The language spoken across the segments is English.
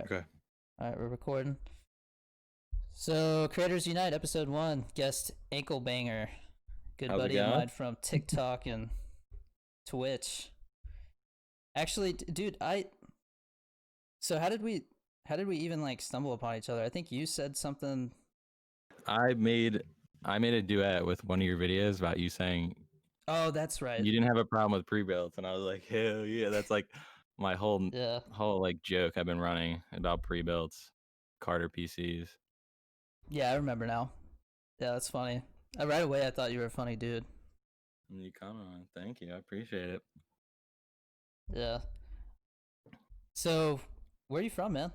Okay. All right, we're recording. So, Creators Unite, episode 1, guest Anklebanger, good How's it buddy of going? mine from TikTok and Twitch. Actually, dude, so how did we even like stumble upon each other? I think you said something. I made a duet with one of your videos about you saying Oh, that's right. you didn't have a problem with pre-builds, and I was like, hell yeah, that's like my Yeah. whole like joke I've been running about pre-builds, Carter PCs. Yeah, I remember now. Yeah, that's funny. Right away I thought you were a funny dude. And you comment on it. Thank you, I appreciate it. Yeah. So, where are you from, man?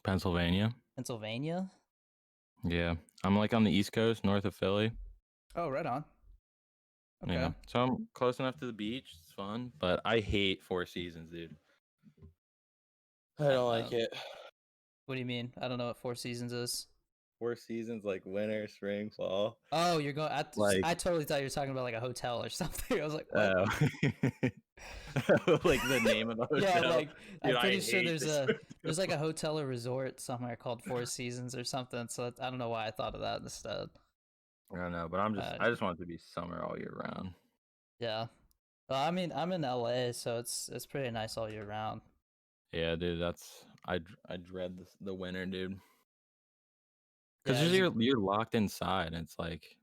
Pennsylvania. Pennsylvania? Yeah, I'm like on the East Coast, north of Philly. Oh, right on. Yeah, Okay. so I'm close enough to the beach. It's fun, but I hate Four Seasons, dude. I don't like it. What do you mean? I don't know what Four Seasons is. Four Seasons like winter, spring, fall. Oh, you're going. Like, I totally thought you were talking about like a hotel or something. I was like, what? oh, like the name of the Yeah, hotel. like I'm Dude, I pretty sure hate this. there's like a hotel or resort somewhere called Four Seasons or something. So I don't know why I thought of that instead. I don't know, but Uh, I just want it to be summer all year round. yeah. Well, I mean, I'm in LA, so it's pretty nice all year round. Yeah, dude, I dread the winter, dude. Because Yeah. you're locked inside, and it's like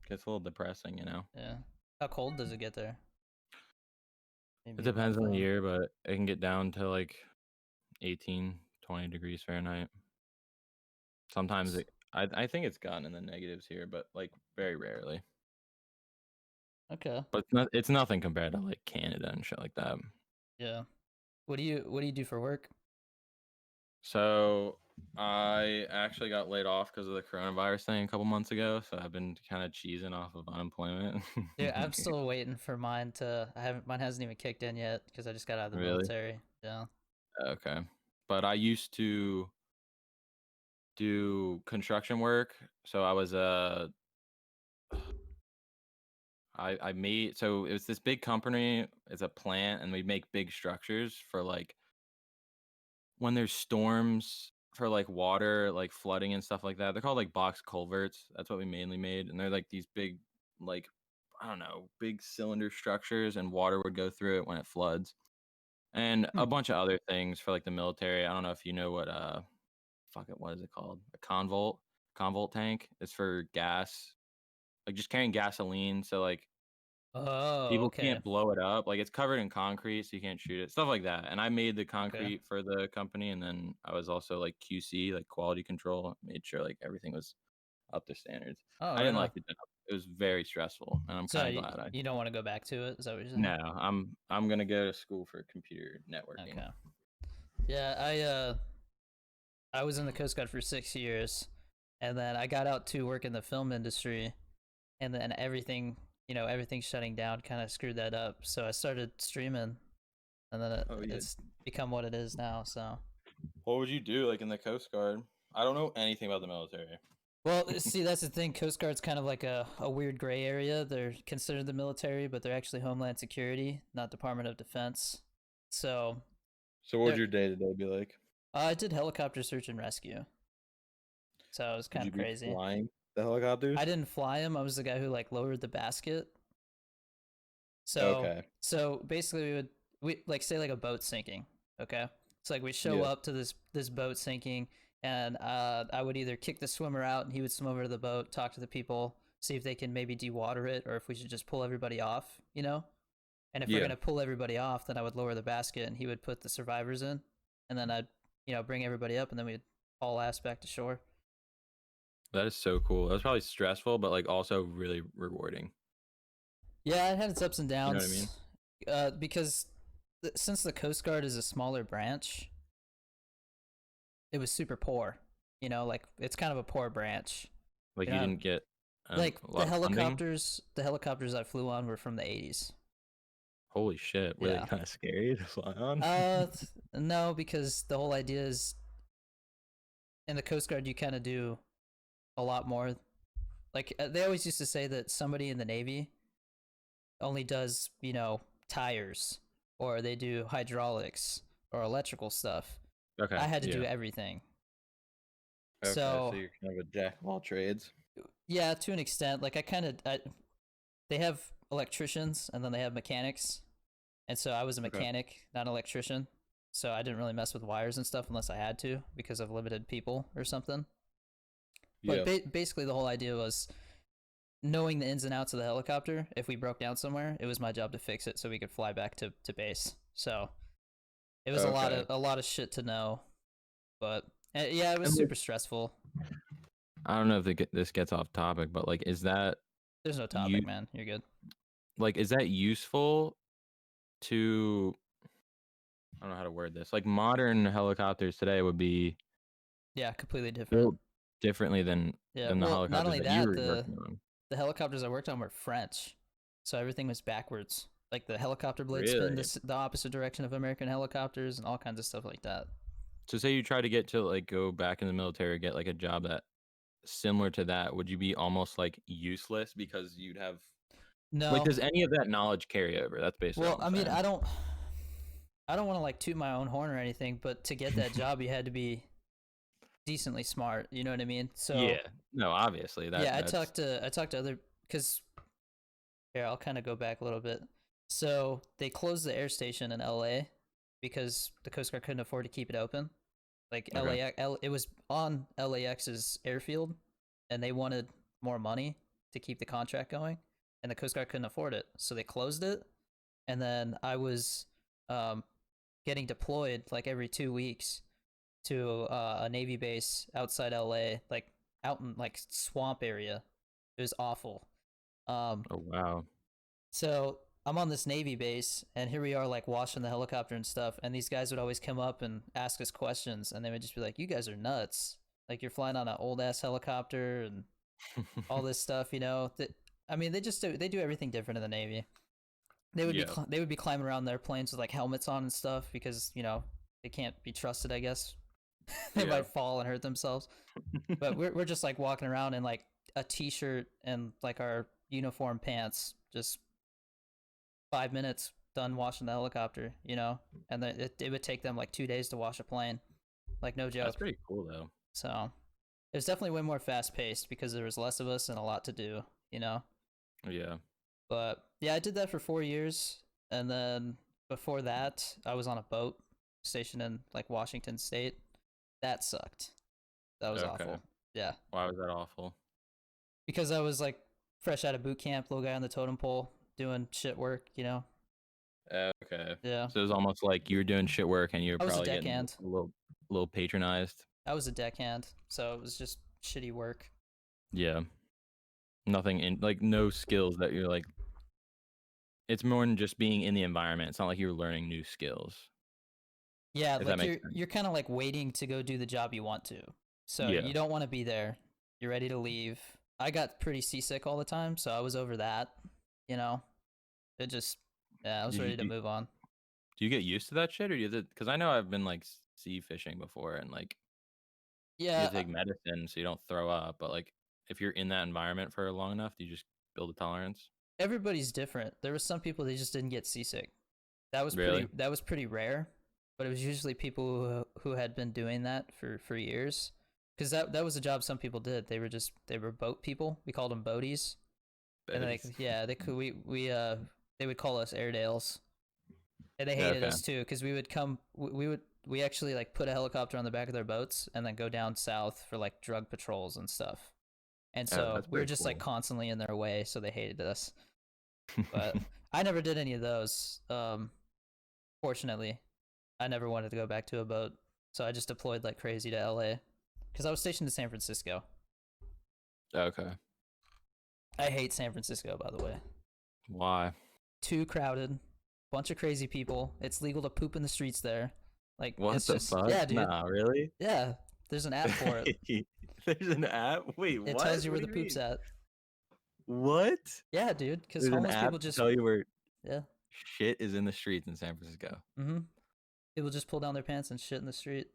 gets a little depressing, you know. Yeah. How cold does it get there? It Maybe above depends on the them. year, but it can get down to like 18, 20 degrees Fahrenheit. Sometimes I think it's gotten in the negatives here, but like very rarely. Okay. But it's nothing compared to like Canada and shit like that. Yeah. What do you do for work? So I actually got laid off because of the coronavirus thing a couple months ago. So I've been kind of cheesing off of unemployment. Yeah, I'm still waiting for mine to. Mine hasn't even kicked in yet because I just got out of the Really? military. Yeah. Okay. But I used to do construction work. So I was I made, so it was this big company. It's a plant, and we make big structures for like when there's storms for like water, like flooding and stuff like that. They're called like box culverts. That's what we mainly made. And they're like these big, like, I don't know, big cylinder structures, and water would go through it when it floods. And Hmm. a bunch of other things for like the military. I don't know if you know what fuck it, what is it called? A convolt tank is for gas, like just carrying gasoline. So like Oh, people okay. can't blow it up. Like it's covered in concrete, so you can't shoot it. Stuff like that. And I made the Okay. concrete for the company, and then I was also like QC, like quality control. Made sure like everything was up to standards. Oh, I right didn't on. like the job. It was very stressful, and I'm So kind of you, glad I. you don't want to go back to it? Is that what you're saying? No, I'm gonna go to school for computer networking. Okay. Yeah, I was in the Coast Guard for 6 years, and then I got out to work in the film industry, and then everything shutting down kind of screwed that up. So I started streaming, and then Oh yeah. it's become what it is now. So, What would you do like in the Coast Guard? I don't know anything about the military. well, see, that's the thing. Coast Guard's kind of like a weird gray area. They're considered the military, but they're actually Homeland Security, not Department of Defense. So, So what would they're your day to day be like? I did helicopter search and rescue, so it was Would kind you of be crazy. flying the helicopters? I didn't fly him. I was the guy who like lowered the basket. So Okay. so basically we like say like a boat sinking. Okay, it's like we show Yeah. up to this boat sinking, and I would either kick the swimmer out and he would swim over to the boat, talk to the people, see if they can maybe dewater it, or if we should just pull everybody off. And if we're Yeah. gonna pull everybody off, then I would lower the basket and he would put the survivors in, and then I'd bring everybody up, and then we'd haul ass back to shore. That is so cool. That was probably stressful, but like also really rewarding. Yeah, it had its ups and You know what I mean? downs, because since the Coast Guard is a smaller branch, it was super poor. Like it's kind of a poor branch. Like You you know, didn't get like a lot of funding. the helicopters I flew on were from the 80s. Holy shit! Were they Yeah. kind of scary to fly on? Uh, no, because the whole idea is in the Coast Guard you kind of do a lot more. Like they always used to say that somebody in the Navy only does tires, or they do hydraulics or electrical stuff. Okay. I had to do Yeah. everything. Okay. So So you're kind of a jack of all trades. yeah, to an extent, like they have electricians and then they have mechanics, and so I was a Okay. mechanic, not an electrician. So I didn't really mess with wires and stuff unless I had to because of limited people or something. But Yeah. basically, the whole idea was knowing the ins and outs of the helicopter. If we broke down somewhere, it was my job to fix it so we could fly back to base. So it was Okay. a lot of shit to know, but yeah, it was And like, super stressful. I don't know if this gets off topic, but like, is that There's no topic, you man. You're good. like is that useful to I don't know how to word this. Like modern helicopters today would be Yeah, completely different. built differently Yeah, than the well, not helicopters only that you that, were working on. the helicopters I worked on were French, so everything was backwards. Like the helicopter blades spin Really? the opposite direction of American helicopters and all kinds of stuff like that. So say you try to get to like go back in the military, get like a job that similar to that, would you be almost like useless because you'd have like No, does any of that knowledge carry over? That's basically well, what I'm I mean, saying. I don't want to like toot my own horn or anything, but to get that job, you had to be decently smart. You know what I mean? So Yeah. No, obviously yeah, that's I talked to other because here I'll kind of go back a little bit. So they closed the air station in LA because the Coast Guard couldn't afford to keep it open. Like okay. It was on LAX's airfield, and they wanted more money to keep the contract going, and the Coast Guard couldn't afford it, so they closed it. And then I was um, getting deployed like every 2 weeks to a Navy base outside LA, like out in like swamp area. It was awful. Um, Oh wow. so I'm on this Navy base, and here we are, like washing the helicopter and stuff. And these guys would always come up and ask us questions, and they would just be like, "You guys are nuts! Like you're flying on an old ass helicopter and all this stuff." You know, that I mean, they do everything different in the Navy. Yeah. They would be climbing around their planes with like helmets on and stuff because they can't be trusted. I guess they Yeah. might fall and hurt themselves. But we're just like walking around in like a t-shirt and like our uniform pants, just 5 minutes done washing the helicopter, and then it would take them like 2 days to wash a plane, like no That's joke. pretty cool though. So it was definitely way more fast paced because there was less of us and a lot to do, you know. Yeah. But yeah, I did that for 4 years, and then before that, I was on a boat stationed in like Washington State. That sucked. That was Okay. awful. Yeah, Why was that awful? because I was like fresh out of boot camp, little guy on the totem pole, doing shit work, you know. Okay. Yeah, So it was almost like you were doing shit work and you were I was a probably getting deckhand. a little patronized. I was a deckhand, so it was just shitty work. Yeah. Nothing in like no skills that you're like it's more than just being in the environment. It's not like you're learning new skills, Yeah, if that like makes sense. you're kind of like waiting to go do the job you want to. So Yeah. you don't want to be there. You're ready to leave. I got pretty seasick all the time, so I was over that, you know. It just yeah, I was Did you ready to move on. do you get used to that shit or do you because I know I've been like sea fishing before and like you Yeah, have to take medicine so you don't throw up, but like if you're in that environment for long enough, do you just build a tolerance? everybody's different. There were some people they just didn't get seasick. Really? That was pretty rare, but it was usually people who had been doing that for years. Because that was a job some people did. They were boat people. We called them boaties, and like Boaties. yeah, they could we they would call us Airedales, and they hated Okay. us too because we would come we actually like put a helicopter on the back of their boats and then go down south for like drug patrols and stuff. And Oh, so that's we were pretty just like cool. constantly in their way, so they hated us. But I never did any of those. Fortunately, I never wanted to go back to a boat, so I just deployed like crazy to LA because I was stationed in San Francisco. Okay. I hate San Francisco, by the way. Why? Too crowded, bunch of crazy people. It's legal to poop in the streets there. Like What it's the just fuck? yeah, dude. Nah, really? Yeah, there's an app for it. There's an app? Wait, It tells what? you What where do the you poop's mean? at. What? Yeah, dude. Because There's an homeless app people to just tell you where yeah. shit is in the streets in San Francisco. People just pull down their pants and shit in the street.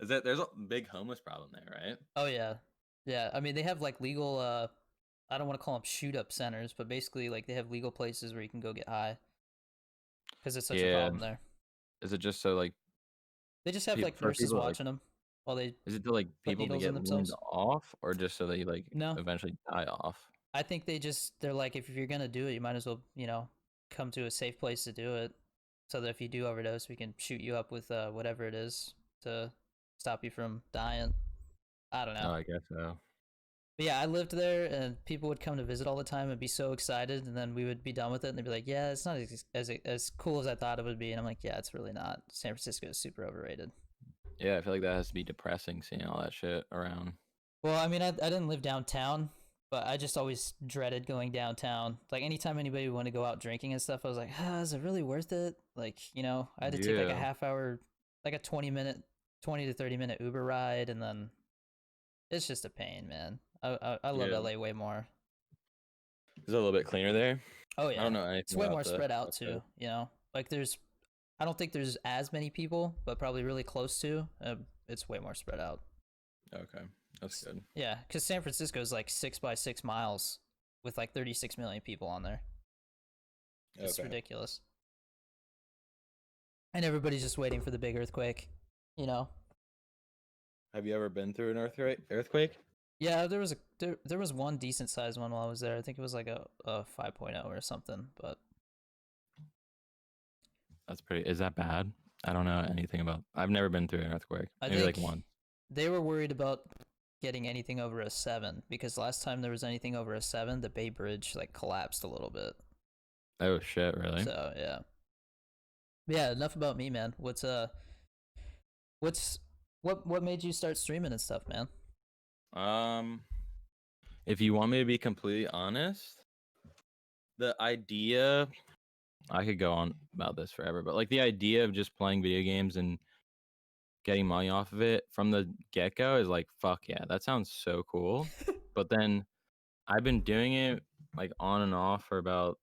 Is that there's a big homeless problem there, right? Oh yeah, yeah. I mean, they have like legal. I don't want to call them shoot up centers, but basically like they have legal places where you can go get high because it's such a Yeah. problem there. Is it just so like They just have like For nurses people like, watching them while they is it to like put people to needles in get weaned themselves. off, or just so they like No, eventually die off? I think they're like, if you're gonna do it, you might as well, come to a safe place to do it, so that if you do overdose, we can shoot you up with whatever it is to stop you from dying. I don't know. Oh, I guess so. But yeah, I lived there, and people would come to visit all the time and be so excited, and then we would be done with it, and they'd be like, "Yeah, it's not as cool as I thought it would be," and I'm like, "Yeah, it's really not. San Francisco is super overrated." Yeah, I feel like that has to be depressing seeing all that shit around. Well, I mean, I didn't live downtown, but I just always dreaded going downtown. Like anytime anybody would want to go out drinking and stuff, I was like, is it really worth it? Like, I had to take like a Yeah, half hour, like a 20-minute, 20 to 30-minute Uber ride, and then it's just a pain, man. I love yeah. LA way more. Is it a little bit cleaner there? Oh I yeah, don't know it's anything way about more the spread out West too. Coast. Like I don't think there's as many people, but probably really close to. It's way more spread out. Okay, that's good. Yeah, because San Francisco is like 6 by 6 miles with like 36 million people on there. It's Okay. ridiculous. And everybody's just waiting for the big earthquake, you know? Have you ever been through an earthquake? Yeah, there was one decent sized one while I was there. I think it was like a 5.0 or something, but That's pretty. Is that bad? I don't know anything about. I've never been through an earthquake. I Maybe like think one. they were worried about getting anything over a 7 because last time there was anything over a 7, the Bay Bridge like collapsed a little bit. Oh shit! Really? So, yeah. Yeah, enough about me, man. What's what made you start streaming and stuff, man? Um, if you want me to be completely honest, the idea. I could go on about this forever, but like the idea of just playing video games and getting money off of it from the get go is like, fuck yeah, that sounds so cool. But then I've been doing it like on and off for about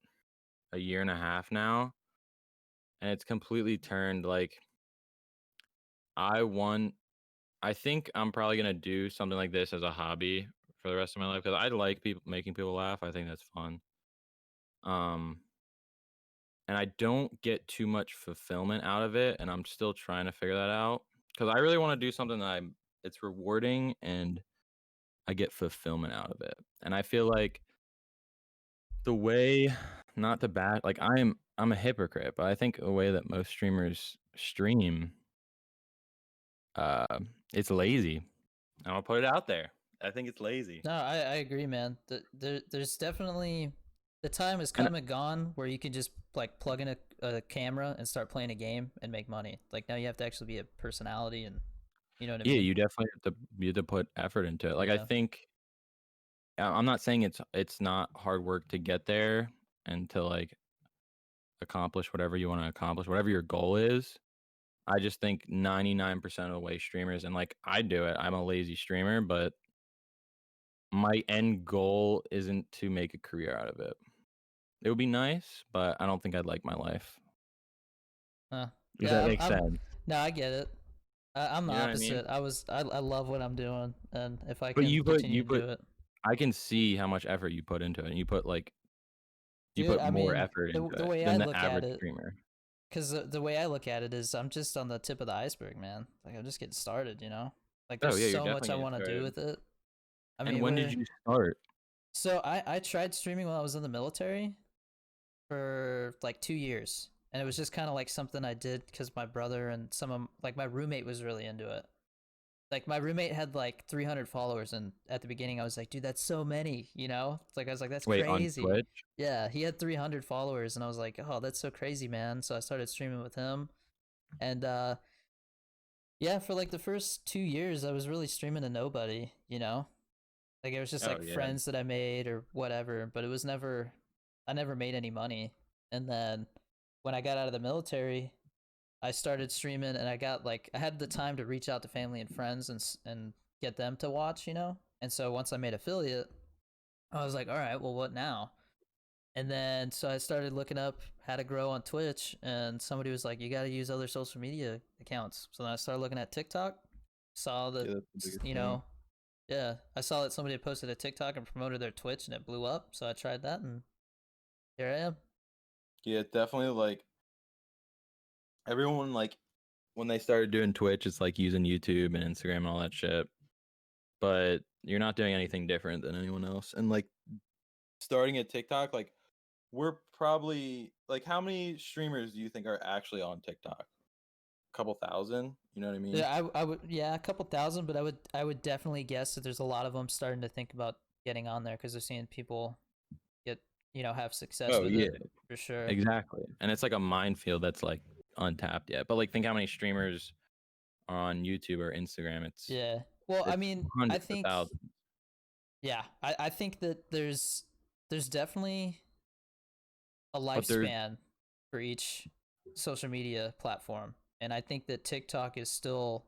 a year and a half now, and it's completely turned like I want. I think I'm probably gonna do something like this as a hobby for the rest of my life because I like people making people laugh. I think that's fun. Um, and I don't get too much fulfillment out of it, and I'm still trying to figure that out because I really want to do something that it's rewarding and I get fulfillment out of it. And I feel like the way, not to bad, like I'm a hypocrite, but I think a way that most streamers stream, uh, it's lazy. I'm gonna put it out there. I think it's lazy. No, I agree, man. There's definitely the time has And come and gone where you can just like plug in a camera and start playing a game and make money. Like now you have to actually be a personality and you know what I yeah, mean? you definitely have to put effort into it. Like I Yeah. think I'm not saying it's not hard work to get there and to like accomplish whatever you want to accomplish, whatever your goal is. I just think 99% of the way streamers and like I do it. I'm a lazy streamer, but my end goal isn't to make a career out of it. It would be nice, but I don't think I'd like my life. Huh. If that Yeah, makes sense. no, I get it. I'm the You know what I mean? opposite. I love what I'm doing, and if I But can continue you to put do it, I can see how much effort you put into it, and you dude. put I more mean, effort into the it way I than the look at average it, streamer. because the way I look at it is, I'm just on the tip of the iceberg, man. Like I'm just getting started, you know. Like Oh there's yeah, you're so much definitely I getting want to do started. with it. I And mean, when did we're you start? so I tried streaming while I was in the military for like 2 years, and it was just kind of like something I did because my brother and some of like my roommate was really into it. Like my roommate had like 300 followers, and at the beginning I was like, dude, that's so many, you know? It's like I was like, that's Wait, on crazy. Twitch? Yeah, he had 300 followers, and I was like, oh, that's so crazy, man. So I started streaming with him, and yeah, for like the first 2 years, I was really streaming to nobody, you know? Like it was just Oh like yeah. friends that I made or whatever, but it was never, I never made any money. And then when I got out of the military, I started streaming, and I got like I had the time to reach out to family and friends and get them to watch, you know. And so once I made affiliate, I was like, all right, well, what now? And then so I started looking up how to grow on Twitch, and somebody was like, you got to use other social media accounts. So then I started looking at TikTok, saw that, Yeah, that's the biggest you thing. know, yeah, I saw that somebody had posted a TikTok and promoted their Twitch, and it blew up. So I tried that, and here I am. Yeah, definitely like everyone like when they started doing Twitch, it's like using YouTube and Instagram and all that shit. But you're not doing anything different than anyone else. And like starting at TikTok, like we're probably like how many streamers do you think are actually on TikTok? A couple thousand? You know what I mean? Yeah, I would, yeah, a couple thousand, but I would definitely guess that there's a lot of them starting to think about getting on there because they're seeing people get, have success Oh with yeah, it for sure. exactly. And it's like a minefield that's like untapped yet. But like think how many streamers are on YouTube or Instagram. Yeah. Well, I It's mean, I hundreds of think, thousands. yeah, I think that there's definitely a But there's lifespan for each social media platform, and I think that TikTok is still,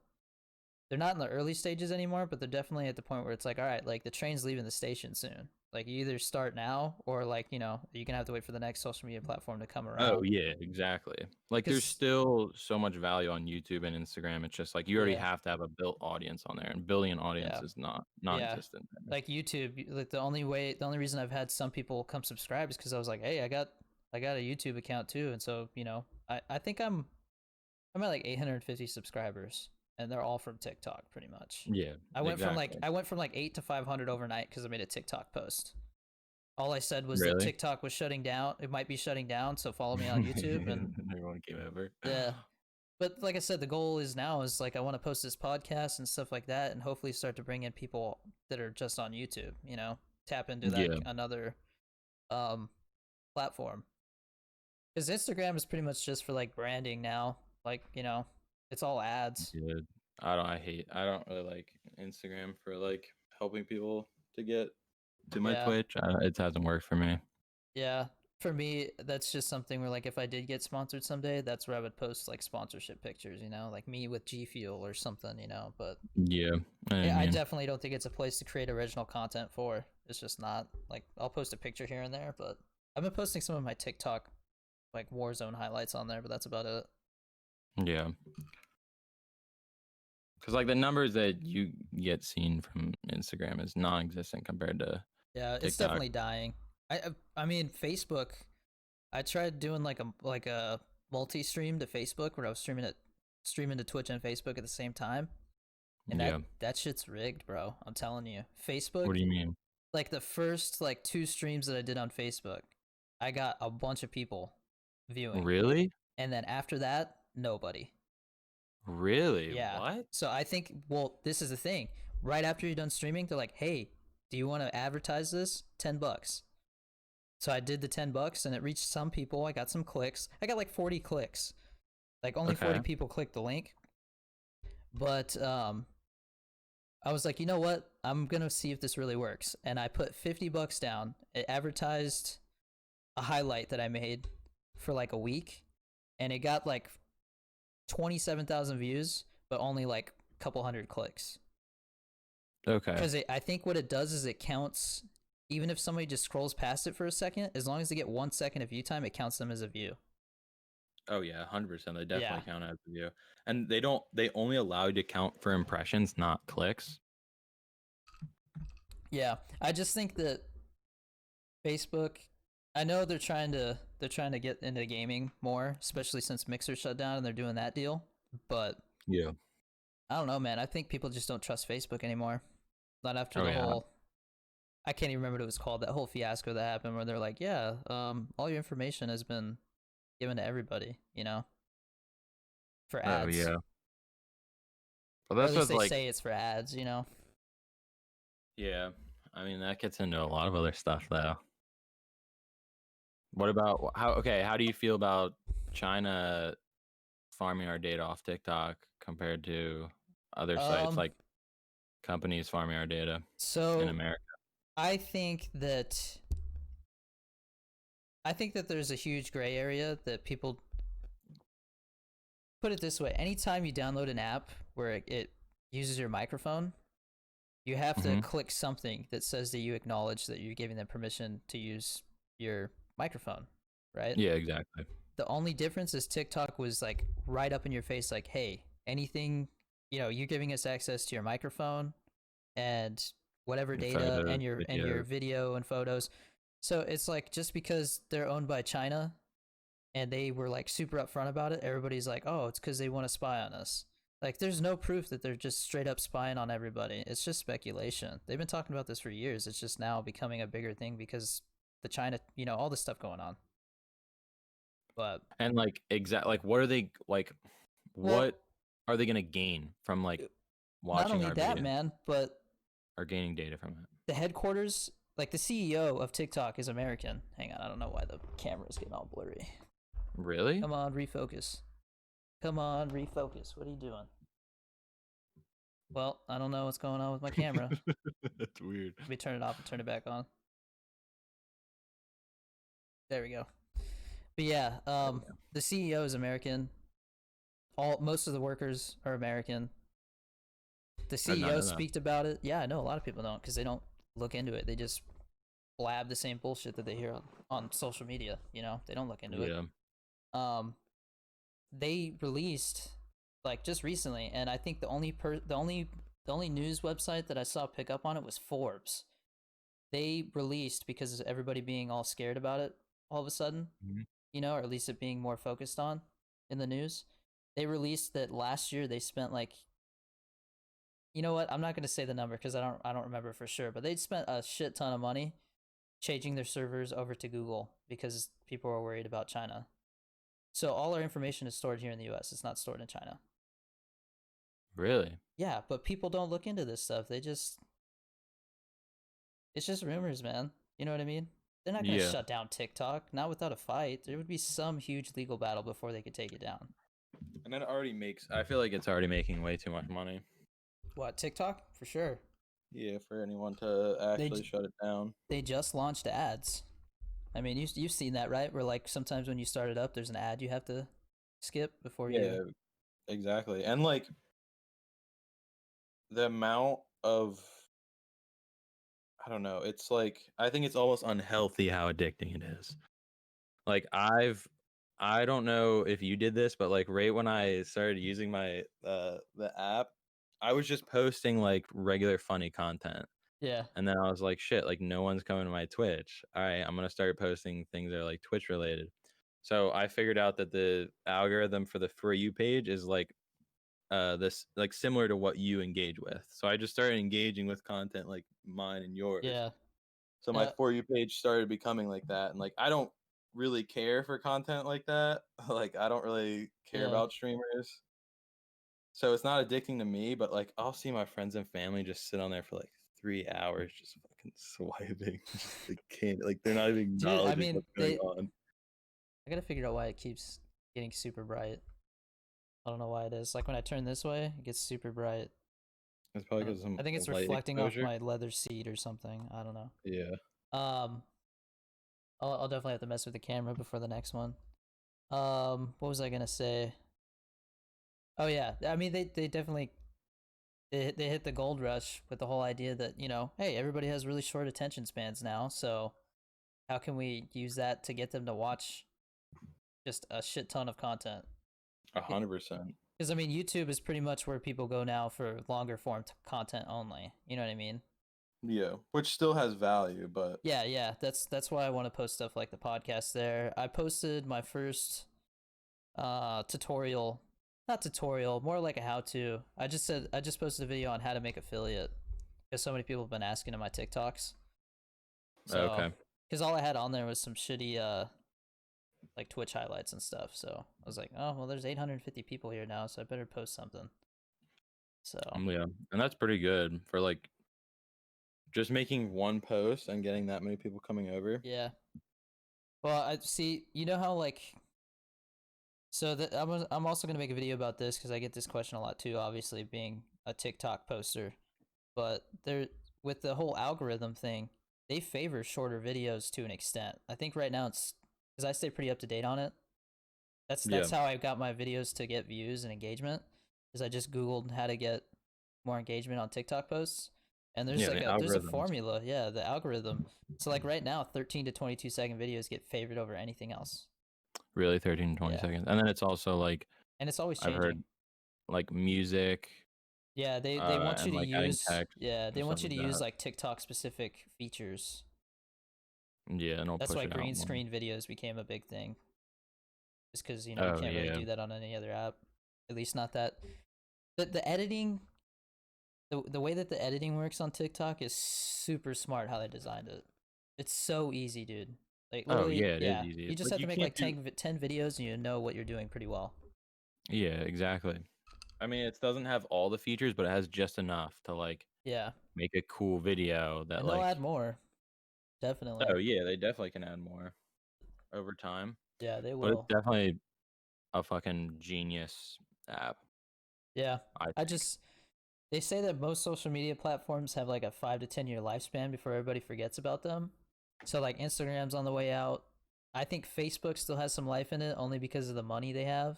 they're not in the early stages anymore, but they're definitely at the point where it's like, all right, like the train's leaving the station soon. Like you either start now or like, you're gonna have to wait for the next social media platform to come oh around. yeah, exactly. Like there's Cause still so much value on YouTube and Instagram. It's just like you already yeah, have to have a built audience on there, and building an audience yeah, is not yeah. non-existent there. Like YouTube, like the only reason I've had some people come subscribe is because I was like, hey, I got a YouTube account too, and so I think I'm at like 850 subscribers, and they're all from TikTok, pretty much. Yeah, exactly. I went from like 8 to 500 overnight because I made a TikTok post. All I said was that Really? TikTok was shutting down. It might be shutting down, so follow me on YouTube. And Everyone came over. yeah, but like I said, the goal is now is like I want to post this podcast and stuff like that, and hopefully start to bring in people that are just on YouTube. Tap into that Yeah, another um platform. Because Instagram is pretty much just for like branding now. Like it's all ads. yeah. I don't really like Instagram for like helping people to get to my Yeah, Twitch. It hasn't worked for me. yeah. For me, that's just something where like if I did get sponsored someday, that's where I would post like sponsorship pictures. Like me with G Fuel or something. But Yeah, I I mean, definitely don't think it's a place to create original content for. It's just not. Like I'll post a picture here and there, but I've been posting some of my TikTok like Warzone highlights on there, but that's about it. yeah. Because like the numbers that you get seen from Instagram is non-existent compared to Yeah, it's TikTok. definitely dying. I mean Facebook. I tried doing like a multi-stream to Facebook where I was streaming to Twitch and Facebook at the same time, and Yeah. that shit's rigged, bro. I'm telling you. What Facebook, do you mean? like the first like two streams that I did on Facebook, I got a bunch of people viewing, Really? and then after that, nobody. Really? Yeah. What? So I think, well, this is the thing. Right after you're done streaming, they're like, "Hey, do you want to advertise this? $10." So I did the $10 and it reached some people. I got some clicks. I got like 40 clicks. Like only 40 Okay. people clicked the link. But I was like, you know what? I'm gonna see if this really works. And I put $50 down. It advertised a highlight that I made for like a week, and it got like 27,000 views, but only like a couple hundred clicks. Okay. Because I think what it does is it counts. Even if somebody just scrolls past it for a second, as long as they get 1 second of view time, it counts them as a view. Oh yeah, 100%. They Yeah. definitely count as a view. And they only allow you to count for impressions, not clicks. Yeah. I just think that Facebook, I know they're trying to get into gaming more, especially since Mixer shut down and they're doing that deal. But Yeah. I don't know, man. I think people just don't trust Facebook anymore. Not after Oh the yeah. whole, I can't even remember what it was called, that whole fiasco that happened where they're like, yeah, all your information has been given to everybody, for Oh ads. yeah. But Or at that's least what's they like, say it's for ads. yeah. I mean, that gets into a lot of other stuff though. What about how do you feel about China farming our data off TikTok compared to other sites Um, like companies farming our data in so America? I think that there's a huge gray area that people put it this way. Anytime you download an app where it uses your microphone, you have to Hmm. click something that says that you acknowledge that you're giving them permission to use your microphone, right? Yeah, exactly. The only difference is TikTok was like right up in your face, like, hey, anything, you're giving us access to your microphone and whatever Your data photos, and your videos. video and photos. So it's like just because they're owned by China and they were like super upfront about it, everybody's like, oh, it's because they want to spy on us. Like, there's no proof that they're just straight up spying on everybody. It's just speculation. They've been talking about this for years. It's just now becoming a bigger thing because the China, all this stuff going on. But And like like what are they like? well, What are they gonna gain from like not watching only our that, videos man, but or gaining data from it? the headquarters, like the CEO of TikTok, is American. Hang on, I don't know why the camera's getting all blurry. Really? Come on, refocus. Come on, refocus. What are you doing? Well, I don't know what's going on with my camera. That's weird. Let me turn it off and turn it back on. There we go. But yeah, the CEO is American. Most of the workers are American. The I did not CEO know that. speaks about it. Yeah, I know a lot of people don't because they don't look into it. They just blab the same bullshit that they hear on social media. They don't look into it. Yeah. Um, they released like just recently, and I think the only news website that I saw pick up on it was Forbes. They released because of everybody being all scared about it all of a sudden, Mhm. or at least it being more focused on in the news. They released that last year they spent like, you know what? I'm not going to say the number because I don't remember for sure, but they spent a shit ton of money changing their servers over to Google because people were worried about China. So all our information is stored here in the US. It's not stored in China. Really? Yeah, but people don't look into this stuff. It's just rumors, man. You know what I mean? They're not going to Yeah. shut down TikTok, not without a fight. There would be some huge legal battle before they could take it down. And it already makes. I feel like it's already making way too much money. What, TikTok? For sure. Yeah, for anyone to They actually shut it down. they just launched ads. I mean, you've seen that, right? Where like sometimes when you start it up, there's an ad you have to skip before you. Yeah, exactly. And like the amount of I don't know, it's like I think it's almost unhealthy how addicting it is. Like I don't know if you did this, but like right when I started using my the app, I was just posting like regular funny content. Yeah, And then I was like, shit, like no one's coming to my Twitch. All right, I'm gonna start posting things that are like Twitch related. So I figured out that the algorithm for the For You page is like this like similar to what you engage with. So I just started engaging with content like mine and yours. yeah, So my uh, For You page started becoming like that. And like I don't really care for content like that. Like I don't really care yeah, about streamers. So it's not addicting to me, but like I'll see my friends and family just sit on there for like 3 hours just fucking swiping. Just they can't like they're not even dude. I acknowledging mean, what's going on. I gotta figure out why it keeps getting super bright. I don't know why it is. Like when I turn this way, it gets super bright. It's I probably don't. because some I think it's light reflecting off exposure. my leather seat or something. I don't know. Yeah. Um, I'll definitely have to mess with the camera before the next one. What was I gonna say? Oh yeah, I mean they definitely they hit the gold rush with the whole idea that hey, everybody has really short attention spans now, so how can we use that to get them to watch just a shit ton of content? 100%. Because I mean, YouTube is pretty much where people go now for longer form content only. You know what I mean? Yeah. Which still has value, but Yeah, yeah. That's why I want to post stuff like the podcast there. I posted my first tutorial, not tutorial, more like a how-to. I just posted a video on how to make affiliate because so many people have been asking in my TikToks. So, okay. because all I had on there was some shitty like Twitch highlights and stuff. So I was like, oh well, there's 850 people here now, so I better post something. So Yeah. And that's pretty good for like just making one post and getting that many people coming over. yeah. Well, I see. You know how like I'm also gonna make a video about this because I get this question a lot too. Obviously, being a TikTok poster, but there with the whole algorithm thing, they favor shorter videos to an extent. I think right now it's because I stay pretty up to date on it. Yeah. That's how I got my videos to get views and engagement. Is I just Googled how to get more engagement on TikTok posts, and there's Yeah, like the there's a algorithms. formula. Yeah, the algorithm. So like right now, 13 to 22-second videos get favored over anything else. Really 13 to 20 Yeah, seconds. And then it's also like and it's always I've changing. heard like music Yeah, they want you and to like adding use text yeah, they and stuff want you like to use that. like TikTok specific features. Yeah, and I'll That's push why it out green more. screen videos became a big thing. just because you Oh can't really yeah. do that on any other app. At least not that. The editing, the way that the editing works on TikTok is super smart. How they designed it, it's so easy, dude. Like Oh literally, yeah, it is yeah. easy. You It's just like have to you make can't like do. 10 videos, and you know what you're doing pretty well. Yeah, exactly. I mean, it doesn't have all the features, but it has just enough to like Yeah, make a cool video that and they'll add like. more. Definitely. Oh yeah, they definitely can add more over time, Yeah, they but it's will. definitely a fucking genius app, Yeah, I I think. just they say that most social media platforms have like a 5 to 10 year lifespan before everybody forgets about them. So like Instagram's on the way out. I think Facebook still has some life in it only because of the money they have.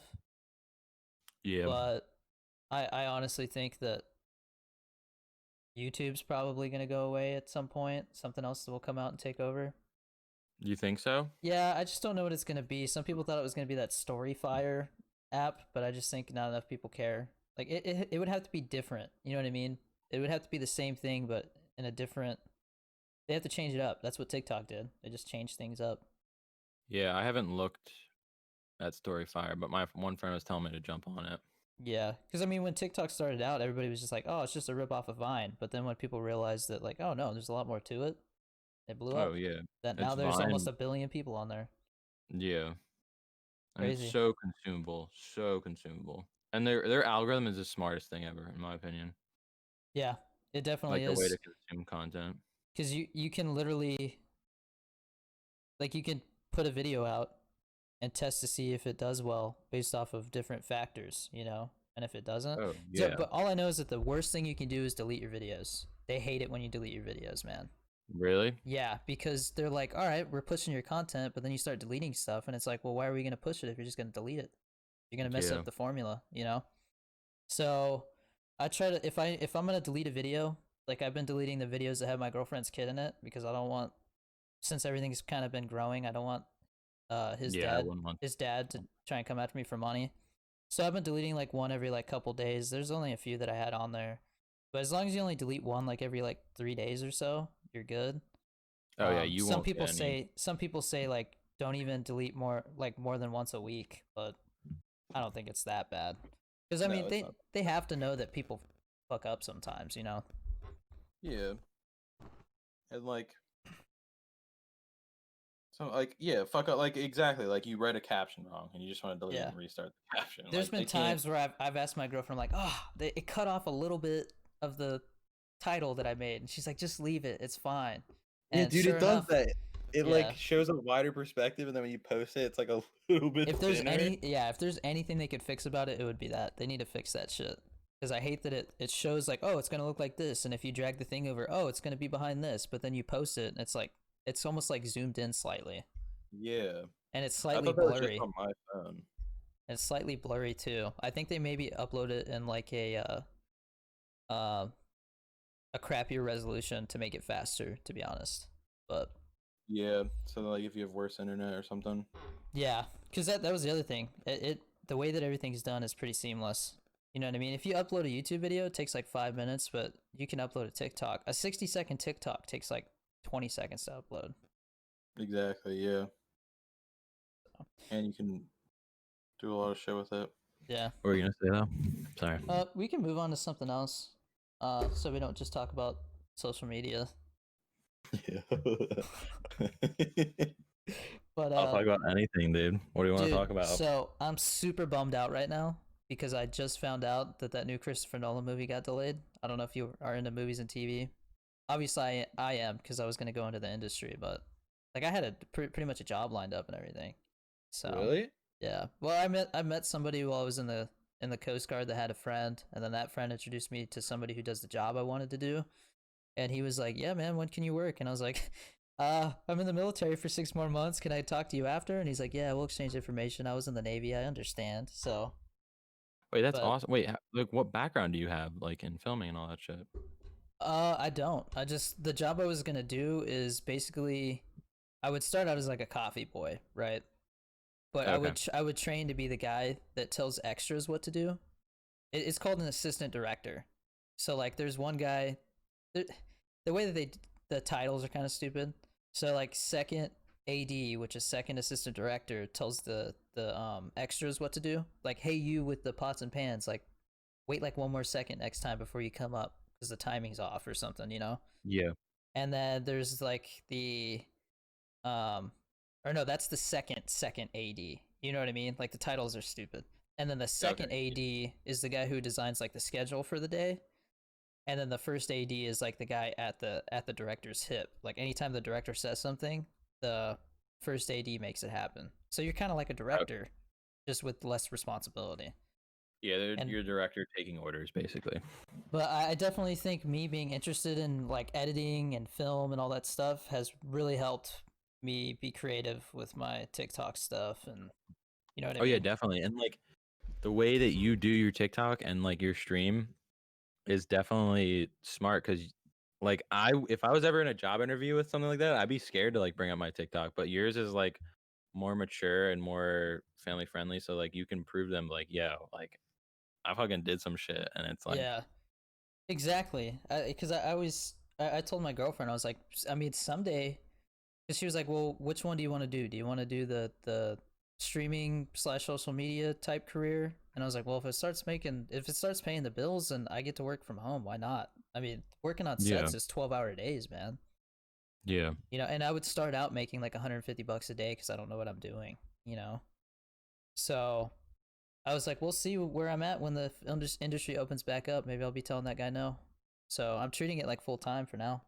Yeah. But I honestly think that YouTube's probably gonna go away at some point. Something else will come out and take over. You think so? Yeah, I just don't know what it's gonna be. Some people thought it was gonna be that Storyfire app, but I just think not enough people care. Like it would have to be different. You know what I mean? It would have to be the same thing, but in a different. They have to change it up. That's what TikTok did. They just changed things up. Yeah, I haven't looked at Storyfire, but my one friend was telling me to jump on it. Yeah, because I mean, when TikTok started out, everybody was just like, "Oh, it's just a rip off of Vine." But then when people realized that, like, "Oh no, there's a lot more to it," it blew Oh up. yeah, That now it's there's almost Vine. 1 billion people on there. Yeah, and it's Crazy. so consumable, so consumable. And their algorithm is the smartest thing ever, in my opinion. Yeah, it definitely Like the way to is. consume content. Because you can literally like you can put a video out and test to see if it does well based off of different factors, and if it doesn't. Oh So, yeah, but all I know is that the worst thing you can do is delete your videos. They hate it when you delete your videos, man. really? Yeah, because they're like, all right, we're pushing your content, but then you start deleting stuff, and it's like, well, why are we going to push it if you're just going to delete it? You're going to mess Yeah. up the formula. So I try to if I'm going to delete a video, like I've been deleting the videos that have my girlfriend's kid in it because I don't want since everything's kind of been growing, I don't want his Yeah, I dad wouldn't want. his dad to try and come after me for money. So I've been deleting like one every like couple days. There's only a few that I had on there, but as long as you only delete one like every like 3 days or so, you're good. Oh yeah, you Some won't people get any. say like don't even delete more than once a week, but I don't think it's that bad. Because I mean No, it's not. they have to know that people fuck up sometimes. Yeah, and like so, like yeah, fuck up. Like exactly, like you read a caption wrong, and you just want to delete it Yeah. and restart the caption. There's Like been they can't. times where I've asked my girlfriend like, oh, it cut off a little bit of the title that I made, and she's like, just leave it, it's fine. Yeah, And dude, sure it does enough, that. It yeah. like shows a wider perspective, and then when you post it, it's like a little bit thinner. If there's anything they could fix about it, it would be that they need to fix that shit. Because I hate that it shows like, oh, it's gonna look like this, and if you drag the thing over, oh, it's gonna be behind this, but then you post it, and it's like it's almost like zoomed in slightly, Yeah, and it's I slightly thought that was just blurry. on my phone. It's slightly blurry too. I think they maybe upload it in like uh a crappier resolution to make it faster, to be honest. But Yeah, so like if you have worse internet or something. yeah, because that was the other thing. It the way that everything's done is pretty seamless. You know what I mean? If you upload a YouTube video, it takes like 5 minutes, but you can upload a TikTok. A 60-second TikTok takes like 20 seconds to upload. Exactly. Yeah, and you can do a lot of shit with it. Yeah. What were you gonna say though? Sorry. We can move on to something else. So we don't just talk about social media. Yeah. But I'll talk about anything, dude. What do you want to dude, talk about? so I'm super bummed out right now because I just found out that new Christopher Nolan movie got delayed. I don't know if you are into movies and TV. Obviously, I am because I was gonna go into the industry, but like I had a pretty much a job lined up and everything. So Really? yeah, well, I met somebody while I was in the Coast Guard that had a friend, and then that friend introduced me to somebody who does the job I wanted to do, and he was like, "Yeah, man, when can you work?" And I was like, I'm in the military for 6 more months. Can I talk to you after?" And he's like, "Yeah, we'll exchange information. I was in the Navy. I understand." So, Wait, that's but awesome. Wait, like what background do you have, like in filming and all that shit? I don't. I just the job I was gonna do is basically I would start out as like a coffee boy, right? But I Okay. would I would train to be the guy that tells extras what to do. It's called an assistant director. So like, there's one guy. The way that the titles are kind of stupid. So like, second AD, which is second assistant director, tells the extras what to do. Like, hey, you with the pots and pans, like wait like one more second next time before you come up because the timing's off or something, you know. Yeah. And then there's like the um, or no, that's the second AD. You know what I mean? Like the titles are stupid. And then the Okay. second AD is the guy who designs like the schedule for the day. And then the first AD is like the guy at the director's hip. Like anytime the director says something, the first AD makes it happen. So you're kind of like a Okay. director, just with less responsibility. Yeah, they're And your director taking orders basically. but I definitely think me being interested in like editing and film and all that stuff has really helped me be creative with my TikTok stuff, and you know what I Oh yeah, mean? definitely. And like the way that you do your TikTok and like your stream is definitely smart because like if I was ever in a job interview with something like that, I'd be scared to like bring up my TikTok. But yours is like more mature and more family friendly. So like you can prove them like, yo, like I fucking did some shit and it's like Yeah, exactly. Because I always I told my girlfriend, I was like, I mean, someday, because she was like, well, which one do you want to do? Do you want to do the streaming slash social media type career? And I was like, well, if it starts paying the bills and I get to work from home, why not? I mean, working on yeah, sets is 12-hour days, man. yeah. You know, and I would start out making like 150 bucks a day because I don't know what I'm doing, you know. So I was like, we'll see where I'm at when the industry opens back up. Maybe I'll be telling that guy no. So I'm treating it like full time for now.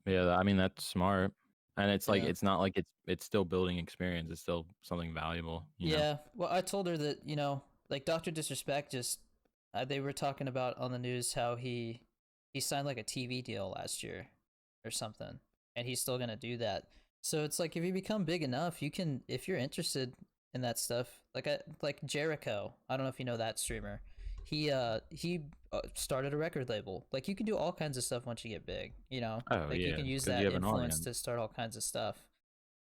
Yeah, I mean that's smart. And it's like Yeah. it's not like it's still building experience. It's still something valuable, you know. Yeah. Well, I told her that, you know, like Dr. Disrespect just they were talking about on the news how he signed like a TV deal last year or something, and he's still going to do that. So it's like if you become big enough, you can, if you're interested in that stuff, like Jericho. I don't know if you know that streamer. He started a record label. Like you can do all kinds of stuff once you get big, you know? Oh Like you yeah, can use because you that have an influence audience. to start all kinds of stuff.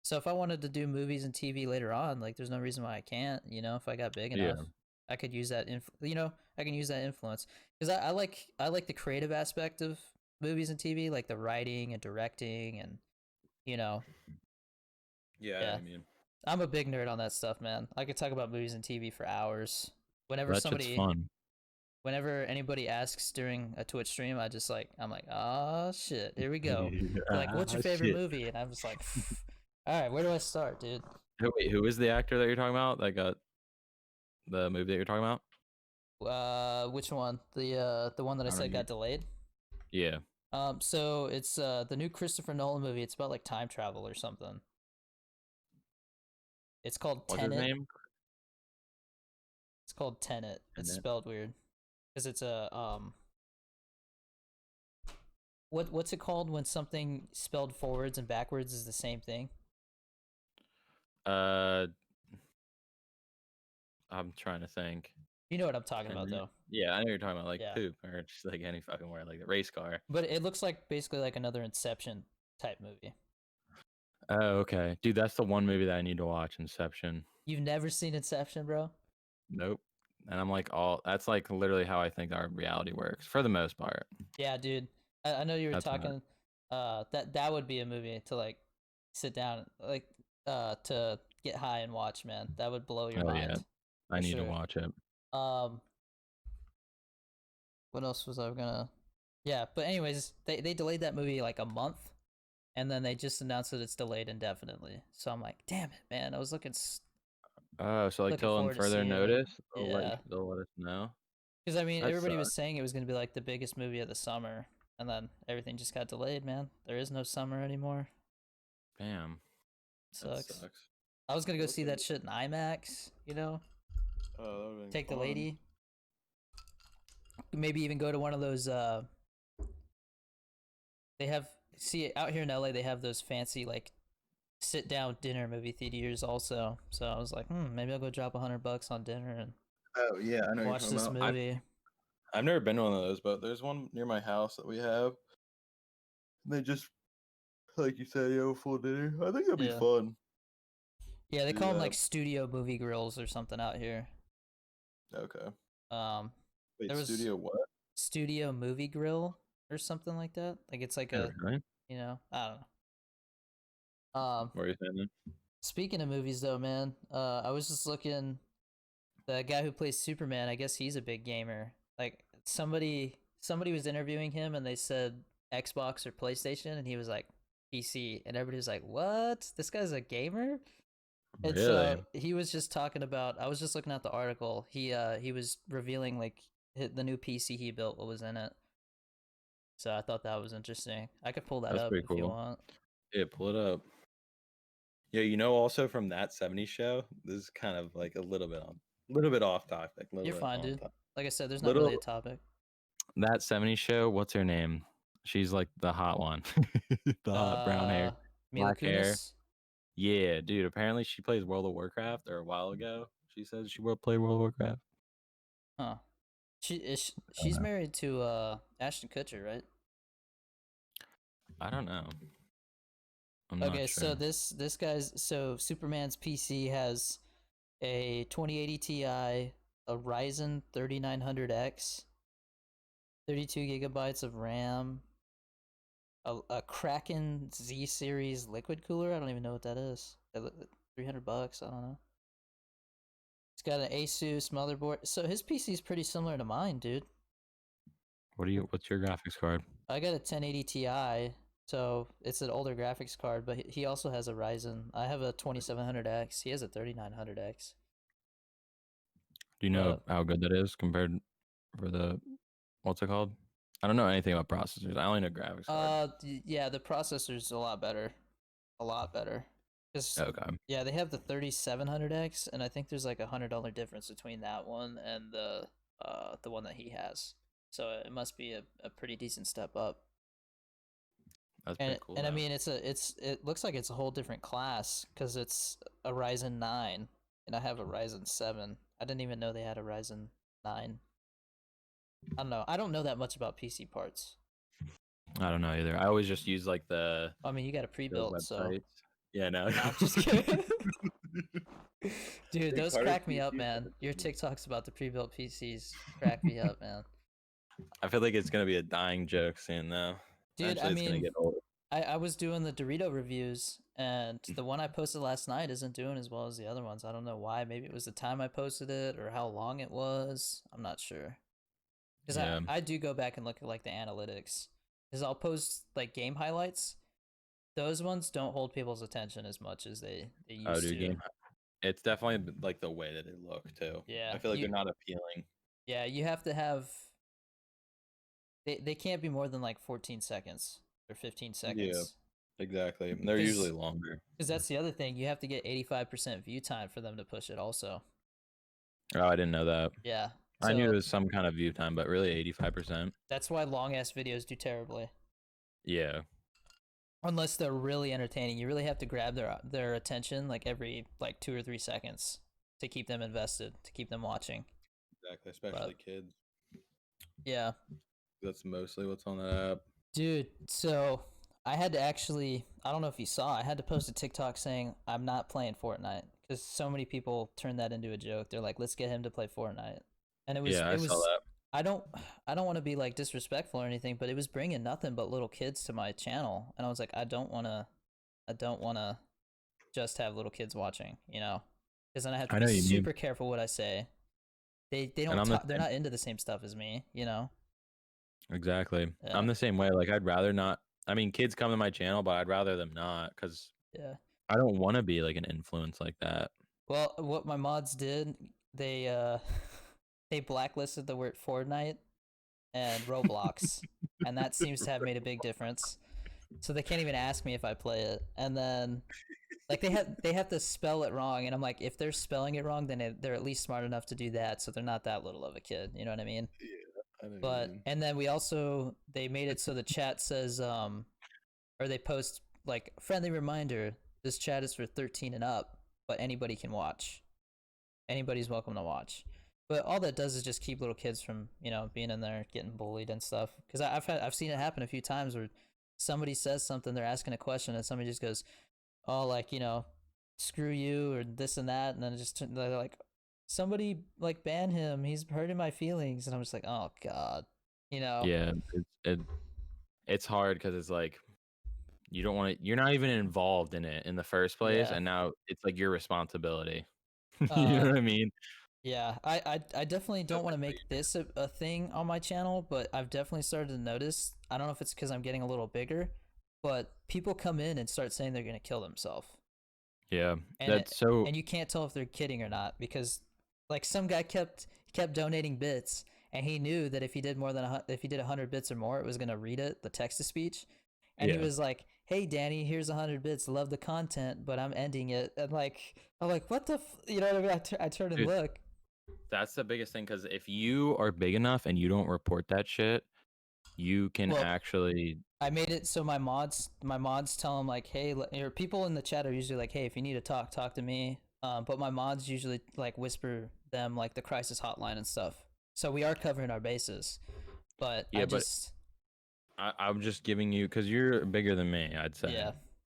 So if I wanted to do movies and TV later on, like there's no reason why I can't. You know, if I got big enough, Yeah. I could use that. You know, I can use that influence because I like the creative aspect of movies and TV, like the writing and directing, and you know, Yeah, I know what yeah. you mean. I'm a big nerd on that stuff, man. I could talk about movies and TV for hours. Whenever That shit's somebody, fun. whenever anybody asks during a Twitch stream, I'm like, oh shit, here we go. They're like, Ah, what's your favorite shit. movie? And I'm just like, all right, where do I start, dude? Wait, who is the actor that you're talking about? That got the movie that you're talking about? Which one? The one that I I don't said know. got delayed. Yeah. So it's the new Christopher Nolan movie. It's about like time travel or something. It's called What's his Tenet. name? It's called Tenet. And It's then spelled weird because it's a what's it called when something spelled forwards and backwards is the same thing? uh I'm trying to think. You know what I'm talking about Tenet. though. Yeah, I know you're talking about like Yeah, poop or just like any fucking word, like the race car. but it looks like basically like another Inception type movie. Oh, okay. Dude, that's the one movie that I need to watch, Inception. You've never seen Inception, bro? Nope. And I'm like all that's like literally how I think our reality works for the most part. Yeah, dude. I know you were That's not. talking. That would be a movie to like sit down, like to get high and watch. Man, that would blow your Oh yeah. mind I for need to sure. watch it. Um, what else was I gonna? Yeah, but anyways, they delayed that movie like a month, and then they just announced that it's delayed indefinitely. So I'm like, damn it, man! I was Oh, so like looking till forward to further see it. notice, Yeah, they'll let us know. because I mean, That everybody was sucks. saying it was gonna be like the biggest movie of the summer, and then everything just got delayed. Man, there is no summer anymore. Damn. That Sucks. sucks. I was gonna go That see would've that been, shit in IMAX, you know? oh, that would have been Take the fun. lady. Maybe even go to one of those they have see out here in LA they have those fancy like sit down dinner movie theaters also. So I was like, maybe I'll go drop $100 on dinner and Oh yeah, I know what you're watch talking this about. movie. I've never been to one of those, but there's one near my house that we have. They just like you said, yo, full dinner. I think that'd be Yeah. fun Yeah, to they do call them that. like studio movie grills or something out here. Okay. Um Wait, there was studio what? studio movie grill or something like that. Like it's like Oh, a, really? you know, I don't know. Um, What are you saying? Speaking of movies, though, man, I was just looking. The guy who plays Superman, I guess he's a big gamer. Like somebody was interviewing him, and they said Xbox or PlayStation, and he was like PC, and everybody was like, "What? This guy's a gamer?" And Really? so he was just talking about. I was just looking at the article. He was revealing like the new PC he built, what was in it. So I thought that was interesting. I could pull that That's up pretty if you cool. want. Yeah, pull it up. Yeah, also from that '70s show, this is kind of like a little bit off topic, a little You're bit fine, on dude. top. Like I said, there's not Little really a topic. that '70s show. What's her name? She's like the hot one, the hot brown hair, Uh, Mila black hair. Kunis. Yeah, dude. Apparently, she plays World of Warcraft, or a while ago, she said she will play World of Warcraft. Huh. I don't She's know. married to Ashton Kutcher, right? I don't know. I'm not Okay, so sure. this guy's so Superman's PC has a 2080 Ti, a Ryzen 3900X, 32 gigabytes of RAM, a Kraken Z series liquid cooler. I don't even know what that is. $300. I don't know. He's got an Asus motherboard. So his PC is pretty similar to mine, dude. What's your graphics card? I got a 1080 Ti, so it's an older graphics card, but he also has a Ryzen. I have a 2700X. He has a 3900X. Do you know But how good that is compared for the what's it called? I don't know anything about processors. I only know graphics card. yeah, the processor's a lot better. A lot better. Cuz Okay, yeah, they have the 3700X, and I think there's like $100 difference between that one and the one that he has. So it must be a pretty decent step up. that's And pretty cool and I though. mean it looks like it's a whole different class because it's a Ryzen 9 and I have a Ryzen 7. I didn't even know they had a Ryzen 9. I don't know. I don't know that much about PC parts. I don't know either. I always just use like the I mean, you got a the pre-built, so websites. Yeah, no. no, I'm just kidding. Dude, Dude, those Carter's crack me up, PC is man. so Your cool. TikToks about the pre-built PCs crack me up, man. I feel like it's gonna be a dying joke soon though. Dude, I Eventually, it's gonna mean, get old. I was doing the Dorito reviews, and the one I posted last night isn't doing as well as the other ones. I don't know why. Maybe it was the time I posted it or how long it was. I'm not sure. Because Yeah. I do go back and look at like the analytics. Because I'll post like game highlights. Those ones don't hold people's attention as much as they Oh, used dude, to. game. It's definitely like the way that they look too. Yeah, I feel like they're not appealing. you have to have they can't be more than like 14 seconds or 15 Yeah, seconds. exactly. They're usually Because longer. that's the other thing. You have to get 85% view time for them to push it also. Oh, I didn't know that. Yeah. I knew So it was some kind of view time, but really 85%. that's why long ass videos do terribly. Yeah, Unless they're really entertaining. You really have to grab their attention like every like 2 or 3 seconds to keep them invested, to keep them watching. exactly. Especially But kids. yeah. That's mostly what's on that app. Dude, so I had to actually, I don't know if you saw, I had to post a TikTok saying I'm not playing Fortnite because so many people turned that into a joke. They're like, "Let's get him to play Fortnite," and Yeah, I it saw was. that. I don't, I don't want to be like disrespectful or anything, but it was bringing nothing but little kids to my channel, and I was like, I don't want to just have little kids watching, because then I have to I be know what you mean. super careful what I say. They And don't I'm the talk, they're same. not into the same stuff as me. Exactly. Yeah, I'm the same way. Like, I'd rather not. I mean, kids come to my channel, but I'd rather them not because yeah. I don't want to be like an influence like that. Well, what my mods did, they they blacklisted the word Fortnite and Roblox, and that seems to have made a big difference. So they can't even ask me if I play it. And then like they have to spell it wrong, and I'm like, if they're spelling it wrong, then they're at least smart enough to do that, so they're not that little of a kid. You know what I mean? Yeah, I know what you But mean. and then they made it so the chat says or they post like friendly reminder, this chat is for 13 and up, but anybody can watch. Anybody's welcome to watch. But all that does is just keep little kids from being in there getting bullied and stuff. Because I've seen it happen a few times where somebody says something, they're asking a question, and somebody just goes, "Oh, like screw you" or this and that, and then they're like, "Somebody like ban him. He's hurting my feelings," and I'm just like, "Oh God," you know? Yeah, it's hard because it's like you don't want to. You're not even involved in it in the first place, Yeah. and now it's like your responsibility. You know Uh, what I mean? yeah. I definitely don't That's want to how make this a thing on my channel, but I've definitely started to notice. I don't know if it's because I'm getting a little bigger, but people come in and start saying they're gonna kill themselves, yeah, and that's so. and you can't tell if they're kidding or not because like some guy kept donating bits, and he knew that if he did more than if he did 100 bits or more, it was gonna read it, the text to speech, and he Yeah, was like, "Hey, Danny, here's 100 bits. Love the content, but I'm ending it." And like, I'm like, "What the?" You know what I mean? I turn and dude, look. that's the biggest thing because if you are big enough and you don't report that shit, you can Well, actually. I made it so my mods tell them like, "Hey," or people in the chat are usually like, "Hey, if you need to talk to me." But my mods usually like whisper them like the crisis hotline and stuff. So we are covering our bases. But I Yeah, but just, I'm just giving you because you're bigger than me. I'd say yeah,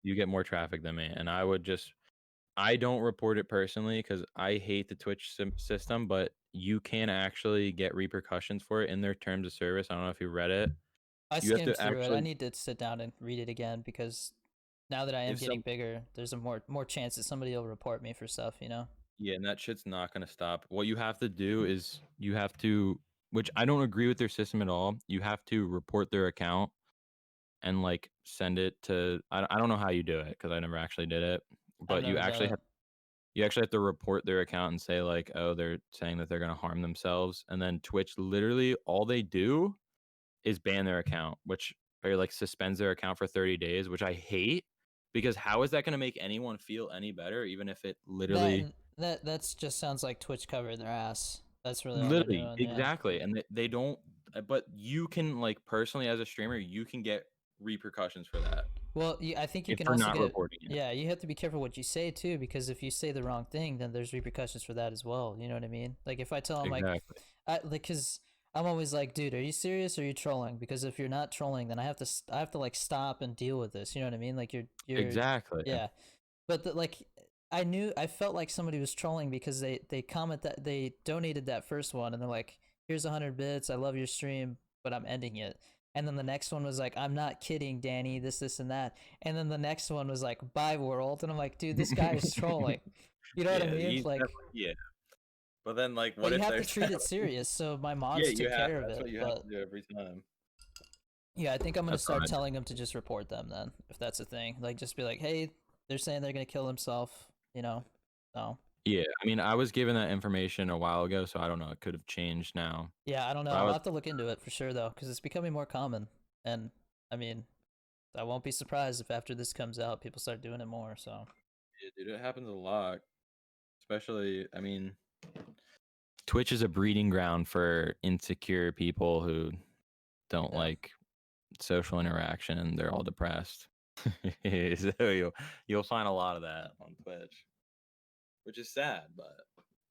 you get more traffic than me, and I would just. I don't report it personally because I hate the Twitch system, but you can actually get repercussions for it in their terms of service. I don't know if you read it. I You have skimmed to through it. I actually, need to sit down and read it again because now that I am if getting some, bigger, there's a more chance that somebody will report me for stuff. You know? yeah, and that shit's not gonna stop. What you have to do is you have to, which I don't agree with their system at all. You have to report their account and like send it to. I don't know how you do it because I never actually did it, I've but never done it. you actually have to report their account and say like, oh, they're saying that they're gonna harm themselves, and then Twitch literally all they do is ban their account, which or like suspends their account for 30 days, which I hate because how is that going to make anyone feel any better even if it That literally and that's just sounds like Twitch covering their ass. That's really all they're doing. Yeah. exactly and they don't but you can like personally as a streamer you can get repercussions for that Well, I think you if can for also not get. reporting it. Yeah, you have to be careful what you say too, because if you say the wrong thing, then there's repercussions for that as well. You know what I mean? Like if I tell them like, Exactly. because I'm always like, dude, are you serious or are you trolling? Because if you're not trolling, then I have to like stop and deal with this. You know what I mean? Like Exactly. yeah. But like I felt like somebody was trolling because they comment that they donated that first one and they're like, here's 100 bits, I love your stream, but I'm ending it. And then the next one was like, I'm not kidding, Danny, this and that. And then the next one was like, bye world, and I'm like, dude, this guy is trolling. You know what I Yeah, mean? he's Like, definitely yeah. But then like but what you if have to there's treat it serious. So my yeah, mods you took have care of that's it. what you have But to do every time. yeah, I think I'm gonna That's what start I do. telling them to just report them then, if that's a thing. Like, just be like, hey, they're saying they're gonna kill themselves. You know, so. Yeah, I mean, I was given that information a while ago, so I don't know. It could have changed now. Yeah, I don't know. But I I'll was, have to look into it for sure though, because it's becoming more common. And I mean, I won't be surprised if after this comes out, people start doing it more. So yeah, dude, it happens a lot. Especially, I mean, Twitch is a breeding ground for insecure people who don't yeah, like social interaction and they're all depressed. So you'll find a lot of that on Twitch, which is sad, but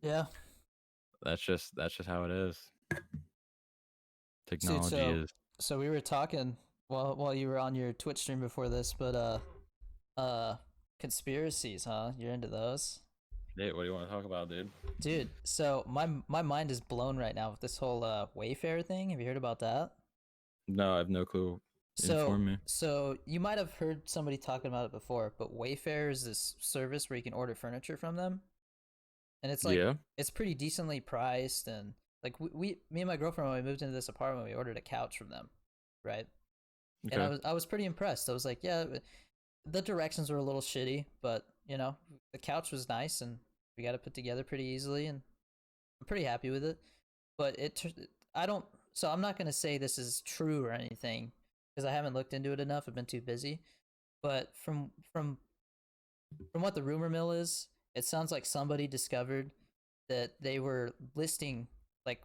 yeah, that's just how it is. dude. Technology So is. we were talking while you were on your Twitch stream before this, but uh, conspiracies, huh? You're into those? Hey, what do you want to talk about, dude? Dude, so my mind is blown right now with this whole Wayfair thing. Have you heard about that? No, I have no clue. So Inform me. you might have heard somebody talking about it before, but Wayfair is this service where you can order furniture from them, and it's like Yeah. it's pretty decently priced, and like me and my girlfriend when we moved into this apartment, we ordered a couch from them, right? And Okay. I was pretty impressed. I was like, yeah, the directions were a little shitty, but you know, the couch was nice, and we got it put together pretty easily, and I'm pretty happy with it. But I don't. So I'm not gonna say this is true or anything because I haven't looked into it enough. I've been too busy. But from what the rumor mill is, it sounds like somebody discovered that they were listing, like,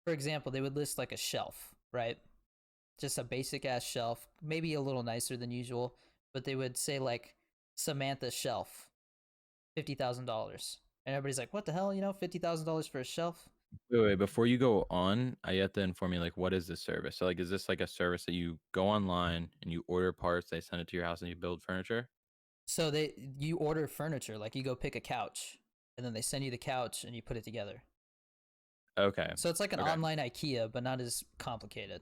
for example, they would list like a shelf, right? Just a basic ass shelf, maybe a little nicer than usual, but they would say like Samantha shelf, $50,000, and everybody's like, what the hell, $50,000 for a shelf? Wait, before you go on, I have to inform you, like, what is this service? So, like, is this like a service that you go online and you order parts, they send it to your house and you build furniture? So you order furniture, like you go pick a couch, and then they send you the couch and you put it together. Okay. So it's like an Okay. online IKEA, but not as complicated.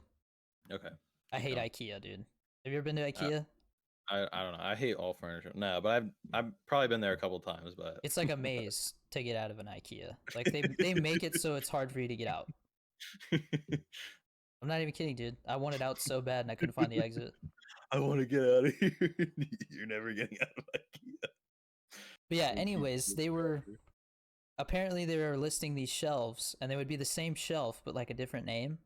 Okay. I Keep hate going. IKEA, dude. Have you ever been to Uh, IKEA? I don't know. I hate all furniture. No, but I've probably been there a couple times, but It's like a maze to get out of an IKEA. Like they make it so it's hard for you to get out. I'm not even kidding, dude. I wanted out so bad and I couldn't find the exit. I want to get out of here. You're never getting out of IKEA. But yeah, We'll keep anyways, they were apparently they were listing these shelves and they would be the same shelf but like a different name.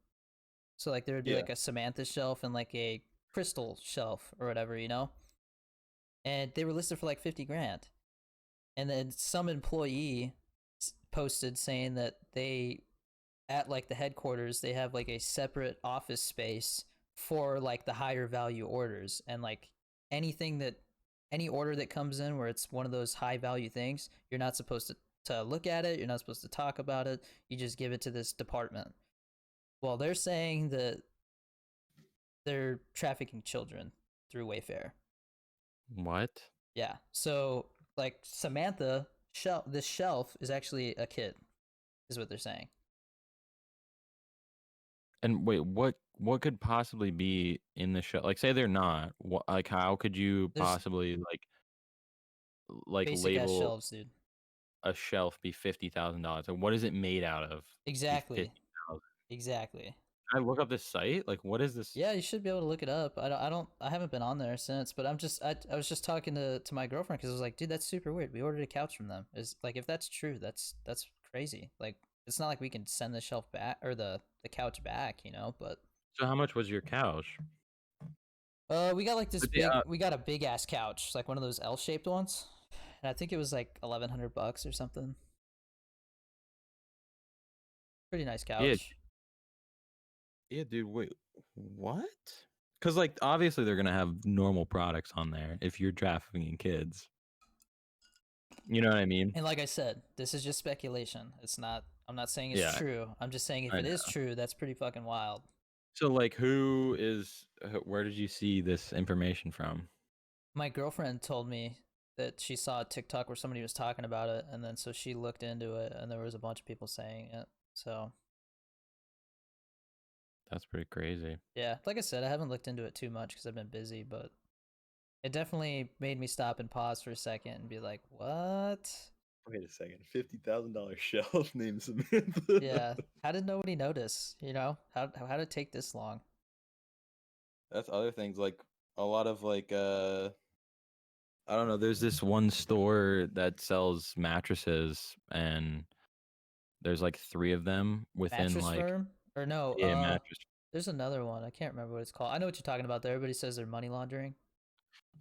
So like there would be Yeah. like a Samantha shelf and like a crystal shelf or whatever, you know? And they were listed for like 50 grand. And then some employee posted saying that they at like the headquarters they have like a separate office space for like the higher value orders, and like anything that any order that comes in where it's one of those high value things, you're not supposed to look at it, you're not supposed to talk about it, you just give it to this department. Well, they're saying that they're trafficking children through Wayfair. What? Yeah, so like Samantha this shelf is actually a kid, is what they're saying. And wait, what could possibly be in the show? Like, say they're not. What, like, how could you There's possibly like basic ass label shelves, dude. a shelf be $50,000? Like, what is it made out of? To be Exactly. 50,000. Exactly. Can I look up this site? Like, what is this? Yeah, you should be able to look it up. I haven't been on there since, but I was just talking to my girlfriend because I was like, dude, that's super weird. We ordered a couch from them. Is like, if that's true, that's crazy. Like, it's not like we can send the shelf back or the couch back, you know. But So how much was your couch? we got like this But yeah, big, we got a big ass couch, like one of those L-shaped ones, and I think it was like $1,100 or something. Pretty nice yeah, couch. yeah, dude. Wait, what? Because like obviously they're gonna have normal products on there if you're trafficking kids. You know what I mean? And like I said, this is just speculation. It's not. I'm not saying it's Yeah, true. I'm just saying if I it know. is true, that's pretty fucking wild. So like, who is? Where did you see this information from? My girlfriend told me that she saw a TikTok where somebody was talking about it, and then so she looked into it, and there was a bunch of people saying it. So That's pretty crazy. yeah, like I said, I haven't looked into it too much because I've been busy, but it definitely made me stop and pause for a second and be like, "What?" Wait a second, $50,000 shelf named Samantha. Yeah, how did nobody notice? You know, how did it take this long? That's other things like a lot of like I don't know. There's this one store that sells mattresses, and there's like three of them within Mattress like Firm or no? yeah mattress. There's another one. I can't remember what it's called. I know what you're talking about. There, everybody says they're money laundering.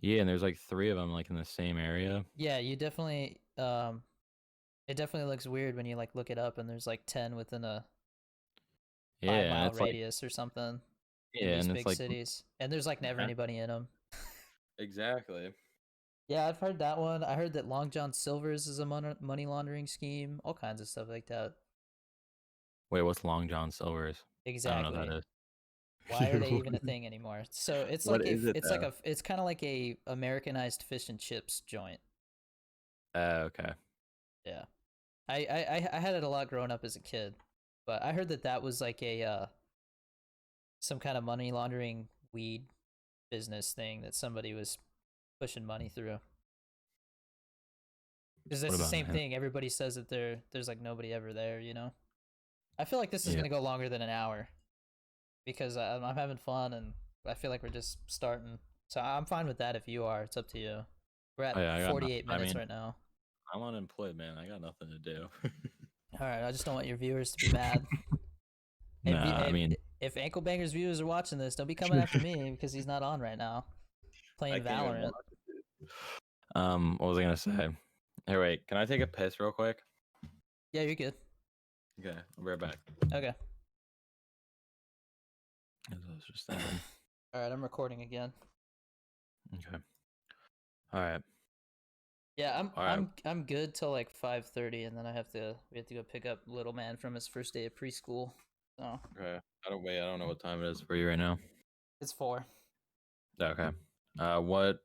Yeah, and there's like three of them like in the same area. Yeah, you definitely. It definitely looks weird when you like look it up and there's like 10 within a five Yeah, and mile it's like radius or something in yeah, these and it's big like cities, and there's like never yeah, anybody in them. exactly. Yeah, I've heard that one. I heard that Long John Silver's is a money laundering scheme. All kinds of stuff like that. Wait, what's Long John Silver's? I don't know what Exactly. that Why are is. they even a thing anymore? So What is it though? it's kind of like a Americanized fish and chips joint. Okay. Yeah. I had it a lot growing up as a kid, but I heard that that was like a some kind of money laundering weed business thing that somebody was pushing money through. Because What that's the about same him? thing. Everybody says that there's like nobody ever there. You know. I feel like this is Yeah. gonna go longer than an hour because I'm having fun and I feel like we're just starting. So I'm fine with that if you are. It's up to you. We're Oh at yeah, I got nothing. 48 I minutes mean, right now. I'm unemployed, man. I got nothing to do. All right. I just don't want your viewers to be mad. If Nah, I mean, if Anklebanger's viewers are watching this, don't be coming after me because he's not on right now I playing can't even Valorant. watch it, dude. What was I gonna say? Hey, wait, can I take a piss real quick? Yeah, you're good. Okay, I'll be right back. Okay. As I was just thinking. All right. I'm recording again. Okay. All right. Yeah, All right. I'm good till like 5:30, and then we have to go pick up little man from his first day of preschool. So Okay. I don't know what time it is for you right now. it's 4. Okay. What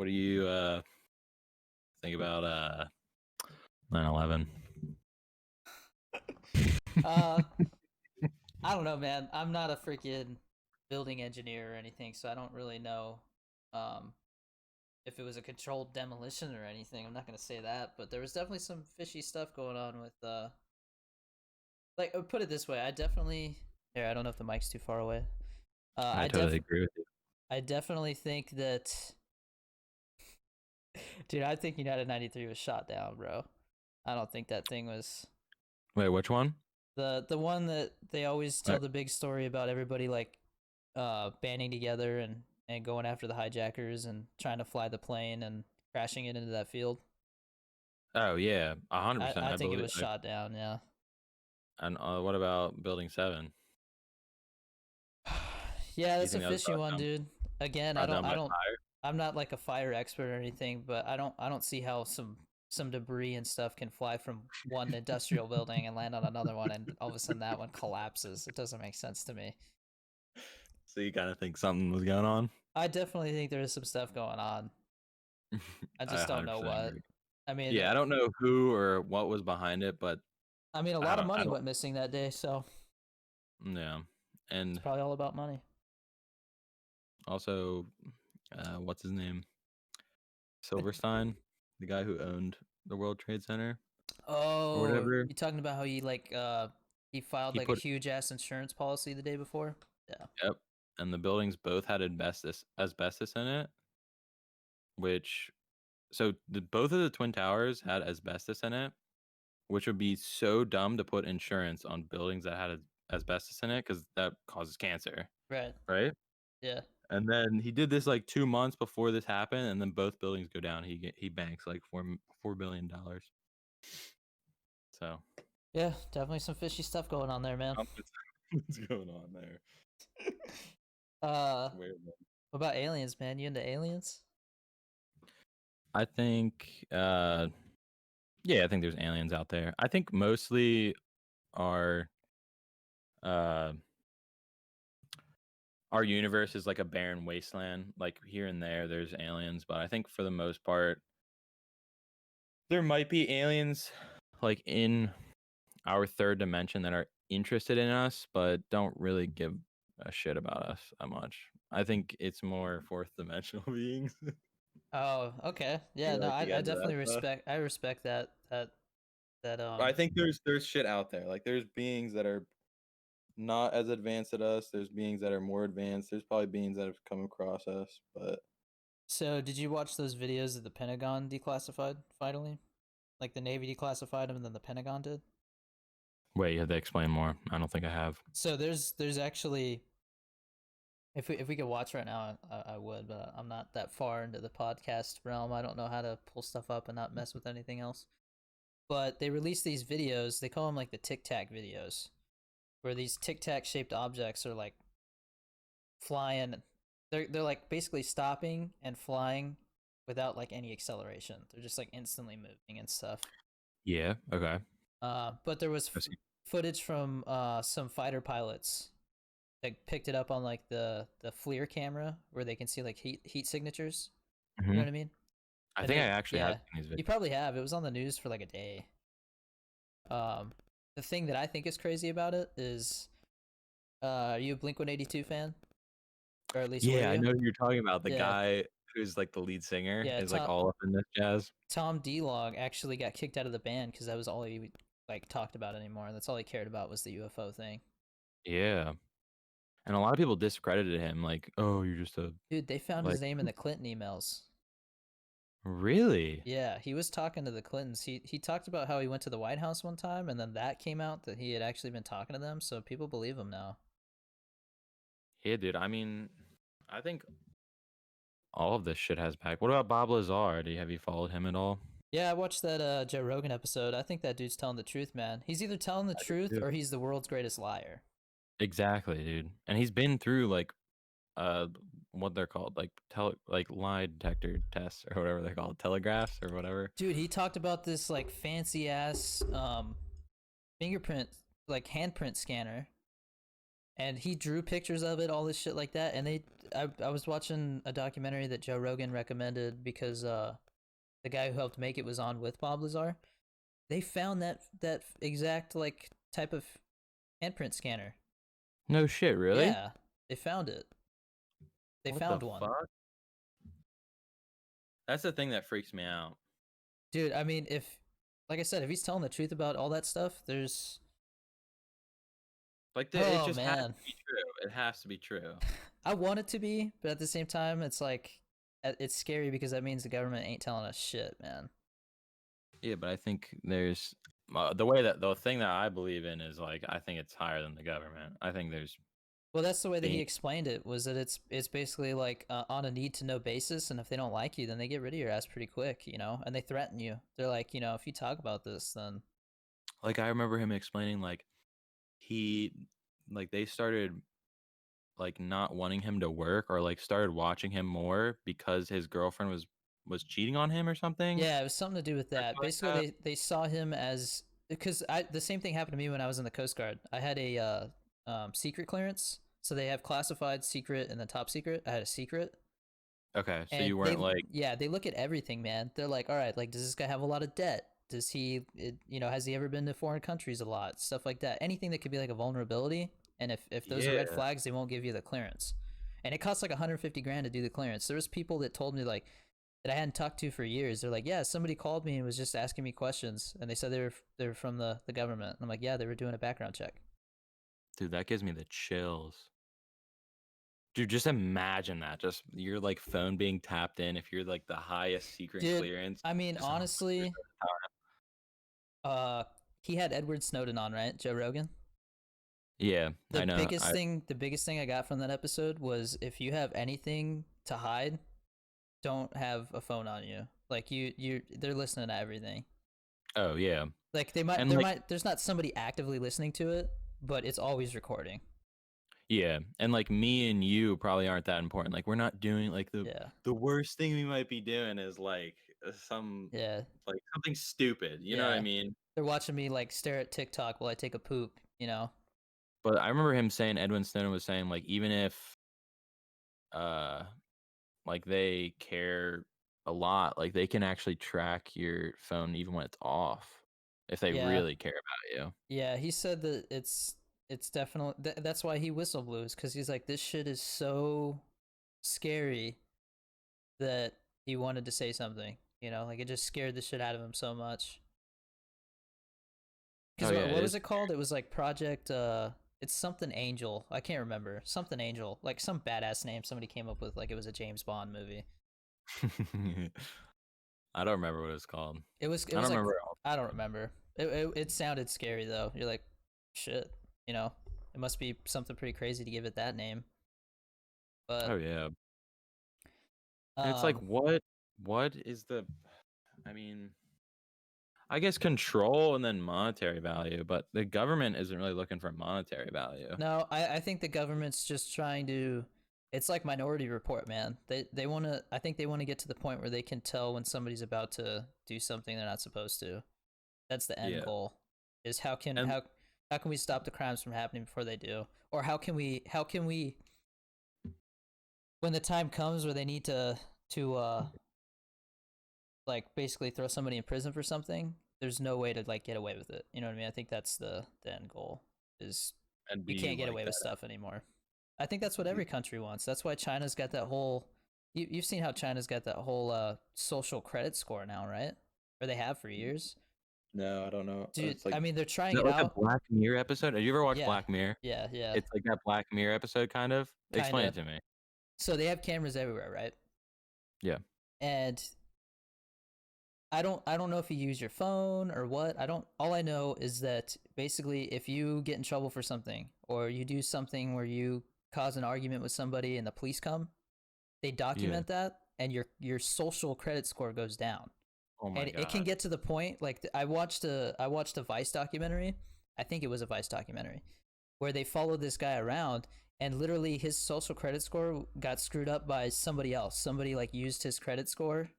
do you think about 9/11? Uh, I don't know, man. I'm not a freaking building engineer or anything, so I don't really know Um, if it was a controlled demolition or anything, I'm not gonna say that, but there was definitely some fishy stuff going on with like put it this way, I definitely here. I don't know if the mic's too far away. I totally agree with you. I definitely think that, dude. I think United '93 was shot down, bro. I don't think that thing was Wait, which one? the one that they always Uh, tell the big story about everybody like banding together and going after the hijackers and trying to fly the plane and crashing it into that field. oh yeah, 100%. I I think it believe. was shot down. Yeah. And what about Building 7? Yeah, Do you that's a think that was fishy one, dude. Again, brought down by fire? I'm not like a fire expert or anything, but I don't see how some debris and stuff can fly from one industrial building and land on another one, and all of a sudden that one collapses. It doesn't make sense to me. So you kind of think something was going on? I definitely think there is some stuff going on. I I just don't know 100% what. agree. I mean, Yeah, I don't know who or what was behind it, but a I lot of don't. I money don't. went missing that day, so Yeah, it's and probably all about money. also, what's his name? Silverstein, the guy who owned the World Trade Center or Oh, whatever. you talking about how he filed He like a put huge ass insurance policy the day before? Yeah. Yep, and the buildings both had asbestos in it, which both of the twin towers had asbestos in it, which would be so dumb to put insurance on buildings that had asbestos in it because that causes cancer, Right. right? Yeah. And then he did this like 2 months before this happened, and then both buildings go down. He banks like $4 billion. So Yeah, definitely some fishy stuff going on there, man. what's going on there? Uh, It's weird. Man. what about aliens, man? You into aliens? I think, yeah, I think there's aliens out there. I think mostly our uh our universe is like a barren wasteland. Like here and there, there's aliens, but I think for the most part, there might be aliens like in our third dimension that are interested in us, but don't really give a shit about us that much. I think it's more fourth dimensional beings. Oh, okay. Yeah, You no, like to get I into that definitely stuff? respect that I think there's shit out there. Like there's beings that are not as advanced as us. There's beings that are more advanced. There's probably beings that have come across us, but So, did you watch those videos that the Pentagon declassified finally? Like the Navy declassified them and then the Pentagon did? wait, you have to explain more. I don't think I have. So, there's actually if we could watch right now, I would, but I'm not that far into the podcast realm. I don't know how to pull stuff up and not mess with anything else. But they release these videos. They call them like the Tic Tac videos, where these Tic Tac shaped objects are like flying. They're like basically stopping and flying without like any acceleration. They're just like instantly moving and stuff. Yeah. Okay. But there was I see. footage from some fighter pilots that picked it up on like the FLIR camera where they can see like heat signatures. You know Hmm. what I mean? I And think I they actually have yeah, seen these you videos. probably have. It was on the news for like a day. Um, the thing that I think is crazy about it is, are you a Blink 182 fan, or at least were Yeah, I you? know who you're talking about. The Yeah, guy who's like the lead singer yeah. is like all up in this jazz. Tom DeLonge actually got kicked out of the band because that was all he like talked about anymore. That's all he cared about was the UFO thing. Yeah. And a lot of people discredited him, like, "Oh, you're just a Dude, they found like." his name in the Clinton emails. Really? Yeah, he was talking to the Clintons. He talked about how he went to the White House one time, and then that came out that he had actually been talking to them. So people believe him now. Yeah, dude. I mean, I think all of this shit has back. What about Bob Lazar? Have you followed him at all? Yeah, I watched that Joe Rogan episode. I think that dude's telling the truth, man. He's either telling the I did truth too. or he's the world's greatest liar. Exactly, dude. And he's been through like uh what they're called, like like lie detector tests or whatever they're called, telegraphs or whatever. Dude, he talked about this like fancy ass fingerprint like handprint scanner, and he drew pictures of it, all this shit like that. And I was watching a documentary that Joe Rogan recommended because the guy who helped make it was on with Bob Lazar. They found that exact like type of handprint scanner. No shit, really? Yeah, they found it. They What the found one. fuck? That's the thing that freaks me out. Dude, I mean, if like I said, if he's telling the truth about all that stuff, there's Like it oh just has man. to be true. It has to be true. I want it to be, but at the same time, it's like it's scary because that means the government ain't telling us shit, man. Yeah, but I think there's the thing that I believe in is like I think it's higher than the government. I think there's Well, that's the way that he being explained it. Was that it's basically like on a need to know basis, and if they don't like you, then they get rid of your ass pretty quick, you know, and they threaten you. They're like, you know, if you talk about this, then like I remember him explaining like he like they started like not wanting him to work or like started watching him more because his girlfriend was cheating on him or something yeah, it was something to do with or that. something like Basically, that. they saw him as because I the same thing happened to me when I was in the Coast Guard. I had a secret clearance, so they have classified, secret, and then top secret. I had a secret, Okay, so and you weren't they like yeah they look at everything, man. They're like, all right, like does this guy have a lot of debt? Does you know, has he ever been to foreign countries a lot? Stuff like that. Anything that could be like a vulnerability. And if those are red yeah, flags, they won't give you the clearance. And it costs like 150 grand to do the clearance. There was people that told me like that I hadn't talked to for years. They're like, yeah, somebody called me and was just asking me questions, and they said they were from the government. And I'm like, yeah, they were doing a background check. dude, that gives me the chills. Dude, just imagine that. Just your like phone being tapped in if you're like the highest secret Dude, clearance. I mean, Just, oh my honestly, uh, he had Edward Snowden on, right? Joe Rogan. yeah, I know. The biggest thing I got from that episode was if you have anything to hide, don't have a phone on you. Like they're listening to everything. Oh yeah, Like and like there's not somebody actively listening to it, but it's always recording. yeah, and like me and you probably aren't that important. Like we're not doing like Yeah. the worst thing we might be doing is like Yeah. like something stupid. You know what I Yeah. mean? They're watching me like stare at TikTok while I take a poop, you know? But I remember him saying Edwin Snowden was saying like even if uh like they care a lot, like they can actually track your phone even when it's off if they Yeah. really care about you. Yeah, he said that it's definitely that's why he whistle blews, cuz he's like this shit is so scary that he wanted to say something, you know? Like it just scared the shit out of him so much. Oh Cuz yeah, it what was is. it called? It was like Project it's something Angel. I can't remember. Something Angel. Like some badass name somebody came up with like it was a James Bond movie. I don't remember what it's called. It I was don't like remember. I don't remember. It sounded scary though. You're like, shit, you know. It must be something pretty crazy to give it that name. Oh But yeah. And it's like um what is the I mean, I guess control and then monetary value, but the government isn't really looking for monetary value. no, I think the government's just trying to it's like Minority Report, man. They want to I think they want to get to the point where they can tell when somebody's about to do something they're not supposed to. That's the end Yeah. goal. Is And how can we stop the crimes from happening before they do? Or how can we when the time comes where they need to like basically throw somebody in prison for something, there's no way to like get away with it. You know what I mean? I think that's the end goal is and you be can't get like away with that. stuff anymore. I think that's what every country wants. That's why China's got that whole you've seen how China's got that whole social credit score now, right? Or they have for years. No, I don't know. Dude, It's like I mean they're is trying that it like a out. Black Mirror episode? Have you ever watched Yeah. Black Mirror? Yeah, yeah. It's like that Black Mirror episode kind of? Kind Explain it of. to me. So they have cameras everywhere, right? Yeah. And I don't know if you use your phone or what. I don't all I know is that basically if you get in trouble for something or you do something where you cause an argument with somebody and the police come, they Yeah. document that and your social credit score goes down. Oh my And it can god. get to the point like I watched a Vice documentary. I think it was a Vice documentary where they followed this guy around and literally his social credit score got screwed up by somebody else. Somebody like used his credit score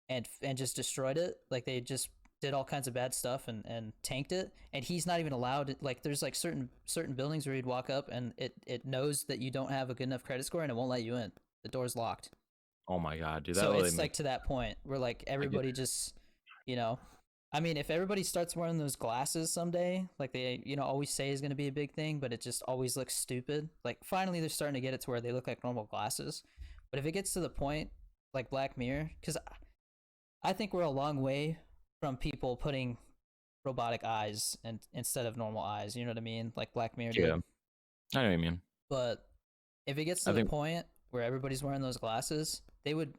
and just destroyed it. Like they just did all kinds of bad stuff and tanked it. And he's not even allowed. Like there's like certain buildings where you'd walk up and it knows that you don't have a good enough credit score and it won't let you in. The door's locked. Oh my god, dude. That So really it's like makes to that point where like I get everybody just, you know, I mean, if everybody starts wearing those glasses someday, like they, you know, always say is going to be a big thing, but it just always looks stupid. Like finally they're starting to get it to where they look like normal glasses. But if it gets to the point like Black Mirror, because I think we're a long way from people putting robotic eyes and instead of normal eyes. You know what I mean? Like Black Mirror Yeah, did. I know what you mean. But if it gets to I the think point where everybody's wearing those glasses, they would,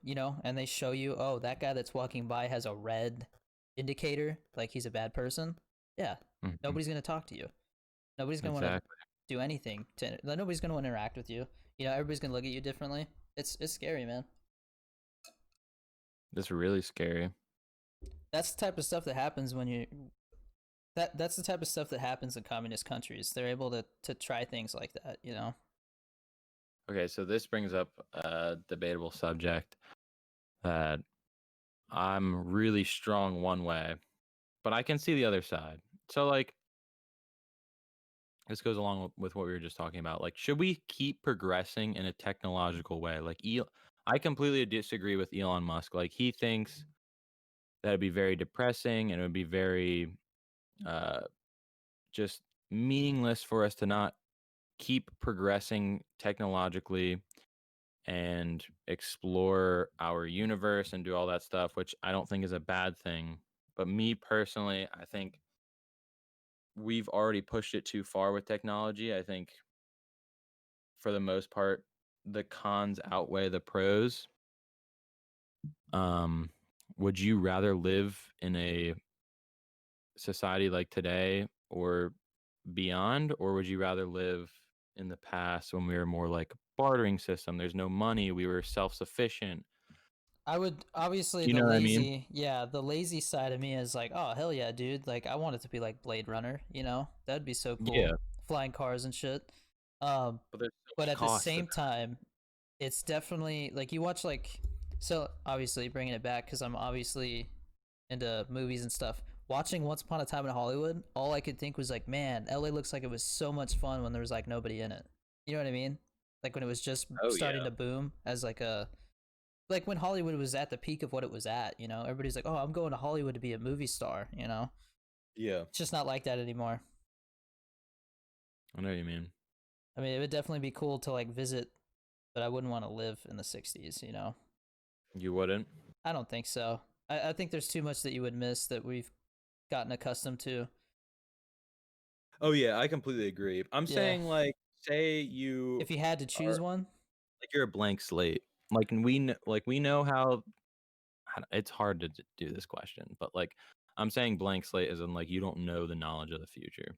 and they show you, oh, that guy that's walking by has a red indicator, like he's a bad person. Yeah, mhm, nobody's gonna talk to you. Nobody's gonna want to exactly. do anything to. Nobody's gonna want to interact with you. Everybody's gonna look at you differently. It's scary, man. That's really scary. That's the type of stuff that happens when you. That's the type of stuff that happens in communist countries. They're able to try things like that. Okay, so this brings up a debatable subject that I'm really strong one way, but I can see the other side. So, like, this goes along with what we were just talking about. Like, should we keep progressing in a technological way? Like, I completely disagree with Elon Musk. Like, he thinks that it'd be very depressing and it would be very uh, just meaningless for us to not keep progressing technologically and explore our universe and do all that stuff, which I don't think is a bad thing. But me personally, I think we've already pushed it too far with technology. I think for the most part, the cons outweigh the pros. Um, would you rather live in a society like today or beyond, or would you rather live in the past when we were more like bartering system? There's no money, we were self sufficient. I would obviously Do you know what I mean? the lazy side of me is like, oh hell yeah, dude! Like I want it to be like Blade Runner, That'd be so cool, Yeah, flying cars and shit. Um, but there's so but much at the cost to same that. time, it's definitely like you watch like, so obviously bringing it back because I'm obviously into movies and stuff. Watching Once Upon a Time in Hollywood, all I could think was like, man, LA looks like it was so much fun when there was like nobody in it. You know what I mean? Like when it was just Oh starting yeah, to boom as like when Hollywood was at the peak of what it was at, everybody's like, "Oh, I'm going to Hollywood to be a movie star." yeah. It's just not like that anymore. I know what you mean. I mean, it would definitely be cool to like visit, but I wouldn't want to live in the '60s. You wouldn't? I don't think so. I think there's too much that you would miss that we've gotten accustomed to. Oh yeah, I completely agree. I'm Yeah. saying like, say you If you had to choose are one, like you're a blank slate. Like and we know how it's hard to do this question, but like I'm saying blank slate is in like you don't know the knowledge of the future.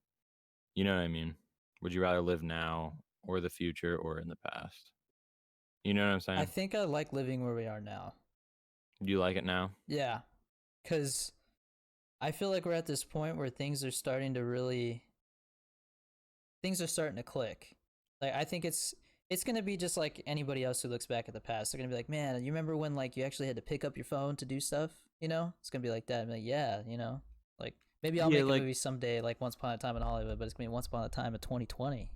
You know what I mean? Would you rather live now or the future or in the past? You know what I'm I saying? think I like living where we are now. Do you like it now? Yeah. Because I feel like we're at this point where things are starting to click. Like I think it's gonna be just like anybody else who looks back at the past. They're gonna be like, man, you remember when like you actually had to pick up your phone to do stuff? It's gonna be like that. I'm like, yeah, like maybe I'll Yeah, make a like movie someday, like Once Upon a Time in Hollywood, but it's gonna be Once Upon a Time in 2020.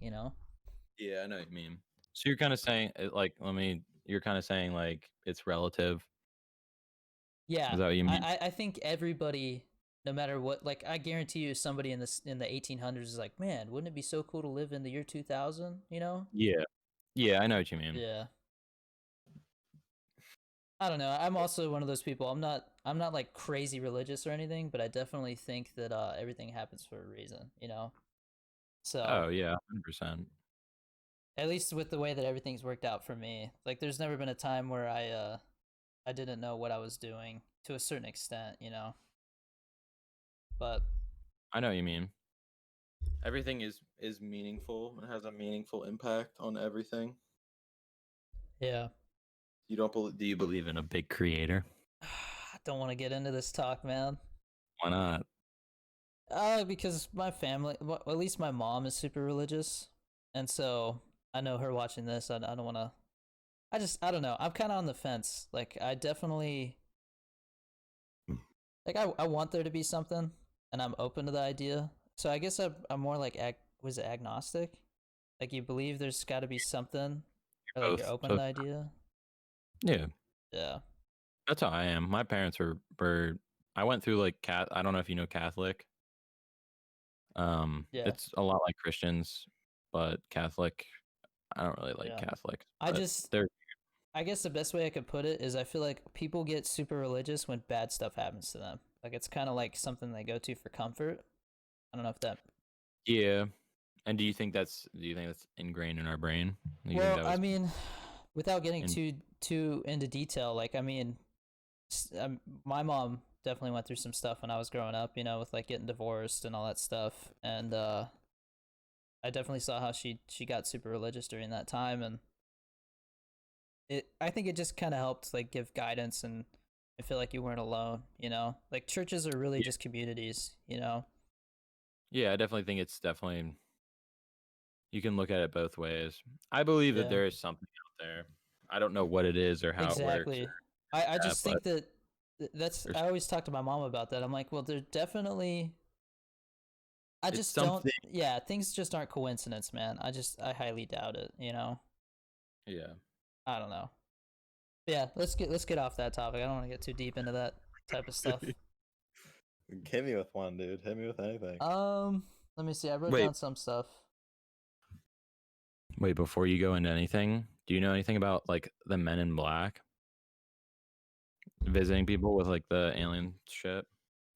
yeah, I know what you mean. So you're kind of saying like you're kind of saying like it's relative. Yeah, Is that what you mean? I think everybody, no matter what, like I guarantee you, somebody in the 1800s is like, man, wouldn't it be so cool to live in the year 2000? Yeah. Yeah, I know what you mean. Yeah. I don't know. I'm also one of those people. I'm not like crazy religious or anything, but I definitely think that everything happens for a reason. So, Oh yeah, 100%. at least with the way that everything's worked out for me, like there's never been a time where I didn't know what I was doing to a certain extent. But I know what you mean. Everything is meaningful and has a meaningful impact on everything. yeah. You don't believe? Do you believe in a big creator? I don't want to get into this talk, man. Why not? Because my family, well, at least my mom is super religious, and so I know her watching this. I don't want to. I don't know. I'm kind of on the fence. Like I definitely like I want there to be something, and I'm open to the idea. So I guess I'm more like was it agnostic? Like you believe there's got to be something, or like you're Both. open to Both. the idea. Yeah, Yeah, that's how I am. My parents were. I went through like cat. I don't know if you know Catholic. yeah, It's a lot like Christians, but Catholic. I don't really like yeah. Catholic, I but just they're I guess the best way I could put it is I feel like people get super religious when bad stuff happens to them. Like it's kind of like something they go to for comfort. I don't know if that. Yeah. And do you think that's ingrained in our brain? Do you think Well, that I was mean, without getting in too into detail, like I mean, my mom definitely went through some stuff when I was growing up, you know, with like getting divorced and all that stuff. And I definitely saw how she got super religious during that time, and it I think it just kind of helped like give guidance, and I feel like you weren't alone, you know? Like churches are really Yeah. just communities, you know? Yeah, I definitely think it's definitely you can look at it both ways. I believe that Yeah. there is something out there. I don't know what it is or how it works or Exactly. I that, just but think that that's there's I always talk to my mom about that. I'm like, well, there's definitely I it's just don't something. yeah, things just aren't coincidence, man. I highly doubt it, you know? Yeah. I don't know. Yeah, let's get off that topic. I don't want to get too deep into that type of stuff. Hit me with one, dude. Hit me with anything. Let me see. I wrote Wait, down some stuff. wait, before you go into anything, do you know anything about like the Men in Black visiting people with like the alien shit?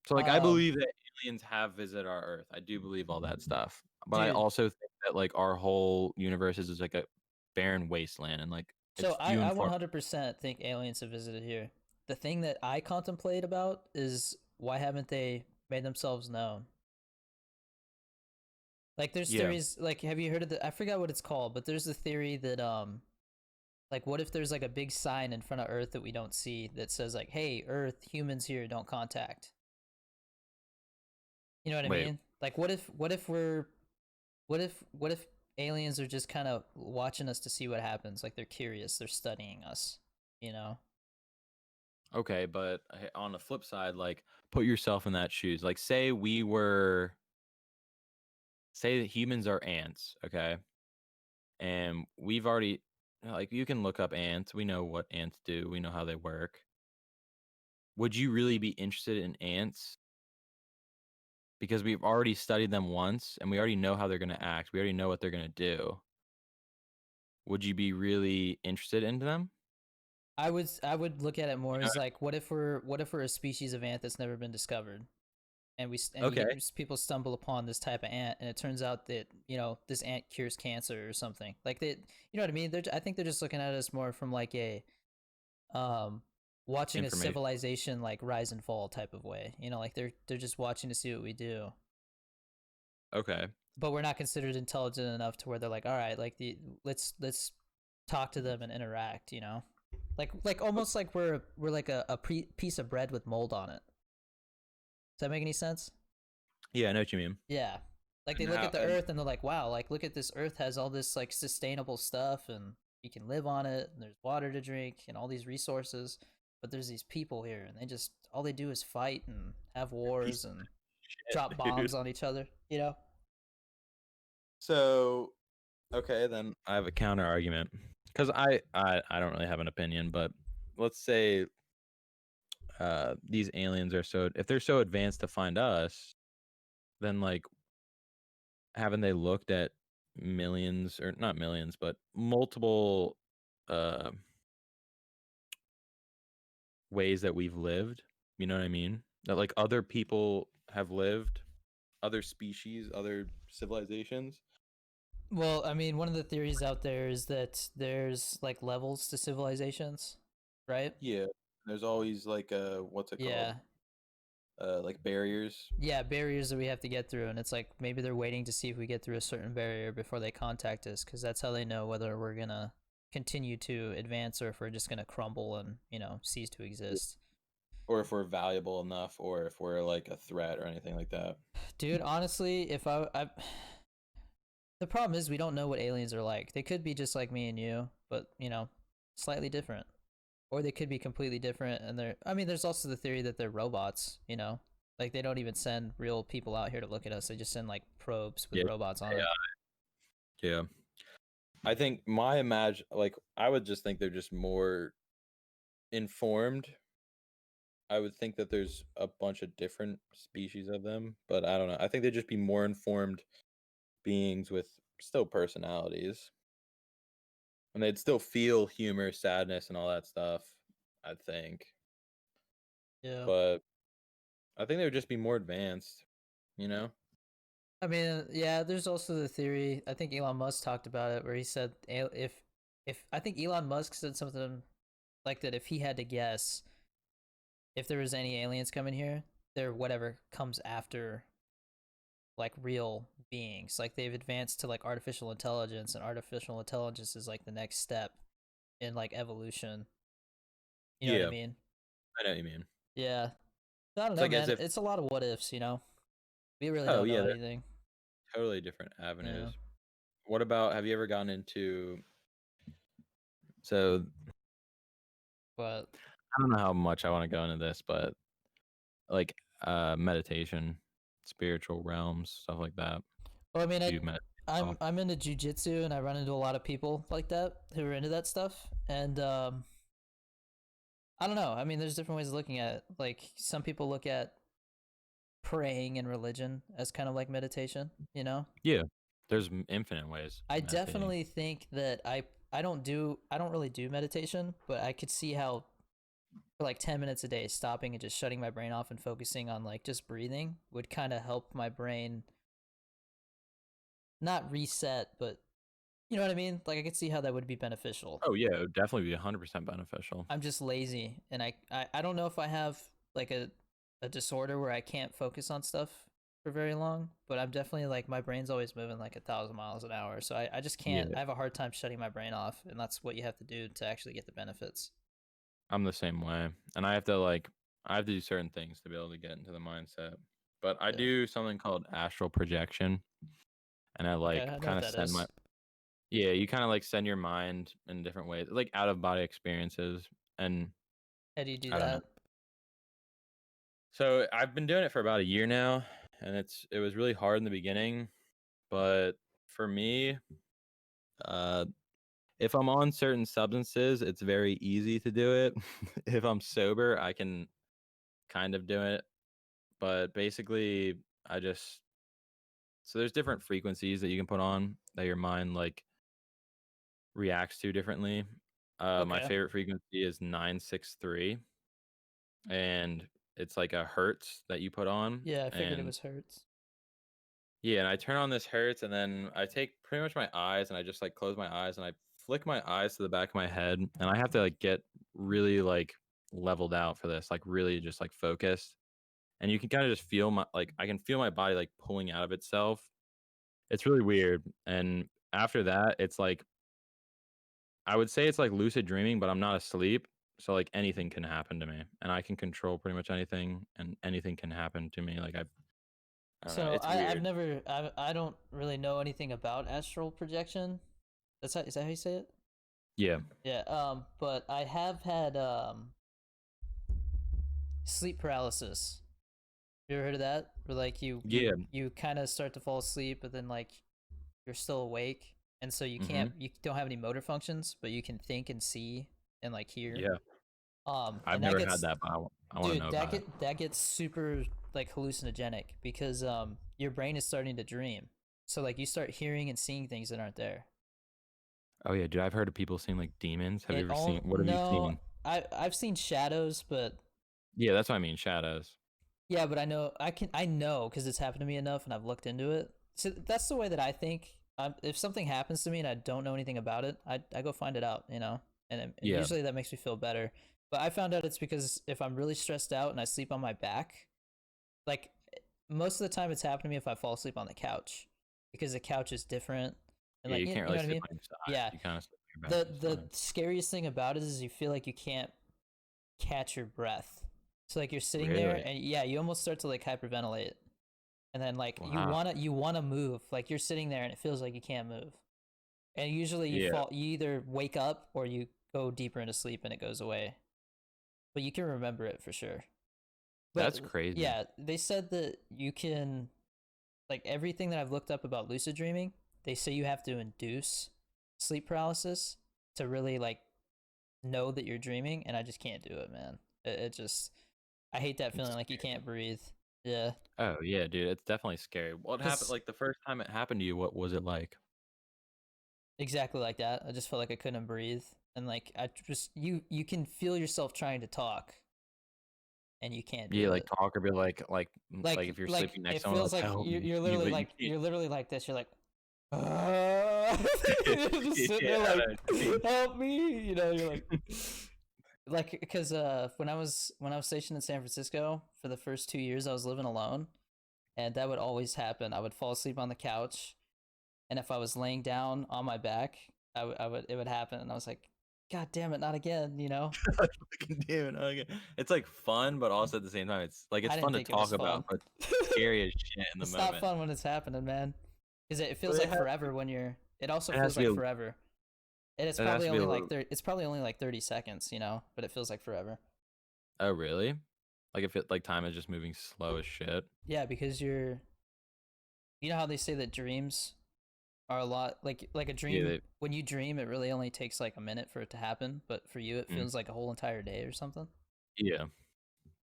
So like I Um, believe that aliens have visited our Earth. I do believe all that stuff. But I dude, also think that like our whole universe is just like a barren wasteland and like so it's few I and far. 100% think aliens have visited here. The thing that I contemplate about is why haven't they made themselves known? Like there's Yeah. theories like have you heard of the I forgot what it's called, but there's the theory that like what if there's like a big sign in front of Earth that we don't see that says like, "Hey, Earth, humans here, don't contact." You know what I Wait. mean? Like what if aliens are just kind of watching us to see what happens? Like they're curious, they're studying us, you know? Okay, but on the flip side, like put yourself in that shoes. Like say that humans are ants, okay? And we've already like you can look up ants. We know what ants do. We know how they work. Would you really be interested in ants? Because we've already studied them once and we already know how they're going to act. We already know what they're going to do. Would you be really interested into them? I would look at it more You as like what if we're a species of ant that's never been discovered, and know? Okay. people stumble upon this type of ant, and it turns out that you know this ant cures cancer or something like that. You know what I mean? I think they're just looking at us more from like a um watching a Information. civilization like rise and fall type of way. You know, like they're just watching to see what we do, Okay. but we're not considered intelligent enough to where they're like, all right, like the let's talk to them and interact. You know, like almost like we're like piece of bread with mold on it. Does that make any sense? Yeah, I know what you mean. Yeah. Like they And look how at the and earth and they're like, wow, like look at this earth has all this like sustainable stuff and you can live on it and there's water to drink and all these resources. But there's these people here and they just all they do is fight and have piece wars of and drop shit, dude. bombs on each other, you know? So, okay, then I have a counter argument because I don't really have an opinion, but let's say these aliens are so if they're so advanced to find us, then like haven't they looked at millions or not millions, but multiple uh ways that we've lived? You know what I mean? That like other people have lived, other species, other civilizations. Well, I mean, one of the theories out there is that there's like levels to civilizations, right? Yeah. There's always like what's it called? Yeah. Like barriers. Yeah, barriers that we have to get through, and it's like maybe they're waiting to see if we get through a certain barrier before they contact us, because that's how they know whether we're gonna continue to advance or if we're just gonna crumble and you know cease to exist. Or if we're valuable enough or if we're like a threat or anything like that. Dude, honestly, if I the problem is we don't know what aliens are like. They could be just like me and you, but you know, slightly different, or they could be completely different. And they're I mean, there's also the theory that they're robots. You know, like they don't even send real people out here to look at us. They just send like probes with Yeah. robots on it. Yeah. I think like I would just think they're just more informed. I would think that there's a bunch of different species of them, but I don't know. I think they'd just be more informed beings with still personalities. and they'd still feel humor, sadness, and all that stuff, I think. Yeah. But I think they would just be more advanced, you know? I mean, yeah, there's also the theory. I think Elon Musk talked about it, where he said if I think Elon Musk said something like that. If he had to guess, if there was any aliens coming here, they're whatever comes after like real beings. Like they've advanced to like artificial intelligence, and artificial intelligence is like the next step in like evolution. You know what I Yeah, mean? I know what you mean. Yeah. I don't It's know, like as man. if, It's a lot of what ifs. We really oh don't yeah, know they're anything. totally different Yeah. avenues. What about, have you ever gone into, so But I don't know how much I want to go into this, but like meditation, spiritual realms, stuff like that. well, I mean, Do you meditate at all? I'm into jujitsu, and I run into a lot of people like that who are into that stuff. And I don't know. I mean, there's different ways of looking at it. Like some people look at praying and religion as kind of like meditation. Yeah, there's infinite ways I of meditating. definitely think that I don't really do meditation, but I could see how for like 10 minutes a day stopping and just shutting my brain off and focusing on like just breathing would kind of help my brain not reset, but you know what I mean? Like I could see how that would be beneficial. Oh yeah, it would definitely be 100% beneficial. I'm just lazy, and I don't know if I have like a disorder where I can't focus on stuff for very long, but I'm definitely like my brain's always moving like 1,000 miles an hour, so I just can't. Yeah, I have a hard time shutting my brain off, and that's what you have to do to actually get the benefits. I'm the same way, and I have to do certain things to be able to get into the mindset. But I Yeah. do something called astral projection, and I Okay, like I know kind what of that send my, is. yeah, you kind of like send your mind in different ways, like out of body experiences, and How do you do I don't know. that? So I've been doing it for about a year now, and it was really hard in the beginning, but for me, uh, if I'm on certain substances, it's very easy to do it. If I'm sober, I can kind of do it, but basically, I just, so there's different frequencies that you can put on that your mind like reacts to differently. My Okay. favorite frequency is 963, and it's like a hertz that you put on, Yeah, I figured it and was Hertz. yeah, and I turn on this hertz, and then I take pretty much my eyes, and I just like close my eyes, and I flick my eyes to the back of my head, and I have to like get really like leveled out for this, like really just like focused, and you can kind of just feel my, like I can feel my body like pulling out of itself. It's really weird, and after that, it's like I would say it's like lucid dreaming, but I'm not asleep, so like anything can happen to me, and I can control pretty much anything, and anything can happen to me. Like I don't know, So it's I've weird. never I don't really know anything about astral projection. Is that how you say it? Yeah, Yeah. But I have had sleep paralysis. You ever heard of that? Where like yeah, you kind of start to fall asleep, but then like you're still awake, and so hmm, you don't have any motor functions, but you can think and see and like hear. yeah. I've And that never had gets that, but I want to dude know about it. that gets super like hallucinogenic because your brain is starting to dream, so like you start hearing and seeing things that aren't there. Oh yeah, dude, I've heard of people seeing like demons. Have you It ever seen? all What have you no, seen? I've seen shadows, but Yeah, that's what I mean. Shadows. yeah, but I know because it's happened to me enough, and I've looked into it. So that's the way that I think. If something happens to me and I don't know anything about it, I go find it out, and Yeah, usually that makes me feel better. But I found out it's because if I'm really stressed out and I sleep on my back, like most of the time it's happened to me if I fall asleep on the couch because the couch is different, and yeah. like You can't you really know what I sleep mean? on your side. Yeah. You kind of sleep on your back The most of the the time. scariest thing about it is you feel like you can't catch your breath. So like you're sitting there Really? and yeah, you almost start to like hyperventilate. And then like Wow. you wanna move. Like you're sitting there and it feels like you can't move. And usually Yeah, you either wake up or you go deeper into sleep and it goes away. But you can remember it for sure. But that's crazy. yeah, they said that you can like everything that I've looked up about lucid dreaming, they say you have to induce sleep paralysis to really like know that you're dreaming, and I just can't do it, man. It just I hate that feeling It's like you can't breathe. Yeah, Oh yeah, dude, it's definitely scary. What happened? because Like the first time it happened to you, what was it like? exactly like that. I just felt like I couldn't breathe, and like I just you can feel yourself trying to talk, and you can't Yeah, do like it. talk or be like if you're sleeping next It to someone, feels like like help me, but you can't. you're literally like this. You're like, you're just sitting Yeah, there I like, know what you mean. help me. You know, you're like because when I was stationed in San Francisco for the first 2 years, I was living alone, and that would always happen. I would fall asleep on the couch, and if I was laying down on my back, I would it would happen, and I was like, God damn it, not again. You know, Fucking damn it, okay. It's like fun, but also at the same time, it's I fun didn't to think it talk was about, fun. but scary as shit in the It's not moment. fun when it's happening, man. Because it But feels like forever when you're. It also it has feels to be like forever. And it's it has probably to be a only like little. 30, it's probably only like 30 seconds, you know, but it feels like forever. Oh, really? Like if it like time is just moving slow as shit. Yeah, because you know how they say that dreams are a lot like a Yeah, dream when you dream it really only takes like a minute for it to happen, but for you it mm, feels like a whole entire day or something. yeah,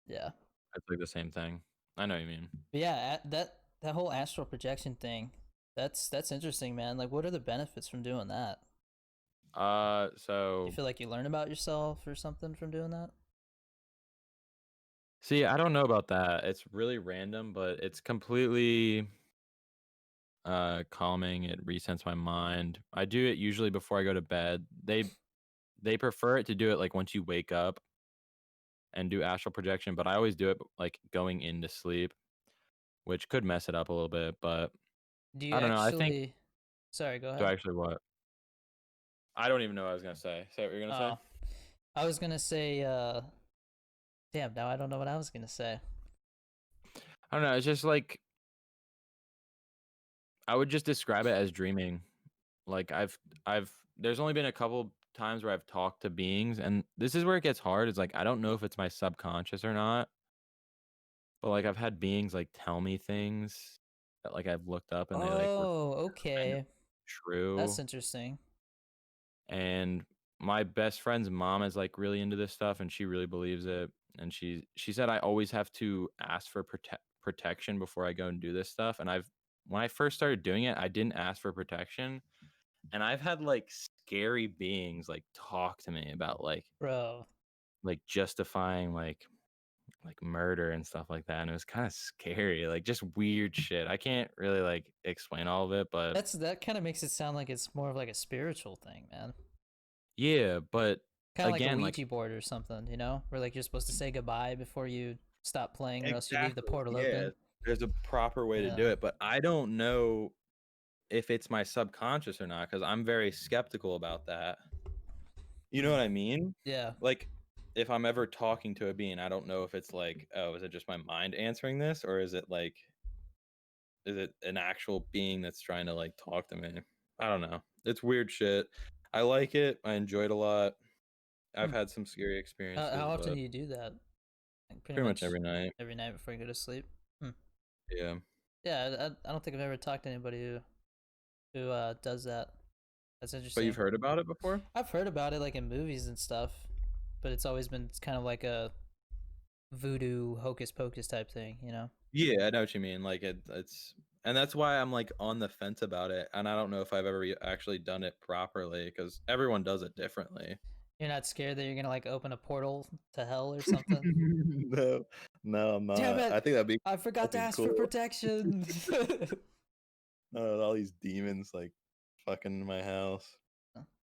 Yeah. it's like the same thing. I know what you mean. But yeah, that whole astral projection thing, that's interesting, man. Like what are the benefits from doing that? Do you So feel like you learn about yourself or something from doing that? see, I don't know about that. It's really random, but it's completely calming. It resets my mind. I do it usually before I go to bed. They prefer it to do it like once you wake up and do astral projection, but I always do it like going into sleep, which could mess it up a little bit, but Do you I don't know. I think actually Sorry, go do ahead. I actually what? I don't even know what I was gonna say. Say what you're gonna say. Oh, I was gonna say, damn, now I don't know what I was gonna say. I don't know. It's just like I would just describe it as dreaming. Like I've there's only been a couple times where I've talked to beings, and this is where it gets hard. It's like I don't know if it's my subconscious or not, but like I've had beings like tell me things that like I've looked up and they like were Oh, kind of okay. That's true. interesting. And my best friend's mom is like really into this stuff and she really believes it. And she said I always have to ask for protection before I go and do this stuff. And I've when I first started doing it, I didn't ask for protection. And I've had like scary beings like talk to me about Bro, like justifying like murder and stuff like that. And it was kind of scary, like just weird shit. I can't really like explain all of it, but that kind of makes it sound like it's more of like a spiritual thing, man. yeah, but Kind of like a again, like Ouija board or something, you know, where like you're supposed to say goodbye before you stop playing, or else you leave the exactly, portal yeah. open. There's a proper way to do Yeah. it, but I don't know if it's my subconscious or not because I'm very skeptical about that. You know Hmm. what I mean? Yeah, Like, if I'm ever talking to a being, I don't know if it's like, oh, is it just my mind answering this, or is it an actual being that's trying to like talk to me? I don't know. It's weird shit. I like it. I enjoyed a lot. I've hmm. had some scary How experiences, often but do you do that? Like pretty pretty much much every night. every night before you go to sleep. Hmm. Yeah. Yeah, I don't think I've ever talked to anybody who does that. That's But you've interesting. heard about it before? I've heard about it like in movies and stuff, but it's always been kind of like a voodoo hocus pocus type thing, you know? Yeah, I know what you mean. Like it's and that's why I'm like on the fence about it, and I don't know if I've ever actually done it properly because everyone does it differently. You're not scared that you're gonna like open a portal to hell or something? No, no, I'm Damn not. I it! think that'd be I forgot to fucking ask for cool. protection. All these demons like fucking in my house.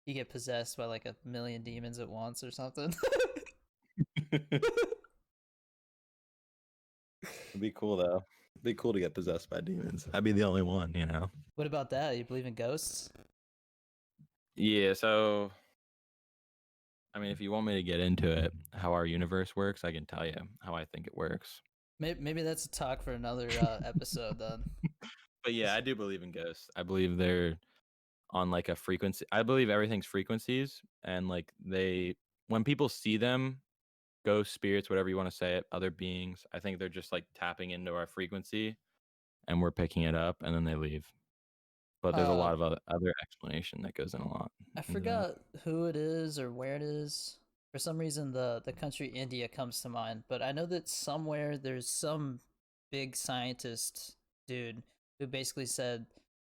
You get possessed by like a million demons at once or something. It'd be cool though. It'd be cool to get possessed by demons. I'd be the only one, you know. What about that? You believe in ghosts? Yeah, so I mean, if you want me to get into it, how our universe works, I can tell you how I think it works. Maybe that's a talk for another episode then. But yeah, I do believe in ghosts. I believe they're on like a frequency. I believe everything's frequencies and like they when people see them, ghosts, spirits, whatever you want to say it, other beings, I think they're just like tapping into our frequency and we're picking it up and then they leave. But there's a Uh, lot of other explanation that goes in a lot I into that. forgot who it is or where it is. For some reason, the country India comes to mind, but I know that somewhere there's some big scientist dude who basically said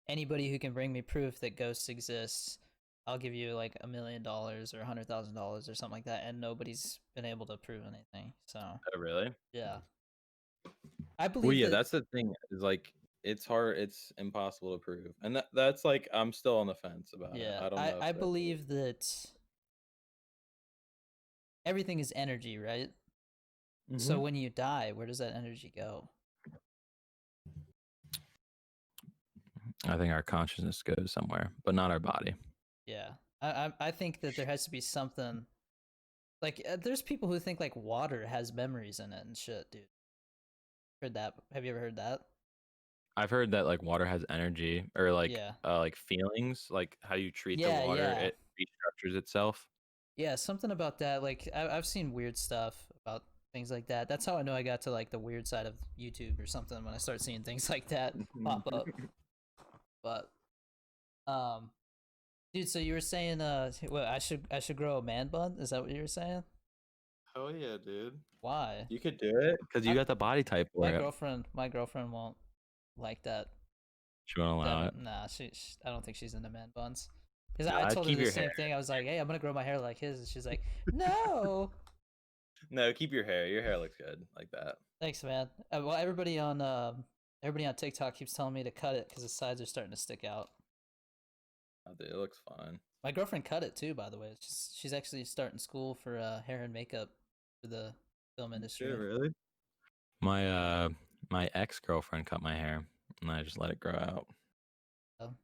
anybody who can bring me proof that ghosts exist, I'll give you like $1 million or $100,000 or something like that, and nobody's been able to prove anything. So Oh, really? yeah, I Well, believe yeah, that. that's the thing. Is like it's hard. It's impossible to prove, and that's like I'm still on the fence about it. Yeah, I don't I know if I that. believe that everything is energy, right? So Hmm. when you die, where does that energy go? I think our consciousness goes somewhere, but not our body. Yeah, I think that there has to be something like there's people who think like water has memories in it and shit, dude. Heard that? Have you ever heard that? I've heard that like water has energy or Yeah, like feelings, like how you treat the yeah, water, yeah, it restructures itself. yeah. Something about that. Like I've seen weird stuff about things like that. That's how I know I got to like the weird side of YouTube or something when I start seeing things like that pop up. But um, dude, so you were saying well, I should grow a man bun? Is that what you were saying? Hell yeah, dude. Why? You could do it because you I got the body type for my it. girlfriend my girlfriend won't like that. She won't allow it. Nah, I don't think she's into man buns. Because I Nah, told her keep the your hair. same thing. I was like, hey, I'm gonna grow my hair like his, and she's like, no. No, keep your hair. Your hair looks good like that. Thanks, man. Well, everybody on TikTok keeps telling me to cut it because the sides are starting to stick out. Oh, dude, it looks fine. My girlfriend cut it too, by the way. She's actually starting school for hair and makeup for the film Shit, industry. really? My my ex girlfriend cut my hair, and I just let it grow out. So,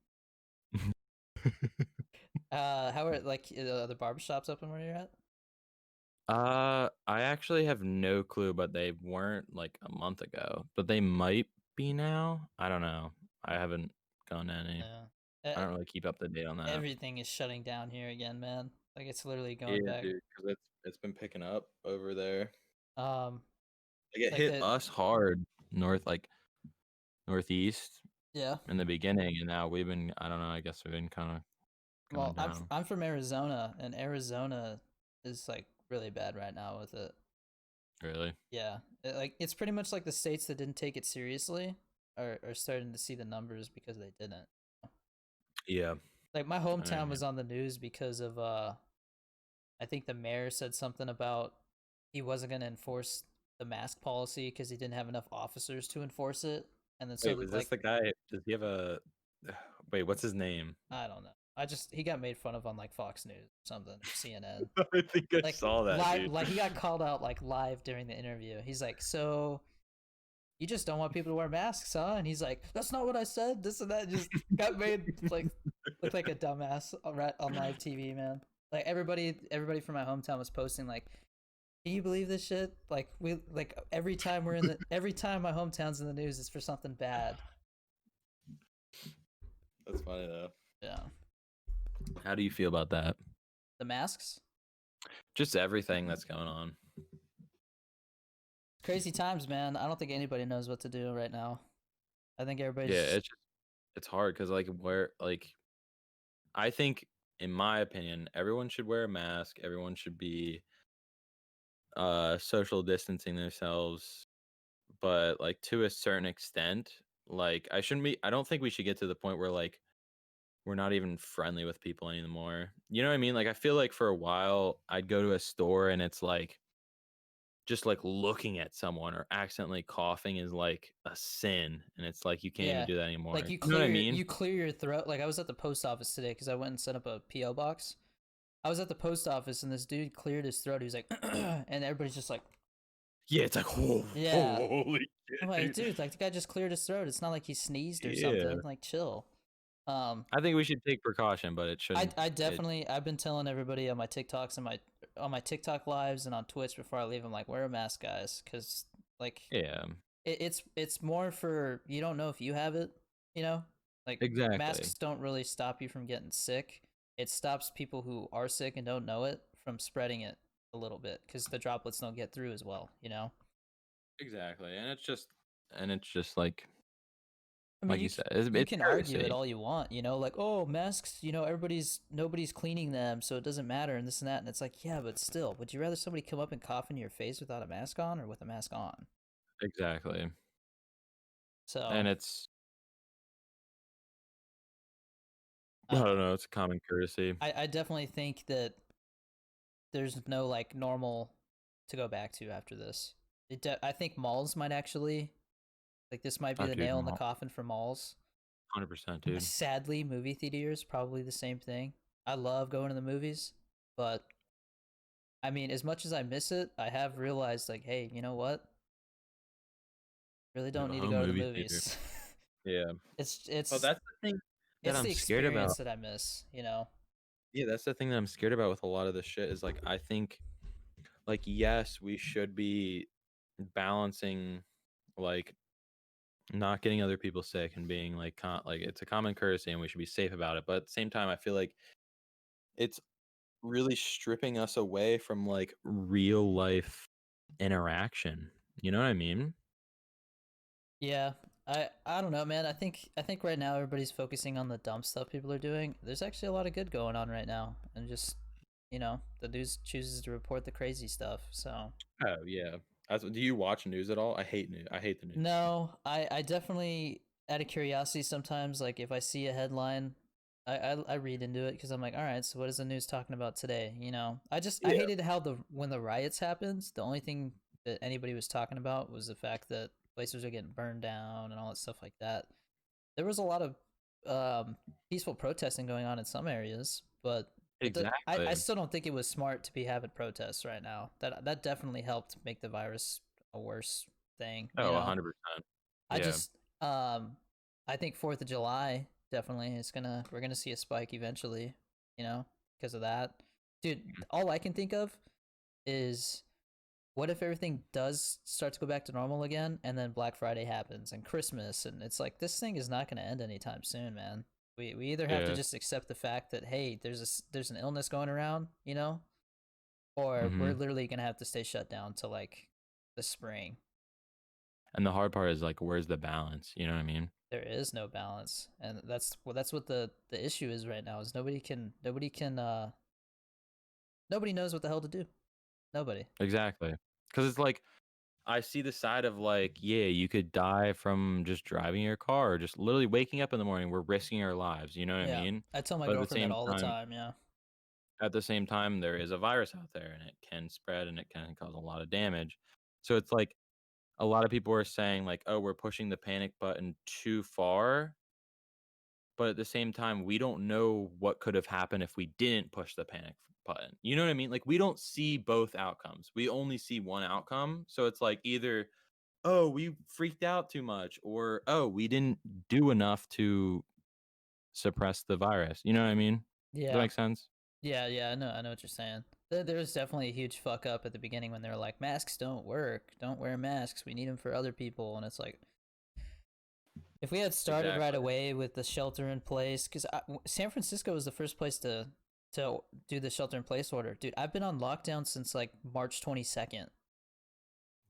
how are like the barbershops open where you're at? I actually have no clue, but they weren't like a month ago, but they might be now. I don't know. I haven't gone to any. Yeah. I don't really keep up to date on that. Everything is shutting down here again, man. Like it's literally Yeah, going back. dude, because it's been picking up over there. Um, Like it like hit the us hard northeast yeah. in the beginning, and now we've been. I don't know. I guess we've been kind of going Well, down. I'm from Arizona, and Arizona is like really bad right now with it. Really? Yeah, like it's pretty much like the states that didn't take it seriously are starting to see the numbers because they didn't. Yeah. Like my I hometown mean, was on the news because of I think the mayor said something about he wasn't going to enforce the mask policy because he didn't have enough officers to enforce it, and then so wait, was this like the guy? Does he have a? Wait, what's his name? I don't know. He got made fun of on like Fox News or something or CNN. I think I Like saw that, live, dude. like he got called out like live during the interview. He's like, "So you just don't want people to wear masks, huh?" And he's like, "That's not what I said. This and that." Just got made like look like a dumbass on live TV, man. Like everybody from my hometown was posting like, "Can you believe this shit?" Like we like every time my hometown's in the news, it's for something bad. That's funny though. Yeah, How do you feel about that? the masks. Just everything that's going on. Crazy times, man. I don't think anybody knows what to do right now. I think Yeah, everybody's it's hard because I think in my opinion, everyone should wear a mask. Everyone should be social distancing themselves, but like to a certain extent. Like I don't think we should get to the point where like we're not even friendly with people anymore. You know what I mean? Like I feel like for a while I'd go to a store and it's like just like looking at someone or accidentally coughing is like a sin, and it's like you can't even yeah. do that anymore. Like You know what I mean? you clear your throat. Like I was at the post office today because I went and set up a PO box. I was at the post office and this dude cleared his throat. He was like, and everybody's just like, Yeah, it's like yeah. holy I'm like, shit. dude, like the guy just cleared his throat. It's not like he sneezed or Yeah. something. Like, chill. Um, I think we should take precaution, but it shouldn't I it definitely I've been telling everybody on my TikToks and my TikTok lives and on Twitch before I leave. I'm like, wear a mask, guys, because like yeah, it's more for you don't know if you have it, you know? Like exactly. masks don't really stop you from getting sick. It stops people who are sick and don't know it from spreading it a little bit because the droplets don't get through as well, you know? Exactly. And it's just I mean, like you said, you it's can argue it courtesy. all you want, you know, like oh masks, you know, nobody's cleaning them, so it doesn't matter and this and that, and it's like yeah, but still, would you rather somebody come up and cough in your face without a mask on or with a mask on? Exactly. So And it's I I don't know. It's a common courtesy. I definitely think that there's no like normal to go back to after this. I think malls might actually like this might be Oh, the dude, nail in the coffin for malls. 100%, dude. Sadly, movie theaters probably the same thing. I love going to the movies, but I mean, as much as I miss it, I have realized like, hey, you know what? Really You have don't a need to home go to the movie theater. movies. Yeah. it's Well, it's that's the thing that it's I'm the scared about. experience that I miss, you know. Yeah, that's the thing that I'm scared about with a lot of this shit is like I think like yes, we should be balancing like not getting other people sick and being like like it's a common courtesy and we should be safe about it. But at the same time, I feel like it's really stripping us away from like real life interaction. You know what I mean? Yeah, I don't know, man. I think right now everybody's focusing on the dumb stuff people are doing. There's actually a lot of good going on right now, and just the news chooses to report the crazy stuff. So Oh yeah. Do you watch news at all? I hate news. I hate the news. no, I definitely out of curiosity sometimes like if I see a headline, I read into it because I'm like, all right, so what is the news talking about today? I Yeah. hated how the when the riots happened, the only thing that anybody was talking about was the fact that places are getting burned down and all that stuff like that. There was a lot of peaceful protesting going on in some areas, but I Exactly. still don't think it was smart to be having protests right now. That definitely helped make the virus a worse thing. Oh, 100%. I Yeah. just I think 4th of July definitely is we're gonna see a spike eventually, you know, because of that. Dude, all I can think of is what if everything does start to go back to normal again and then Black Friday happens and Christmas and it's like this thing is not going to end anytime soon, man. We either have to Yeah. just accept the fact that hey, there's an illness going around, or we're Mhm. literally going to have to stay shut down till like the spring. And the hard part is like where's the balance? You know what I mean? There is no balance. And that's what the issue is right now is nobody knows what the hell to do. Nobody. Exactly. Cuz it's like I see the side of like, yeah, you could die from just driving your car or just literally waking up in the morning. We're risking our lives, you know what I Yeah. mean? I tell my But girlfriend that all the time, yeah. at the same time there is a virus out there and it can spread and it can cause a lot of damage. So it's like a lot of people are saying like, "Oh, we're pushing the panic button too far." But at the same time, we don't know what could have happened if we didn't push the panic button. You know what I mean? Like we don't see both outcomes. We only see one outcome. So it's like either, "Oh, we freaked out too much," or, "Oh, we didn't do enough to suppress the virus." You know what I mean? Does that Yeah. make sense? Yeah, yeah, I know what you're saying. There was definitely a huge fuck up at the beginning when they were like, masks don't work. Don't wear masks. We need them for other people. And it's like, if we had started right Exactly. away with the shelter in place, because San Francisco was the first place to do the shelter in place order. Dude, I've been on lockdown since like March 22nd.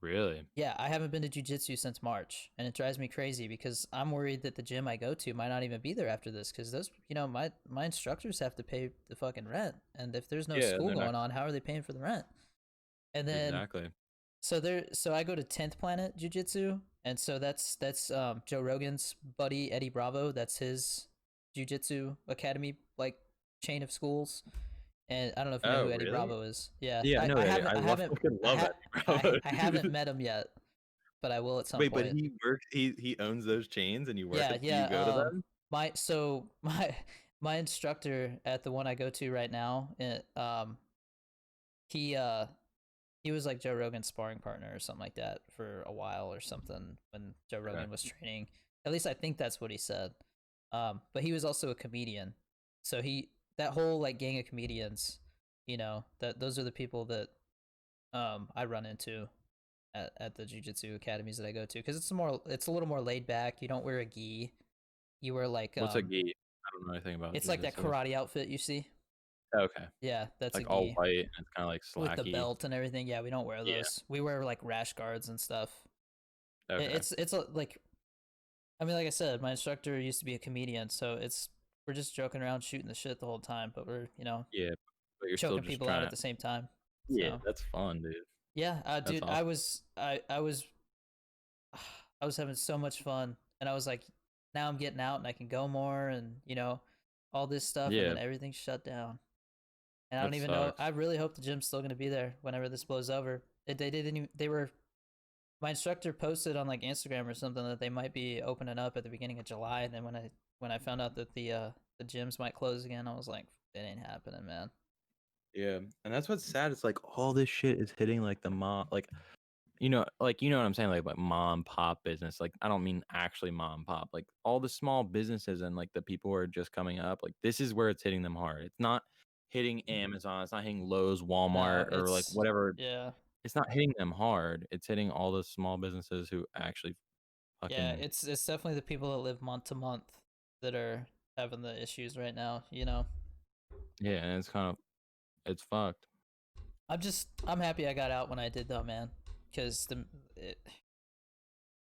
Really? Yeah, I haven't been to jujitsu since March, and it drives me crazy because I'm worried that the gym I go to might not even be there after this. Because my instructors have to pay the fucking rent, and if there's no Yeah, and school they're not going on, how are they paying for the rent? And then exactly. so I go to 10th Planet Jiu-Jitsu, and so that's Joe Rogan's buddy Eddie Bravo. That's his jiu-jitsu academy like chain of schools. And I don't know if you know Oh, who Eddie really? Bravo is. Yeah, Yeah, I I, know I Eddie. haven't I I love haven't fucking I love ha- Eddie Bravo, I haven't dude. met him yet, but I will at some Wait, but point. he works he owns those chains and you work Yeah, at do yeah. you go to them? My so my instructor at the one I go to right now, he he was like Joe Rogan's sparring partner or something like that for a while or something when Joe Okay. Rogan was training. At least I think that's what he said. But he was also a comedian, so that whole like gang of comedians, that those are the people that I run into at the jujitsu academies that I go to because it's a little more laid back. You don't wear a gi. You wear like What's a gi? I don't know anything about it's like that jujitsu. karate outfit you see. Okay. Yeah, that's a Like all gi white and it's kinda like with the slacky. belt and everything. Yeah, we don't wear Yeah. those. We wear like rash guards and stuff. Okay. It's like I mean, like I said, my instructor used to be a comedian, so we're just joking around, shooting the shit the whole time, but we're Yeah, but you're still choking just people out at trying the same time. yeah, So that's fun, dude. yeah, That's dude, awesome. I was having so much fun, and I was like, now I'm getting out and I can go more, and all this stuff, and Yeah, then everything's shut down. And I don't that even know. sucks. I really hope the gym's still gonna be there whenever this blows over. They didn't. They were. My instructor posted on like Instagram or something that they might be opening up at the beginning of July. And then when I found out that the gyms might close again, I was like, it ain't happening, man. Yeah, and that's what's sad. It's like all this shit is hitting like the mom, like you know what I'm saying, like mom pop business. Like I don't mean actually mom pop. Like all the small businesses and like the people who are just coming up. Like this is where it's hitting them hard. It's not hitting Amazon. It's not hitting Lowe's, No, Walmart, or like it's whatever. yeah, It's not hitting them hard. It's hitting all the small businesses who actually yeah. fucking It's definitely the people that live month to month that are having the issues right now. You know, yeah. And it's fucked. I'm happy I got out when I did though, man. Because it,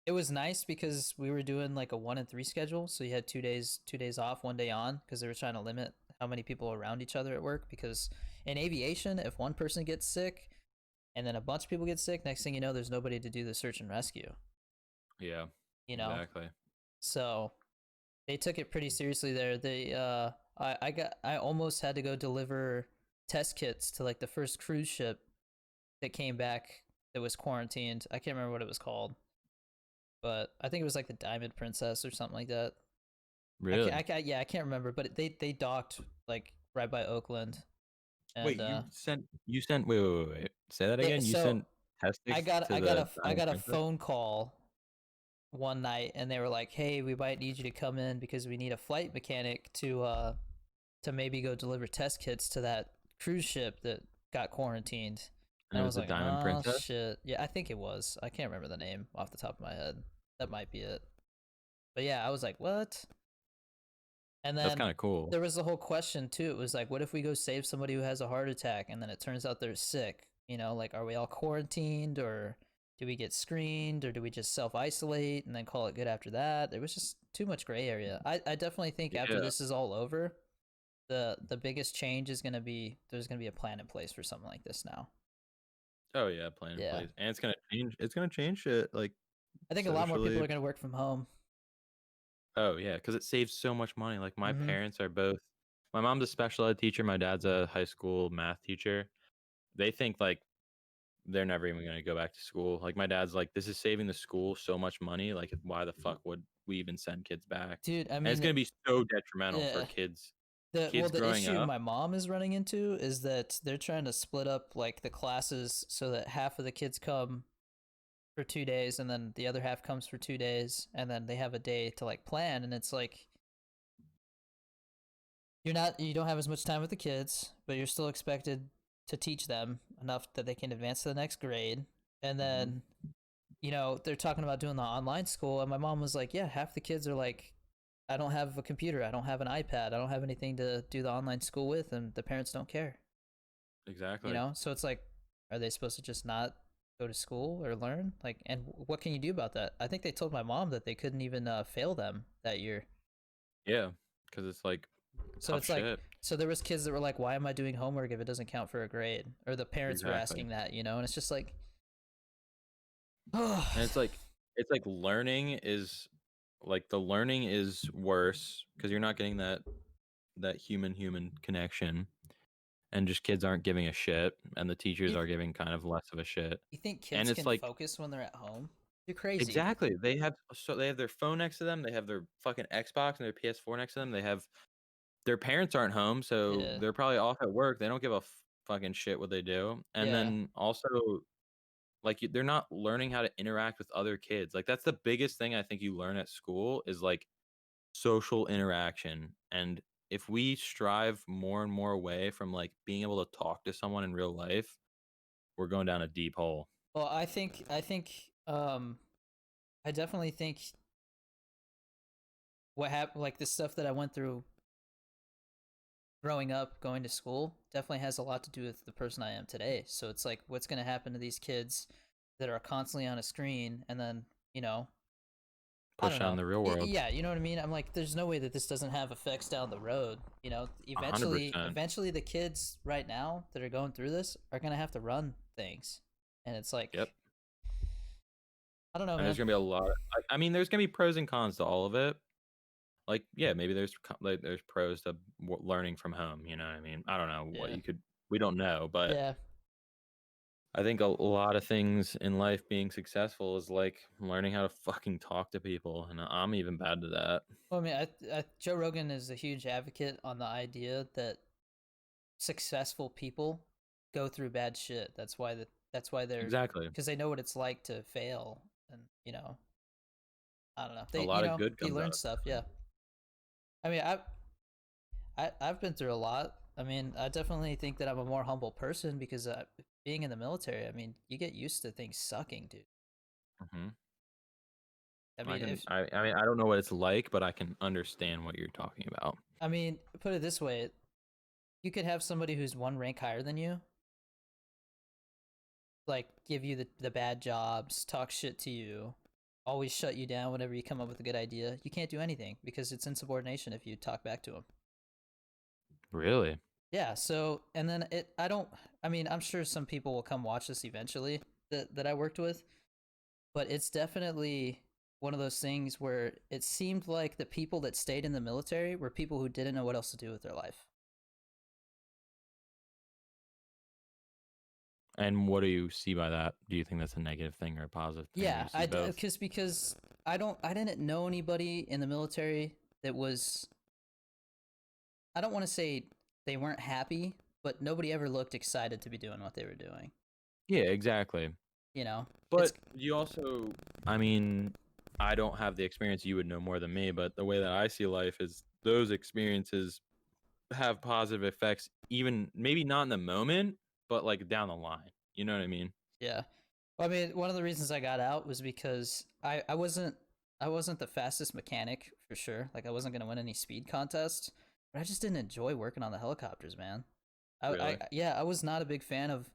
it was nice because we were doing like a 1 and 3 schedule, so you had 2 days off, 1 day on, because they were trying to limit how many people are around each other at work. Because in aviation, if one person gets sick and then a bunch of people get sick, next thing you know, there's nobody to do the search and rescue. Yeah, You know, exactly. so they took it pretty seriously there. I almost had to go deliver test kits to like the first cruise ship that came back that was quarantined. I can't remember what it was called, but I think it was like the Diamond Princess or something like that. Really? Yeah, I can't remember, but they docked like right by Oakland, Wait, and you sent wait. Say that they again. You so sent testics to I the Diamond got a Princess? phone call one night, and they were like, "Hey, we might need you to come in because we need a flight mechanic to maybe go deliver test kits to that cruise ship that got quarantined." And And it I was was the like, Diamond "Oh Princess? shit, yeah, I think it was. I can't remember the name off the top of my head. That might be it." But yeah, I was like, "What?" And That's then kind of cool. there was the whole question too. It was like, what if we go save somebody who has a heart attack and then it turns out they're sick? You know, like, are we all quarantined, or do we get screened, or do we just self isolate and then call it good after that? There was just too much gray area. I definitely think after Yeah. this is all over, the biggest change is gonna be there's gonna be a plan in place for something like this now. Oh yeah, plan in Yeah, place, and it's gonna change shit like I think a lot more people socially. are gonna work from home. Oh yeah, because it saves so much money. Like my Mm-hmm. parents are both. My mom's a special ed teacher. My dad's a high school math teacher. They think like they're never even gonna go back to school. Like my dad's like, this is saving the school so much money. Like why the fuck would we even send kids back? Dude, I And it's mean, gonna be so detrimental for yeah. kids The growing issue up. my mom is running into is that they're trying to split up like the classes so that half of the kids come for 2 days and then the other half comes for 2 days, and then they have a day to like plan, and it's like you don't have as much time with the kids, but you're still expected to teach them enough that they can advance to the next grade. And Mhm. then, they're talking about doing the online school, and my mom was like, yeah, half the kids are like, I don't have a computer, I don't have an iPad, I don't have anything to do the online school with, and the parents don't care. Exactly. So it's like, are they supposed to just not go to school or learn? Like, and what can you do about that? I think they told my mom that they couldn't even fail them that year. Yeah, because it's like So tough it's like, shit. so there was kids that were like, why am I doing homework if it doesn't count for a grade? Or the parents were Exactly. asking that, and it's just like, oh, And it's like the learning is worse because you're not getting that human connection, and just kids aren't giving a shit, and the teachers you, are giving kind of less of a shit. you think And kids it's can like focus when they're at home? You're crazy. exactly, they have their phone next to them, they have their fucking Xbox and their PS4 next to them, they have their parents aren't home, so Yeah. they're probably off at work, they don't give a fucking shit what they do, and Yeah. then also, like, they're not learning how to interact with other kids, like, that's the biggest thing I think you learn at school is, like, social interaction, and if we strive more and more away from, like, being able to talk to someone in real life, we're going down a deep hole. Well, I definitely think what happened, like the stuff that I went through growing up, going to school, definitely has a lot to do with the person I am today. So it's like, what's going to happen to these kids that are constantly on a screen, and then, I don't Push out in know. the real world. Yeah, you know what I mean? I'm like, there's no way that this doesn't have effects down the road. Eventually, 100%. the kids right now that are going through this are going to have to run things. And it's like, Yep. I don't know, And there's man. gonna be a lot. I mean, there's gonna be pros and cons to all of it. Like, yeah, maybe like there's pros to learning from home. You know what I mean? I don't know what Yeah. you could. We don't know, but Yeah. I think a lot of things in life being successful is like learning how to fucking talk to people, and I'm even bad to that. Well, I mean, Joe Rogan is a huge advocate on the idea that successful people go through bad shit. That's why they're Exactly. because they know what it's like to fail, and I don't know. A They lot of good you comes learn out of stuff. Yeah. failing. I mean, I've been through a lot. I mean, I definitely think that I'm a more humble person because being in the military, I mean, you get used to things sucking, dude. Mhm. I mean, if I mean, I don't know what it's like, but I can understand what you're talking about. I mean, put it this way, you could have somebody who's one rank higher than you, like give you the bad jobs, talk shit to you, always shut you down whenever you come up with a good idea. You can't do anything because it's insubordination if you talk back to them. Really? Yeah, so and then I mean, I'm sure some people will come watch this eventually that I worked with, but it's definitely one of those things where it seemed like the people that stayed in the military were people who didn't know what else to do with their life. And what do you see by that? Do you think that's a negative thing or a positive thing? Do Yeah, you see both? because I didn't know anybody in the military that was, I don't want to say they weren't happy, but nobody ever looked excited to be doing what they were doing. Yeah, exactly. You know, it's But you also, I mean, I don't have the experience. You would know more than me, but the way that I see life is those experiences have positive effects, even maybe not in the moment, but like down the line. You know what I mean? yeah. Well, I mean, one of the reasons I got out was because I wasn't the fastest mechanic for sure. Like I wasn't gonna win any speed contests, but I just didn't enjoy working on the helicopters, man. Really? Yeah, I was not a big fan of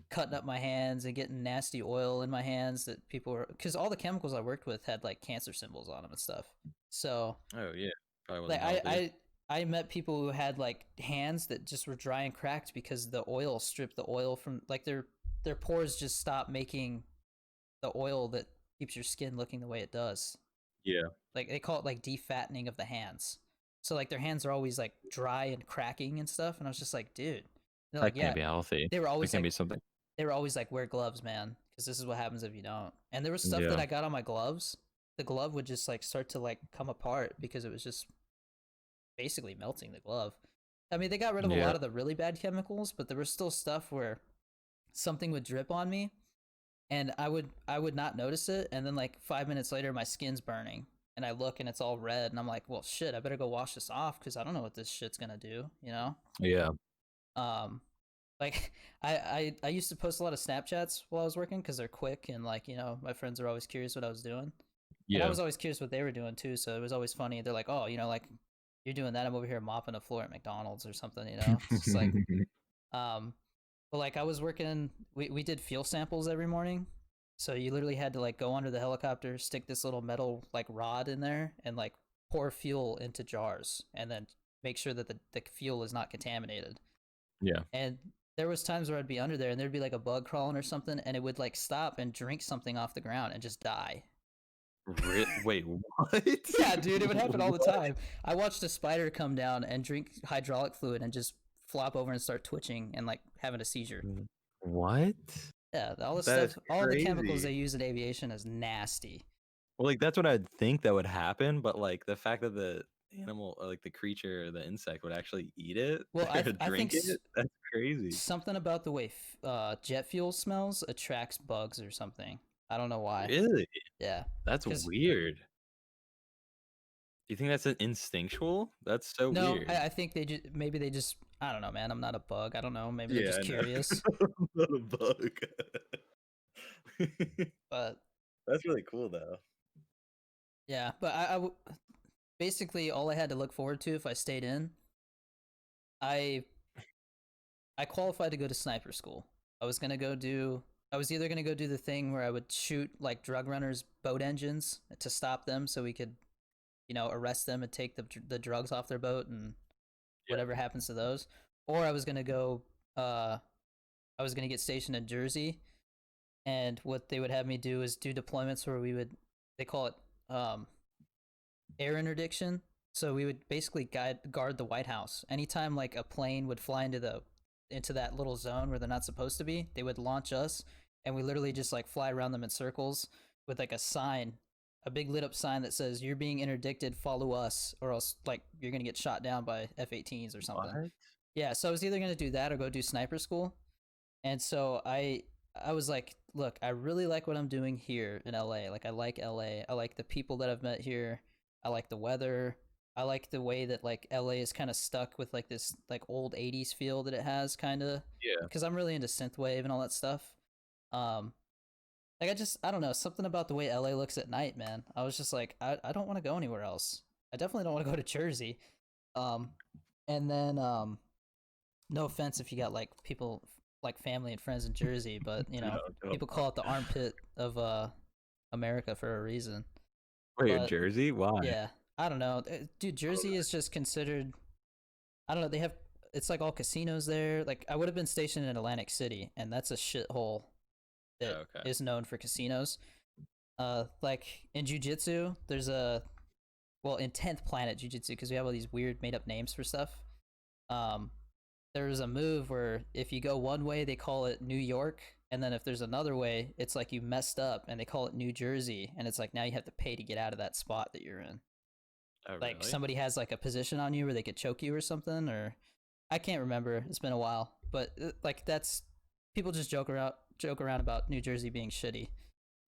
cutting up my hands and getting nasty oil in my hands that people were because all the chemicals I worked with had like cancer symbols on them and stuff. So Oh yeah, probably like wasn't healthy. I met people who had like hands that just were dry and cracked because the oil stripped the oil from like their pores just stopped making the oil that keeps your skin looking the way it does. Yeah, Like they call it like defattening of the hands. So like their hands are always like dry and cracking and stuff. And I was just like, dude. They're like, that yeah. can't be healthy. They were That always can't like be something. wear gloves, man, because this is what happens if you don't. And there was stuff that Yeah, I got on my gloves. The glove would just like start to like come apart because it was just basically melting the glove. I mean, they got rid of a yeah, lot of the really bad chemicals, but there was still stuff where something would drip on me and I would not notice it, and then like 5 minutes later my skin's burning and I look and it's all red and I'm like, well shit, I better go wash this off because I don't know what this shit's gonna do, you know? yeah, Um like I used to post a lot of Snapchats while I was working because they're quick and like, my friends are always curious what I was doing. And I yeah. was always curious what they were doing too, so it was always funny. They're like, oh, like you're doing that, I'm over here mopping the floor at McDonald's or something, It's just like um but like I was working, we did fuel samples every morning. So you literally had to like go under the helicopter, stick this little metal like rod in there and like pour fuel into jars and then make sure that the fuel is not contaminated. Yeah. And there was times where I'd be under there and there'd be like a bug crawling or something and it would like stop and drink something off the ground and just die. Wait, what? Yeah, dude, it would happen all the What? time. I watched a spider come down and drink hydraulic fluid and just flop over and start twitching and like having a seizure. What? Yeah, all the That is stuff, all the chemicals crazy. they use in aviation is nasty. Well, like that's what I'd think that would happen, but like the fact that the animal or like the creature or the insect would actually eat it Well, or I think drink it, that's crazy. something about the way jet fuel smells attracts bugs or something. I don't know why. Really? Yeah, That's because weird. You think that's an instinctual? That's so no, weird. I think they just maybe they just I don't know, man. I'm not a bug. I don't know. Maybe they're Yeah, just I know. curious. I'm not a bug. But That's really cool though. yeah, but basically all I had to look forward to if I stayed in, I I qualified to go to sniper school. I was gonna go do. I was either gonna go do the thing where I would shoot like drug runners' boat engines to stop them, so we could, arrest them and take the drugs off their boat and Yeah. whatever happens to those, or I was gonna go. I was gonna get stationed in Jersey, and what they would have me do is do deployments where we would. They call it. air interdiction. So we would basically guard the White House. Anytime like a plane would fly into that little zone where they're not supposed to be, they would launch us, and we literally just like fly around them in circles with like a sign, a big lit up sign that says "You're being interdicted. Follow us, or else like you're gonna get shot down by F-18s or something." What? Yeah, so I was either gonna do that or go do sniper school. And so I was like, look, I really like what I'm doing here in LA. Like I like LA. I like the people that I've met here. I like the weather. I like the way that like LA is kind of stuck with like this like old 80s feel that it has kind of, Yeah. cuz I'm really into synthwave and all that stuff. Um like I don't know, something about the way LA looks at night, man. I was just like I don't want to go anywhere else. I definitely don't want to go to Jersey. Um and then no offense if you got like people like family and friends in Jersey, but you No, know, don't. people call it the armpit of America for a reason. Wait, But Jersey? Why? yeah, I don't know. Dude, Jersey is just considered, I don't know, they have, it's like all casinos there. Like I would have been stationed in Atlantic City, and that's a shithole that Oh, okay. is known for casinos. Like in jiu-jitsu, there's a, well, in 10th Planet Jiu-Jitsu, because we have all these weird made up names for stuff. Um, there's a move where if you go one way, they call it New York, and then if there's another way, it's like you messed up, and they call it New Jersey, and it's like now you have to pay to get out of that spot that you're in. Oh, Like really? somebody has like a position on you where they could choke you or something, or I can't remember. It's been a while, but like that's, people just joke around about New Jersey being shitty.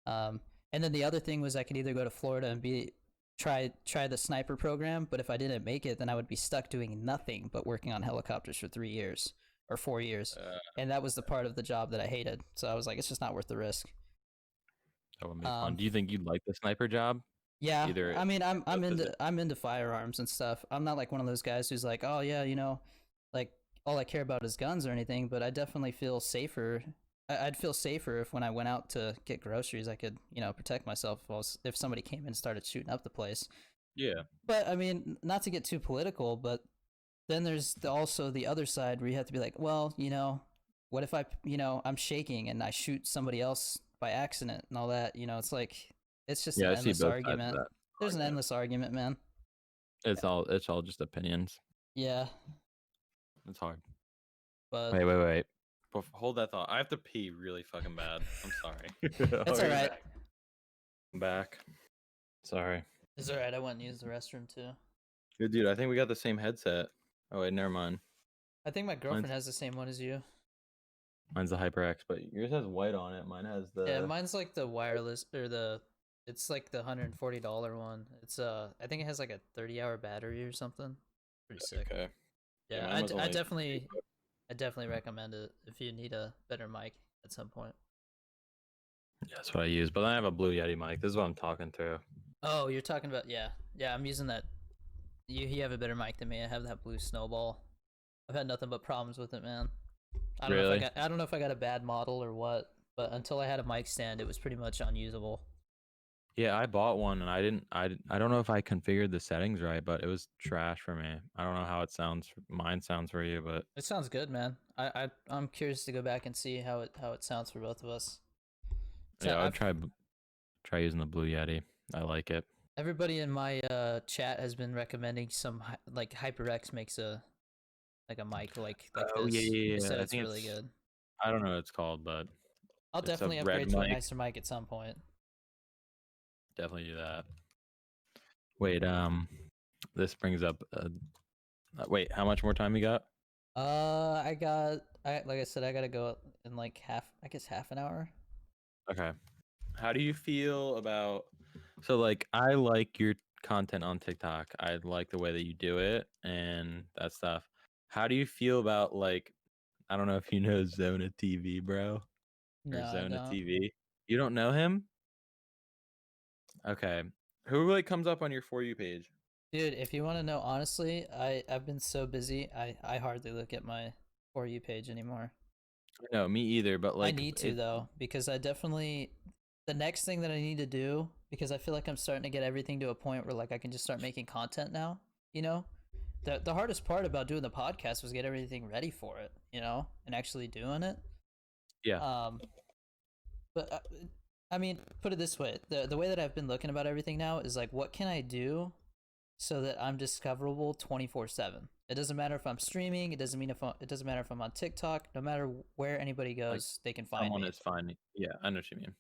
Um, and then the other thing was I could either go to Florida and be try the sniper program, but if I didn't make it, then I would be stuck doing nothing but working on helicopters for 3 years or 4 years, Uh, and that was the part of the job that I hated. So I was like, it's just not worth the risk. that would be fun. Um, Do you think you'd like the sniper job? yeah, Either I mean, I'm both into firearms and stuff. I'm not like one of those guys who's like, oh yeah, you know, like all I care about is guns or anything. But I definitely feel safer. I'd feel safer if when I went out to get groceries, I could, you know, protect myself if somebody came in and started shooting up the place. Yeah. But I mean, not to get too political, but then there's also the other side where you have to be like, well, you know, what if I'm shaking and I shoot somebody else by accident and all that? You know, it's like, it's just Yeah, an I see endless both sides of argument. that There's an argument. endless argument, man. It's all just opinions. Yeah, It's hard. but Wait. Hold that thought. I have to pee really fucking bad. I'm sorry. it's I'll all be right. back. I'm back. Sorry. It's all right. I went and used the restroom too. Good dude, I think we got the same headset. Oh wait, never mind. I think my Mine's girlfriend has the same one as you. mine's the HyperX, but yours has white on it. Mine has Yeah, the mine's like the wireless or it's like the $140 one. It's I think it has like a 30-hour battery or something. Pretty sick. okay. Yeah, Yeah, mine was I only definitely recommend it if you need a better mic at some point. yeah, that's what I use. But I have a Blue Yeti mic. This is what I'm talking through. Oh, you're talking about, yeah. Yeah, I'm using that. You have a better mic than me. I have that blue snowball. I've had nothing but problems with it, man. Really? I don't know if I got a bad model or what, but until I had a mic stand, it was pretty much unusable. Yeah, I bought one and I don't know if I configured the settings right, but it was trash for me. I don't know how it sounds. Mine sounds for you, but It sounds good, man. I'm curious to go back and see how it sounds for both of us. yeah, I'd I've try using the Blue Yeti. I like it. Everybody in my chat has been recommending some like HyperX makes a like a mic like Oh yeah, this. yeah, They yeah. said I it's think really it's good. I don't know what it's called, but I'll it's a definitely red upgrade to a mic. nicer mic at some point. Definitely do that. Wait, this brings up. Wait, how much more time you got? I like I said, I gotta go in like I guess half an hour. Okay. How do you feel about so like I like your content on TikTok. I like the way that you do it and that stuff. How do you feel about like I don't know if you know Zona TV, bro, or No, I Zona don't. TV. You don't know him? Okay. Who like comes up on your For You page? Dude, if you want to know honestly, I've been so busy. I hardly look at my For You page anymore. No, me either, but I like need to it though, because I definitely, the next thing that I need to do, because I feel like I'm starting to get everything to a point where like I can just start making content now, you know? The hardest part about doing the podcast was get everything ready for it, you know, and actually doing it. yeah. Um but I mean, put it this way, the way that I've been looking about everything now is like what can I do so that I'm discoverable 24/7. It doesn't matter if I'm streaming. It doesn't matter if I'm on TikTok. No matter where anybody Like goes, they can find someone me. is finding. Yeah, I know what you mean.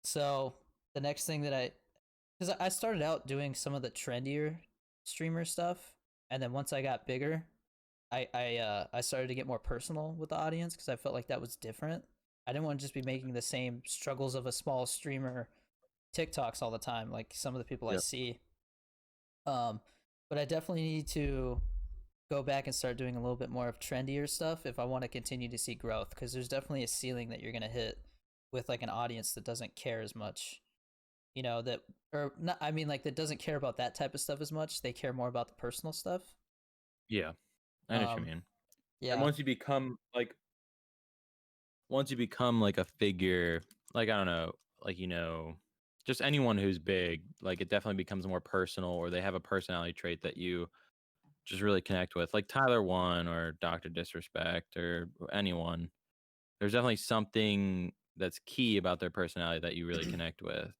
So the next thing that because I started out doing some of the trendier streamer stuff, and then once I got bigger, I started to get more personal with the audience because I felt like that was different. I didn't want to just be making the same struggles of a small streamer TikToks all the time, like some of the people I Yep. see. Um, but I definitely need to go back and start doing a little bit more of trendier stuff if I want to continue to see growth, because there's definitely a ceiling that you're gonna hit with like an audience that doesn't care as much, that, or not, I mean, like, that doesn't care about that type of stuff as much. They care more about the personal stuff. Yeah, I know what you Um, mean. And yeah, once you become like a figure, like I don't know, like just anyone who's big, like it definitely becomes more personal, or they have a personality trait that you just really connect with, like Tyler One or Doctor Disrespect or anyone. There's definitely something that's key about their personality that you really connect with.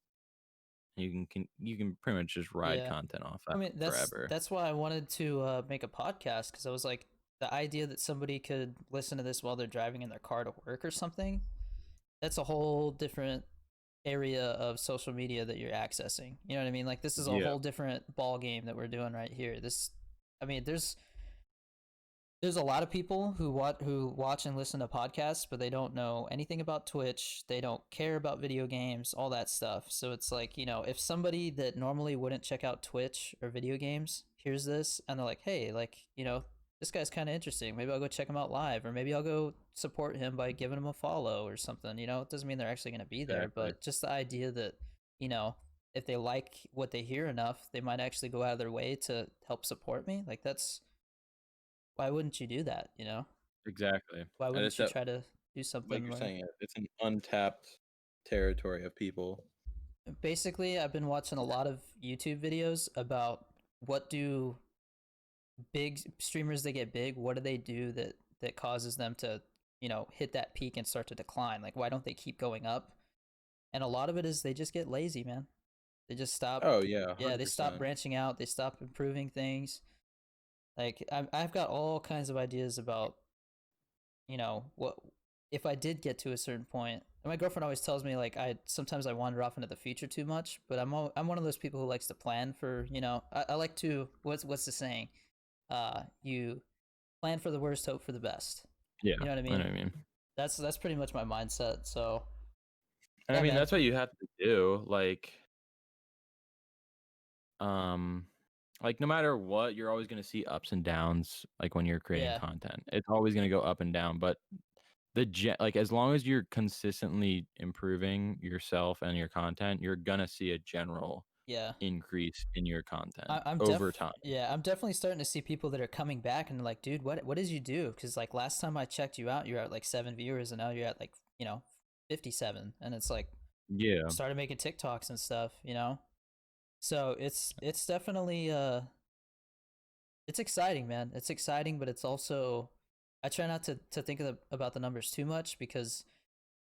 You can pretty much just ride yeah. content off I that mean, forever. that's why I wanted to make a podcast, because I was like, the idea that somebody could listen to this while they're driving in their car to work or something, that's a whole different area of social media that you're accessing. You know what I mean? Like, this is a Yeah. whole different ball game that we're doing right here. I mean, there's a lot of people who watch and listen to podcasts, but they don't know anything about Twitch. They don't care about video games, all that stuff. So it's like, if somebody that normally wouldn't check out Twitch or video games hears this and they're like, hey, like, this guy's kind of interesting. Maybe I'll go check him out live, or maybe I'll go support him by giving him a follow or something. It doesn't mean they're actually going to be there, Exactly. but just the idea that, you know, if they like what they hear enough, they might actually go out of their way to help support me. Like, that's why wouldn't you do that? Exactly. Why And it's wouldn't you that, try to do like something you're where, saying, it's an untapped territory of people. basically, I've been watching a lot of YouTube videos about what do big streamers that get big, what do they do that causes them to, hit that peak and start to decline? Like, why don't they keep going up? And a lot of it is they just get lazy, man. They just stop. Oh yeah, Yeah, they stop 100%. branching out. They stop improving things. Like, I've got all kinds of ideas about, what if I did get to a certain point. And my girlfriend always tells me, like, I sometimes I wander off into the future too much, but I'm one of those people who likes to plan for, I like to, what's the saying, you plan for the worst, hope for the best. Yeah, You know what I I know mean? what I mean. That's pretty much my mindset. So And I yeah, mean man. that's what you have to do. Um, like no matter what, you're always gonna see ups and downs. Like when you're creating Yeah, content, it's always gonna go up and down. But like as long as you're consistently improving yourself and your content, you're gonna see a general yeah. increase in your content I'm over time. yeah, I'm definitely starting to see people that are coming back and like, dude, what did you do? Because like last time I checked you out, you're at like 7 viewers, and now you're at like 57, and it's like Yeah, started making TikToks and stuff. So it's definitely it's exciting, man. It's exciting, but it's also, I try not to think about the numbers too much, because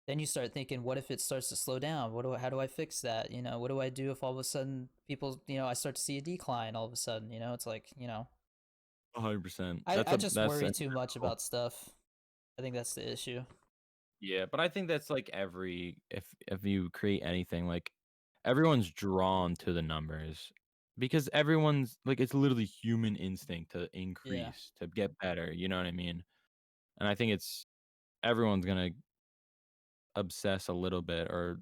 then you start thinking, what if it starts to slow down? How do I fix that? What do I do if all of a sudden people, I start to see a decline all of a sudden? It's like, 100%. I just That's worry too much inevitable. about stuff. I think that's the issue. Yeah, but I think that's like every if you create anything, like everyone's drawn to the numbers because everyone's like it's literally human instinct to Yeah. increase, to get better, you know what I mean? And I think it's everyone's gonna obsess a little bit or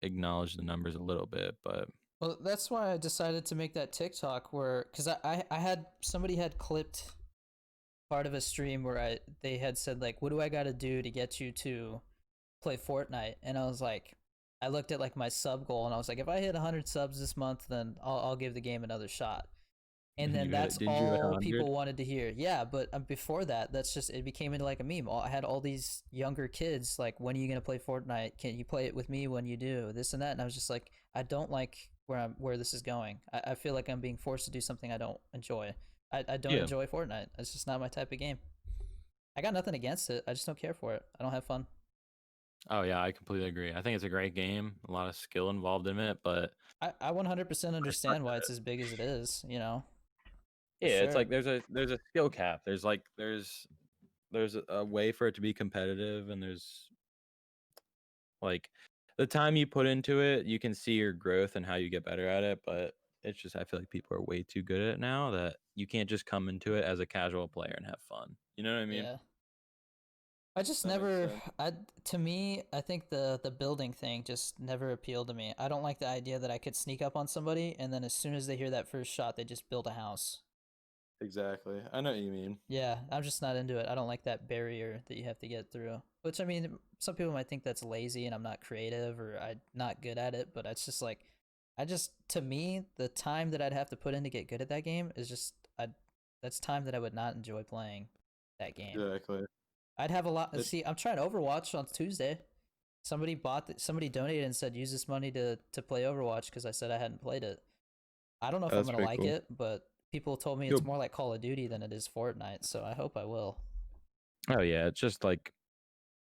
acknowledge the numbers a little bit, but Well, that's why I decided to make that TikTok where, because I had somebody had clipped part of a stream where they had said, like, what do I got to do to get you to play Fortnite? And I was like, I looked at like my sub goal, and I was like, if I hit 100 subs this month, then I'll give the game another shot. And then that's did you hit all 100? people wanted to hear. Yeah, but before that, that's just, it became into like a meme. I had all these younger kids like, when are you gonna play Fortnite? Can you play it with me when you do this and that? And I was just like, I don't like where this is going. I feel like I'm being forced to do something I don't enjoy. I don't Yeah. enjoy Fortnite. It's just not my type of game. I got nothing against it. I just don't care for it. I don't have fun. Oh yeah, I completely agree. I think it's a great game, a lot of skill involved in it, but I 100% when it starts understand why to it's as big as it is, you know, for yeah, it's sure. like there's a skill cap. There's like there's a way for it to be competitive, and there's like the time you put into it, you can see your growth and how you get better at it, but it's just I feel like people are way too good at it now that you can't just come into it as a casual player and have fun. You know what I mean? Yeah. I just That makes never sense. I to me, I think the building thing just never appealed to me. I don't like the idea that I could sneak up on somebody and then as soon as they hear that first shot, they just build a house. Exactly. I know what you mean. Yeah, I'm just not into it. I don't like that barrier that you have to get through. Which I mean, some people might think that's lazy and I'm not creative or I'm not good at it, but it's just like I just to me, the time that I'd have to put in to get good at that game is just I that's time that I would not enjoy playing that game. Exactly. I'd have a lot. It See, I'm trying Overwatch on Tuesday. Somebody donated and said use this money to play Overwatch because I said I hadn't played it. I don't know if I'm that's gonna pretty like cool. it, but people told me it's You'll more like Call of Duty than it is Fortnite, so I hope I will. oh yeah, it's just like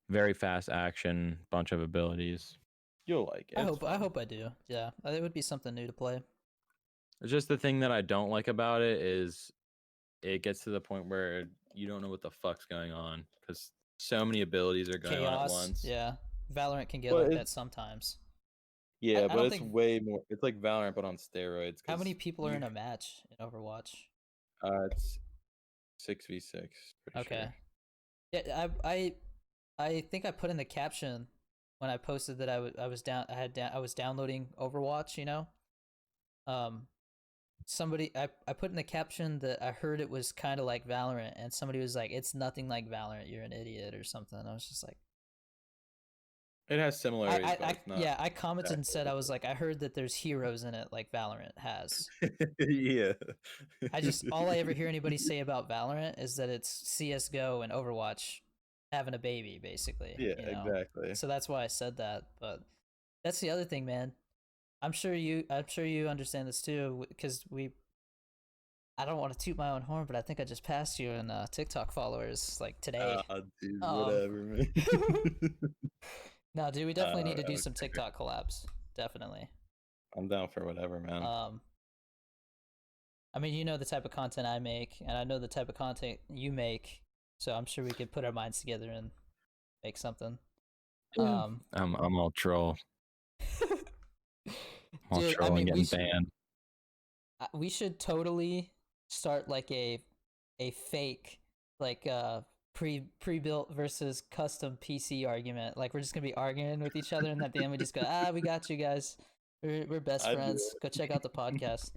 very fast action, bunch of abilities. You'll like it. It's I fun. hope I do. Yeah, it would be something new to play. It's just the thing that I don't like about it is it gets to the point where you don't know what the fuck's going on because so many abilities are going on at Chaos, once. yeah. Valorant can get But like it's that sometimes. yeah, I but don't it's think way more. It's like Valorant, but on steroids how many because people are you in a match in Overwatch. it's 6v6, pretty Okay. sure. Yeah, I think I put in the caption when I posted that I was down I was downloading Overwatch, you know. Um I put in the caption that I heard it was kind of like Valorant and somebody was like it's nothing like Valorant, you're an idiot or something. I was just like It has similarities, but I it's not yeah, I commented and said exactly I was like I heard that there's heroes in it like Valorant has. yeah. I just all I ever hear anybody say about Valorant is that it's CS:GO and Overwatch having a baby, basically, Yeah, you know. exactly. So that's why I said that. But that's the other thing, man. I'm sure you understand this too, because we. I don't want to toot my own horn, but I think I just passed you in TikTok followers like today. Dude, Um, whatever, man. no, dude, we definitely need to do some Okay. TikTok collabs. Definitely. I'm down for whatever, man. Um, I mean, you know the type of content I make, and I know the type of content you make, so I'm sure we could put our minds together and make something. Yeah. Um, I'm all troll. I'm all dude, I troll and mean, getting banned. we should totally start like a fake like pre-built versus custom PC argument. Like we're just gonna be arguing with each other, and at the end we just go, we got you guys. We're best I'd do friends. Go check out the podcast.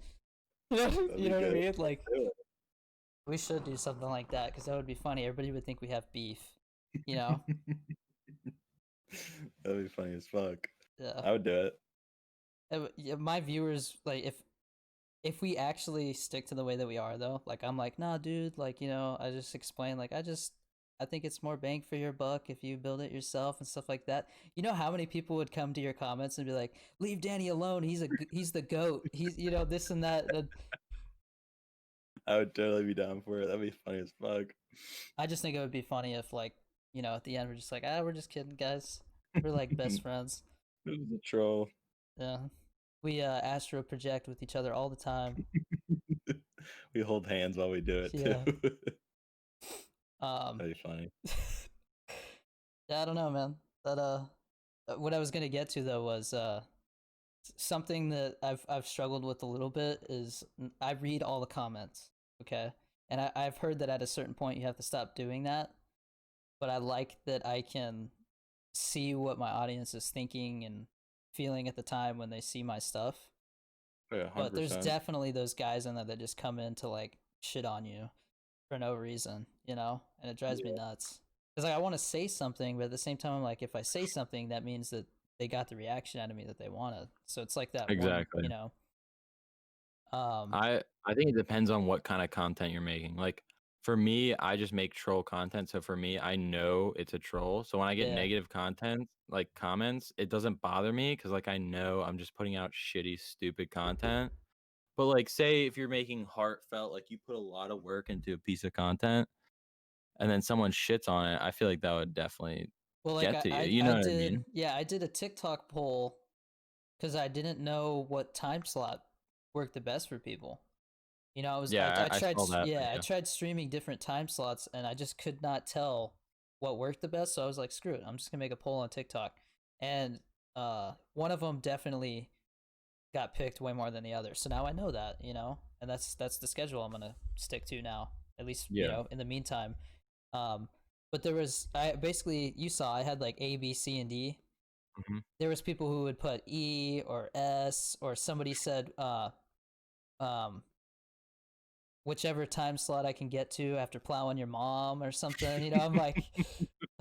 it. That'd You be know what I good. mean? Like Do we should do something like that because that would be funny. Everybody would think we have beef. You know? it. That'd be funny as fuck. Yeah. I would do it. Yeah, my viewers like if we actually stick to the way that we are though, like I'm like, nah, dude, like, you know, I just explain like I think it's more bang for your buck if you build it yourself and stuff like that. You know how many people would come to your comments and be like, "Leave Danny alone. He's the goat. He's you know this and that." And I would totally be down for it. That'd be funny as fuck. I just think it would be funny if like you know at the end we're just like, we're just kidding, guys. We're like best friends. It was a troll. Yeah, we astro project with each other all the time. We hold hands while we do it too. Yeah. Um. That'd be funny. Yeah, I don't know, man. But what I was gonna get to though was something that I've struggled with a little bit is I read all the comments, okay, and I've heard that at a certain point you have to stop doing that. But I like that I can see what my audience is thinking and feeling at the time when they see my stuff. Yeah, But there's 100%. definitely those guys in there that just come in to like shit on you for no reason, you know, and it drives me Yeah. nuts. Because like I want to say something, but at the same time, I'm like, if I say something, that means that they got the reaction out of me that they wanted. So it's like that one, Exactly. you know. Um, I think it depends on what kind of content you're making. Like for me, I just make troll content. So for me, I know it's a troll. So when I get yeah, negative content, like comments, it doesn't bother me because like I know I'm just putting out shitty, stupid content. But like say if you're making heartfelt, like you put a lot of work into a piece of content and then someone shits on it, I feel like that would definitely Well, like get to you. You I know what I did, mean? yeah, I did a TikTok poll because I didn't know what time slot worked the best for people. Yeah, I saw that yeah, I video. tried streaming different time slots and I just could not tell what worked the best. So I was like, screw it, I'm just gonna make a poll on TikTok, and one of them definitely got picked way more than the other. So now I know that, and that's the schedule I'm gonna stick to now. At least Yeah. in the meantime. Um, but there was I basically you saw I had like A, B, C, and D. Mhm. There was people who would put E or S, or somebody said um whichever time slot I can get to after plowing your mom or something. I'm like,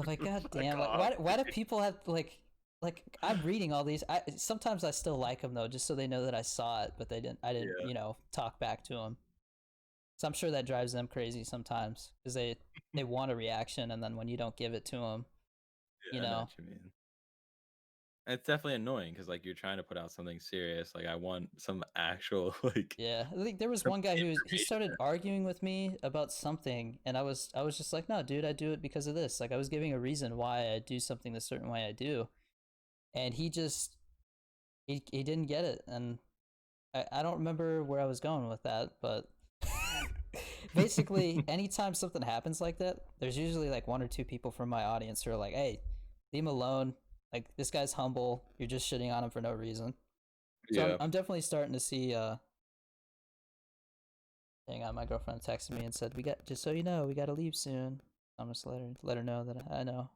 God Fuck damn! Like, off. why do people have like I'm reading all these. I sometimes I still like them though, just so they know that I saw it, but they didn't. I didn't, Yeah. talk back to them. So I'm sure that drives them crazy sometimes because they want a reaction, and then when you don't give it to them, you Yeah, I know know, what you mean. It's definitely annoying because like, you're trying to put out something serious, like, I want some actual, like, yeah. I think there was some one guy he information started there. arguing with me about something, and I was just like, no, dude, I do it because of this. Like I was giving a reason why I do something the certain way I do, and he just he didn't get it, and I don't remember where I was going with that, but basically, anytime something happens like that, there's usually like one or two people from my audience who are like, "Hey, leave him alone. Like this guy's humble. You're just shitting on him for no reason." So Yeah. I'm definitely starting to see. Hang on, my girlfriend texted me and said, "We got just so you know, we got to leave soon." I'm just let her know that I know.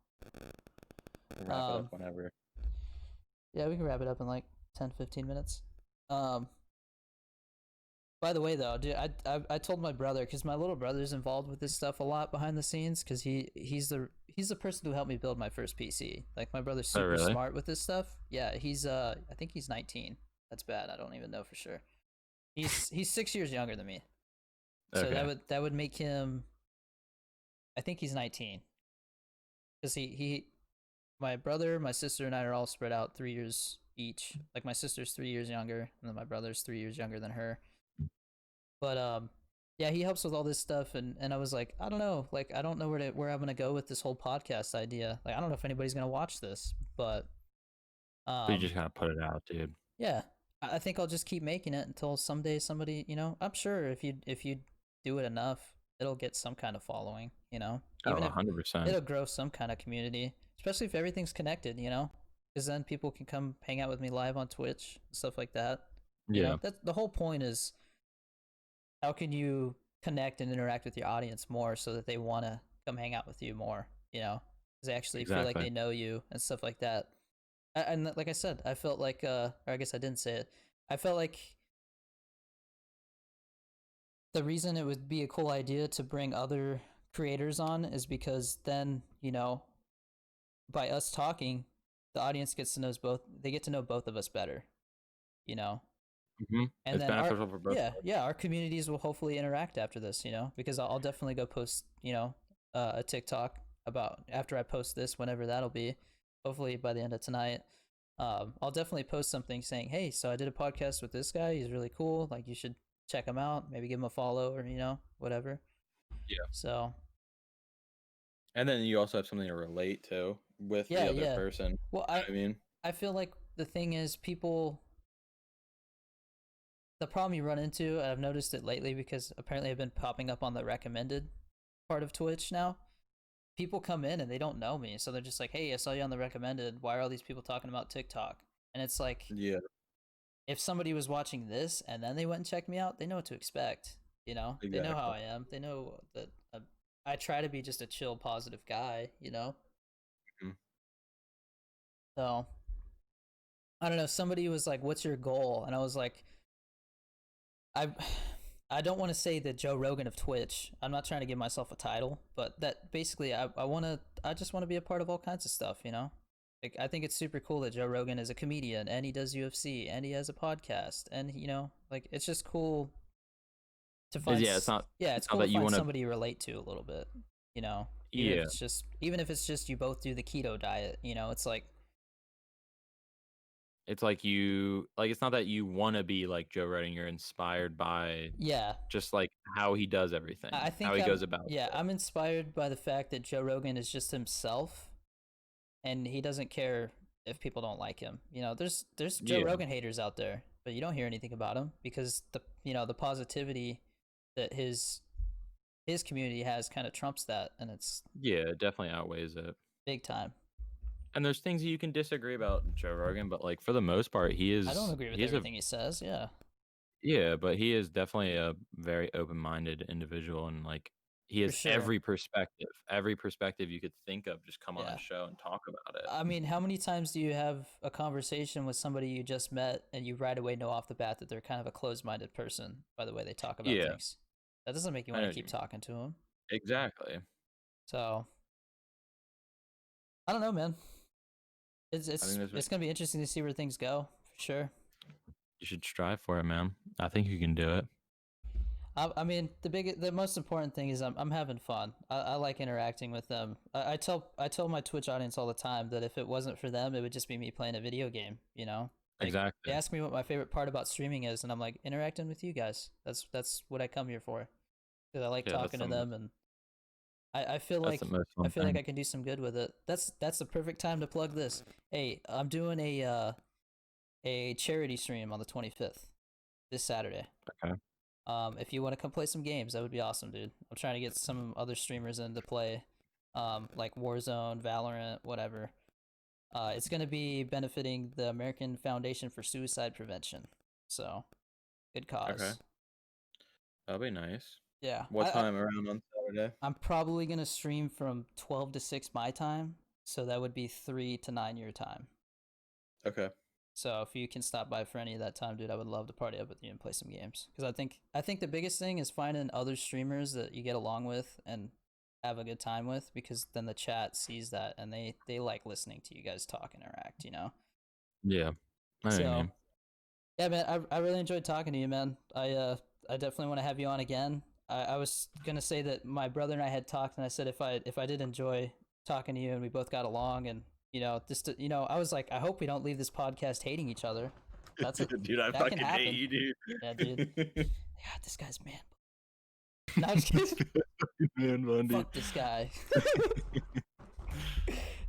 Wrap it up Um, whenever. yeah, we can wrap it up in like 10-15 minutes. Um, By the way, though, dude, I told my brother because my little brother's involved with this stuff a lot behind the scenes because he's the person who helped me build my first PC. Like my brother's Oh, super really? smart with this stuff. Yeah, he's I think he's 19. That's bad. I don't even know for sure. He's 6 years younger than me, so Okay. that would make him. I think he's 19 because he my brother, my sister, and I are all spread out 3 years each. Like my sister's 3 years younger, and then my brother's 3 years younger than her. But yeah, he helps with all this stuff, and I was like, I don't know, like I don't know where I'm gonna go with this whole podcast idea. Like I don't know if anybody's gonna watch this, but So you um just gotta put it out, dude. yeah, I think I'll just keep making it until someday somebody, I'm sure if you do it enough, it'll get some kind of following, Oh, even if 100%. it'll grow some kind of community, especially if everything's connected, because then people can come hang out with me live on Twitch, stuff like that. Yeah, That the whole point is how can you connect and interact with your audience more so that they want to come hang out with you more, because they actually feel like exactly. they know you and stuff like that. And like I said, I felt like or I guess I didn't say it, I felt like the reason it would be a cool idea to bring other creators on is because then, by us talking, the audience gets to know us both, they get to know both of us better, you know and It's then our beneficial for both yeah, of us. our communities will hopefully interact after this, because I'll definitely go post, a TikTok about after I post this, whenever that'll be, hopefully by the end of tonight. I'll definitely post something saying, hey, so I did a podcast with this guy, he's really cool, like you should check him out, maybe give him a follow, or whatever. Yeah. So And then you also have something to relate to with the yeah, other yeah. person. You Well, know what I mean? I feel like the thing is, people, the problem you run into, and I've noticed it lately because apparently I've been popping up on the recommended part of Twitch now. People come in and they don't know me, so they're just like, "Hey, I saw you on the recommended. Why are all these people talking about TikTok?" And it's like, Yeah, if somebody was watching this and then they went and checked me out, they know what to expect. They know how exactly. I am. They know that I try to be just a chill, positive guy. Mhm. So I don't know. Somebody was like, "What's your goal?" And I was like, I I don't want to say the Joe Rogan of Twitch. I'm not trying to give myself a title, but that basically I just want to be a part of all kinds of stuff. Like I think it's super cool that Joe Rogan is a comedian and he does UFC and he has a podcast, and like it's just cool to Is find yeah, yeah, it's it's not cool to that you find want to. somebody you relate to a little bit, you know. Yeah, Even if it's just you both do the keto diet, it's like it's like it's not that you want to be like Joe Rogan. You're inspired by yeah, just like how he does everything, I how think he goes about yeah, stuff. I'm inspired by the fact that Joe Rogan is just himself, and he doesn't care if people don't like him. You know, there's Joe Yeah. Rogan haters out there, but you don't hear anything about him because the positivity that his community has kind of trumps that, and it's Yeah, it definitely outweighs it. big time. And there's things that you can disagree about Joe Rogan, but like for the most part, I don't agree with he's a everything he says. Yeah, yeah, but he is definitely a very open-minded individual, and like he for has sure. every perspective you could think of just come on Yeah. his show and talk about it. I mean, how many times do you have a conversation with somebody you just met and you right away know off the bat that they're kind of a closed-minded person by the way they talk about Yeah, things? That doesn't make you I want know to what you keep mean. talking to them. Exactly. So I don't know, man. It's I think it's that's what it's gonna be interesting to see where things go for sure. you should strive for it, man. I think you can do it. I mean, the most important thing is I'm having fun. I like interacting with them. I tell my Twitch audience all the time that if it wasn't for them, it would just be me playing a video game. You know, like they Exactly. ask me what my favorite part about streaming is, and I'm like interacting with you guys. That's what I come here for because I like Yeah, talking to them, and I feel that's the like most fun I thing. can do some good with it. That's the perfect time to plug this. Hey, I'm doing a charity stream on the 25th this Saturday. Okay. If you want to come play some games, that would be awesome, dude. I'm trying to get some other streamers in to play, like Warzone, Valorant, whatever. It's gonna be benefiting the American Foundation for Suicide Prevention. So, good Okay. cause. That'll be nice. Yeah, What time around on Saturday? I'm probably gonna stream from 12 to 6 my time, so that would be 3 to 9 your time. Okay. So if you can stop by for any of that time, dude, I would love to party up with you and play some games. Because I think the biggest thing is finding other streamers that you get along with and have a good time with. Because then the chat sees that and they like listening to you guys talk and interact. You know. Yeah. I know what you So mean. yeah, man, I really enjoyed talking to you, man. I definitely want to have you on again. I was gonna say that my brother and I had talked, and I said if I did enjoy talking to you and we both got along, and I was like, I hope we don't leave this podcast hating each other. That's a Dude, I that can fucking hate happen. you, Yeah, dude. dude. God, this guy's man. No, I'm just kidding. Man, Bundy. Fuck this guy.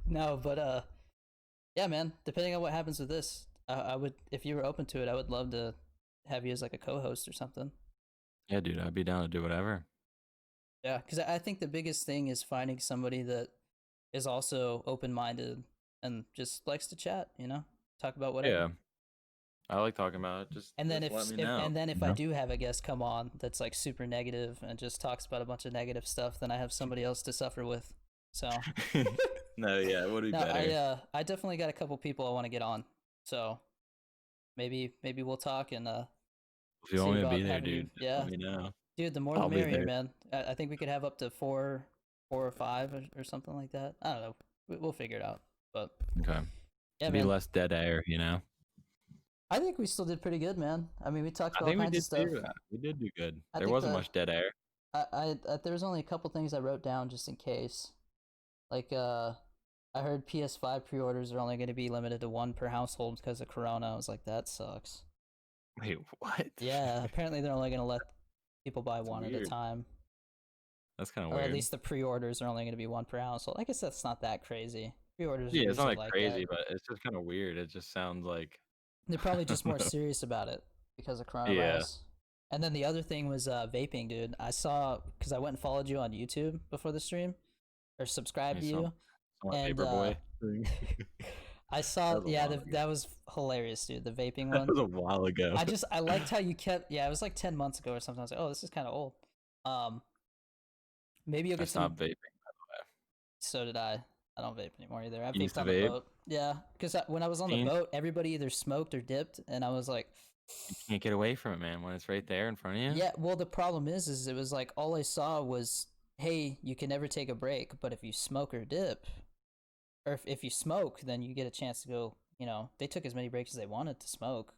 No, but yeah, man. Depending on what happens with this, I would, if you were open to it, I would love to have you as like a co-host or something. Yeah, dude, I'd be down to do whatever. Yeah, because I think the biggest thing is finding somebody that is also open-minded and just likes to chat. Talk about whatever. Yeah, I like talking about it. And then Just let me know. if You I know? do have a guest come on that's like super negative and just talks about a bunch of negative stuff, then I have somebody else to suffer with. So No, yeah, it would be no, better. I definitely got a couple people I want to get on. So maybe we'll talk and If you see want me to about be there, having you. dude, just Yeah, let me know. dude, the more the I'll be merrier, there. man. I think we could have up to four or five or something like that. I don't know. We'll figure it out. But Okay. yeah, Be man. less dead air, you know? I think we still did pretty good, man. I mean, we talked I about all think we kinds of did stuff. too. We did do good. I There think wasn't much dead air. there was only a couple things I wrote down just in case. Like I heard PS5 pre-orders are only going to be limited to one per household because of Corona. I was like, that sucks. Wait, what? Yeah, apparently they're only going to let people buy That's one at a weird. time, That's kind of or at weird. least the pre-orders are only going to be one per household. I guess that's not that crazy. Pre-orders are Yeah, it's not usually like like that. crazy, but it's just kind of weird. It just sounds like They're I probably just don't more know. serious about it because of Yeah. coronavirus. And then the other thing was vaping, dude. I saw because I went and followed you on YouTube before the stream, or subscribed Hey, to you, some and paperboy thing. I That saw, was a yeah, while ago. that was hilarious, dude. The vaping That one. was a while ago. I liked how you kept, yeah, it was like 10 months ago or something. I was like, oh, this is kind of old. Um, maybe you'll I get some. stopped vaping. So did I. I don't vape anymore either. I You used vaped to on the vape? boat. Yeah, because when I was on the See? boat, everybody either smoked or dipped, and I was like, You can't get away from it, man. When it's right there in front of you. yeah. Well, the problem is it was like all I saw was, hey, you can never take a break, but if you smoke or dip, or if you smoke, then you get a chance to go. They took as many breaks as they wanted to smoke.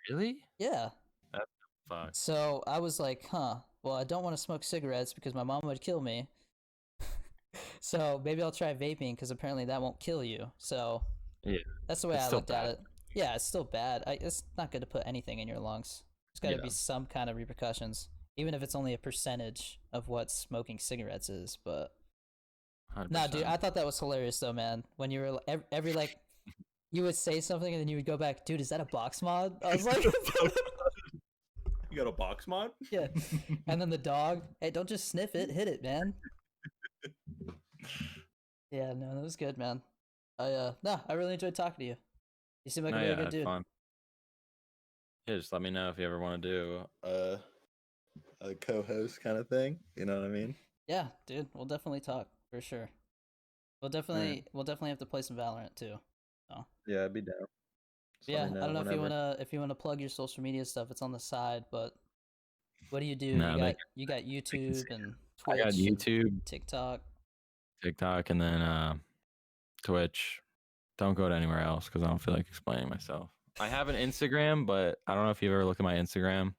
Really? Yeah. That's fuck. So I was like, huh. Well, I don't want to smoke cigarettes because my mom would kill me. So maybe I'll try vaping because apparently that won't kill you. So Yeah. that's the way It's I still looked at bad. it. Yeah, it's still bad. It's not good to put anything in your lungs. There's got to be Yeah. some kind of repercussions, even if it's only a percentage of what smoking cigarettes is. But Nah, dude, 100%. I thought that was hilarious though, man. When you were every like, you would say something and then you would go back, dude, is that a box mod? I was like, You got a box mod? yeah. And then the dog, hey, don't just sniff it, hit it, man. Yeah, no, that was good, man. I really enjoyed talking to you. You seem like a No, really yeah, I good had dude. fun. Yeah, just let me know if you ever want to do a co-host kind of thing. You know what I mean? Yeah, dude, we'll definitely talk for sure. All right. We'll definitely have to play some Valorant too. So Yeah, I'd be down. Just let me yeah, I know don't know whenever. if you wanna plug your social media stuff. It's on the side, but what do you do? No, You got they can see YouTube it. and I got Twitch and YouTube, TikTok. TikTok, and then Twitch. Don't go to anywhere else because I don't feel like explaining myself. I have an Instagram, but I don't know if you've ever looked at my Instagram.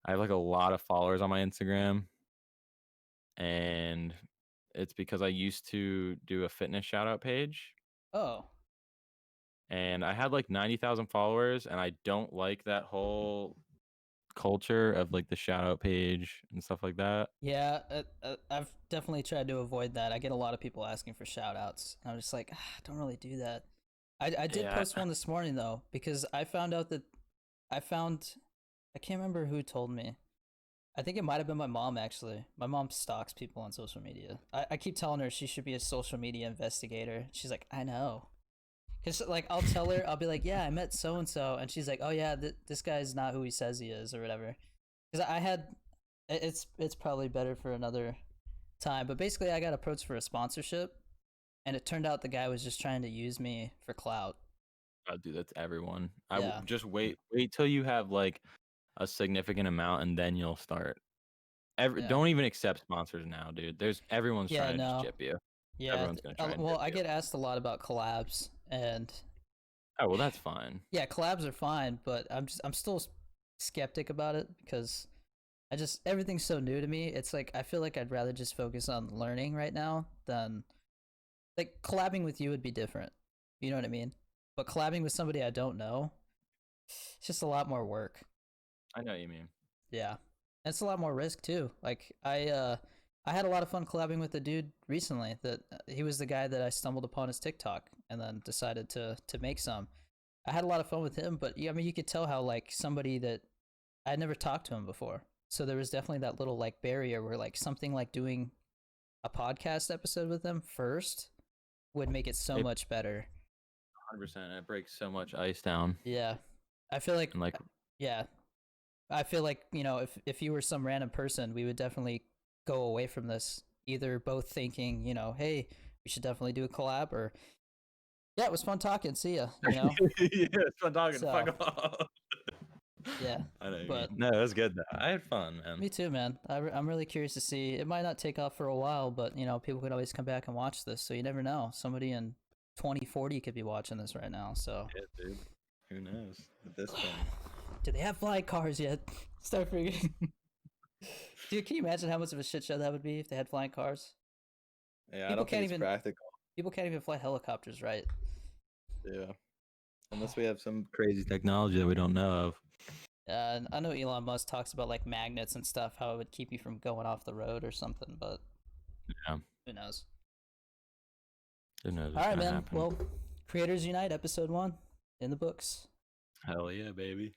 I have like a lot of followers on my Instagram, and it's because I used to do a fitness shout out page, Oh, and I had like 90,000 followers, and I don't like that whole culture of like the shout out page and stuff like that. yeah, I've definitely tried to avoid that. I get a lot of people asking for shout outs. I'm just like, I don't really do that. I did Yeah, post one this morning though, because I found out that I found, I can't remember who told me. I think it might have been my mom actually. My mom stalks people on social media. I keep telling her she should be a social media investigator. She's like, I know. Cause like I'll tell her, I'll be like, yeah, I met so and so, and she's like, oh yeah, this guy's not who he says he is or whatever. Cause I had, it's probably better for another time, but basically I got approached for a sponsorship, and it turned out the guy was just trying to use me for clout. I'll do that to everyone. Yeah, Just wait till you have like a significant amount, and then you'll start. yeah, Don't even accept sponsors now, dude. Everyone's yeah. trying to just No, jip you. yeah. Everyone's gonna try and Well, jip I you. get asked a lot about collabs, and Oh well, that's fine. yeah, collabs are fine, but I'm still skeptic about it because I just everything's so new to me. It's like I feel like I'd rather just focus on learning right now than like collabing with you would be different. You know what I mean? But collabing with somebody I don't know, it's just a lot more work. I know what you mean. Yeah. And it's a lot more risk too. Like I had a lot of fun collabing with a dude recently that he was the guy that I stumbled upon his TikTok and then decided to make some. I had a lot of fun with him, but yeah, I mean you could tell how like somebody that I had never talked to him before. So there was definitely that little like barrier where like something like doing a podcast episode with him first would make it so It much better. 100%. It breaks so much ice down, Yeah. I feel like and like yeah. I feel like, you know, if you were some random person, we would definitely go away from this either both thinking, you know, hey, we should definitely do a collab or yeah, it was fun talking. See ya, you know? yeah, it's fun talking. So, Fuck off. yeah. I know what you mean. But No, it was good though. I had fun, man. me too, man. I'm really curious to see. It might not take off for a while, but you know, people could always come back and watch this. So you never know. Somebody in 2040 could be watching this right now. So, Yeah, dude. Who knows at this point? do they have flying cars yet? Start figuring. Dude, can you imagine how much of a shit show that would be if they had flying cars? Yeah, I People don't think can't it's even practical. people can't even fly helicopters, right? Yeah, unless we have some crazy technology that we don't know of. I know Elon Musk talks about like magnets and stuff, how it would keep you from going off the road or something, but Yeah, who knows? who knows All what's right, gonna man. happen? Well, Creators Unite, episode 1 in the books. Hell yeah, baby.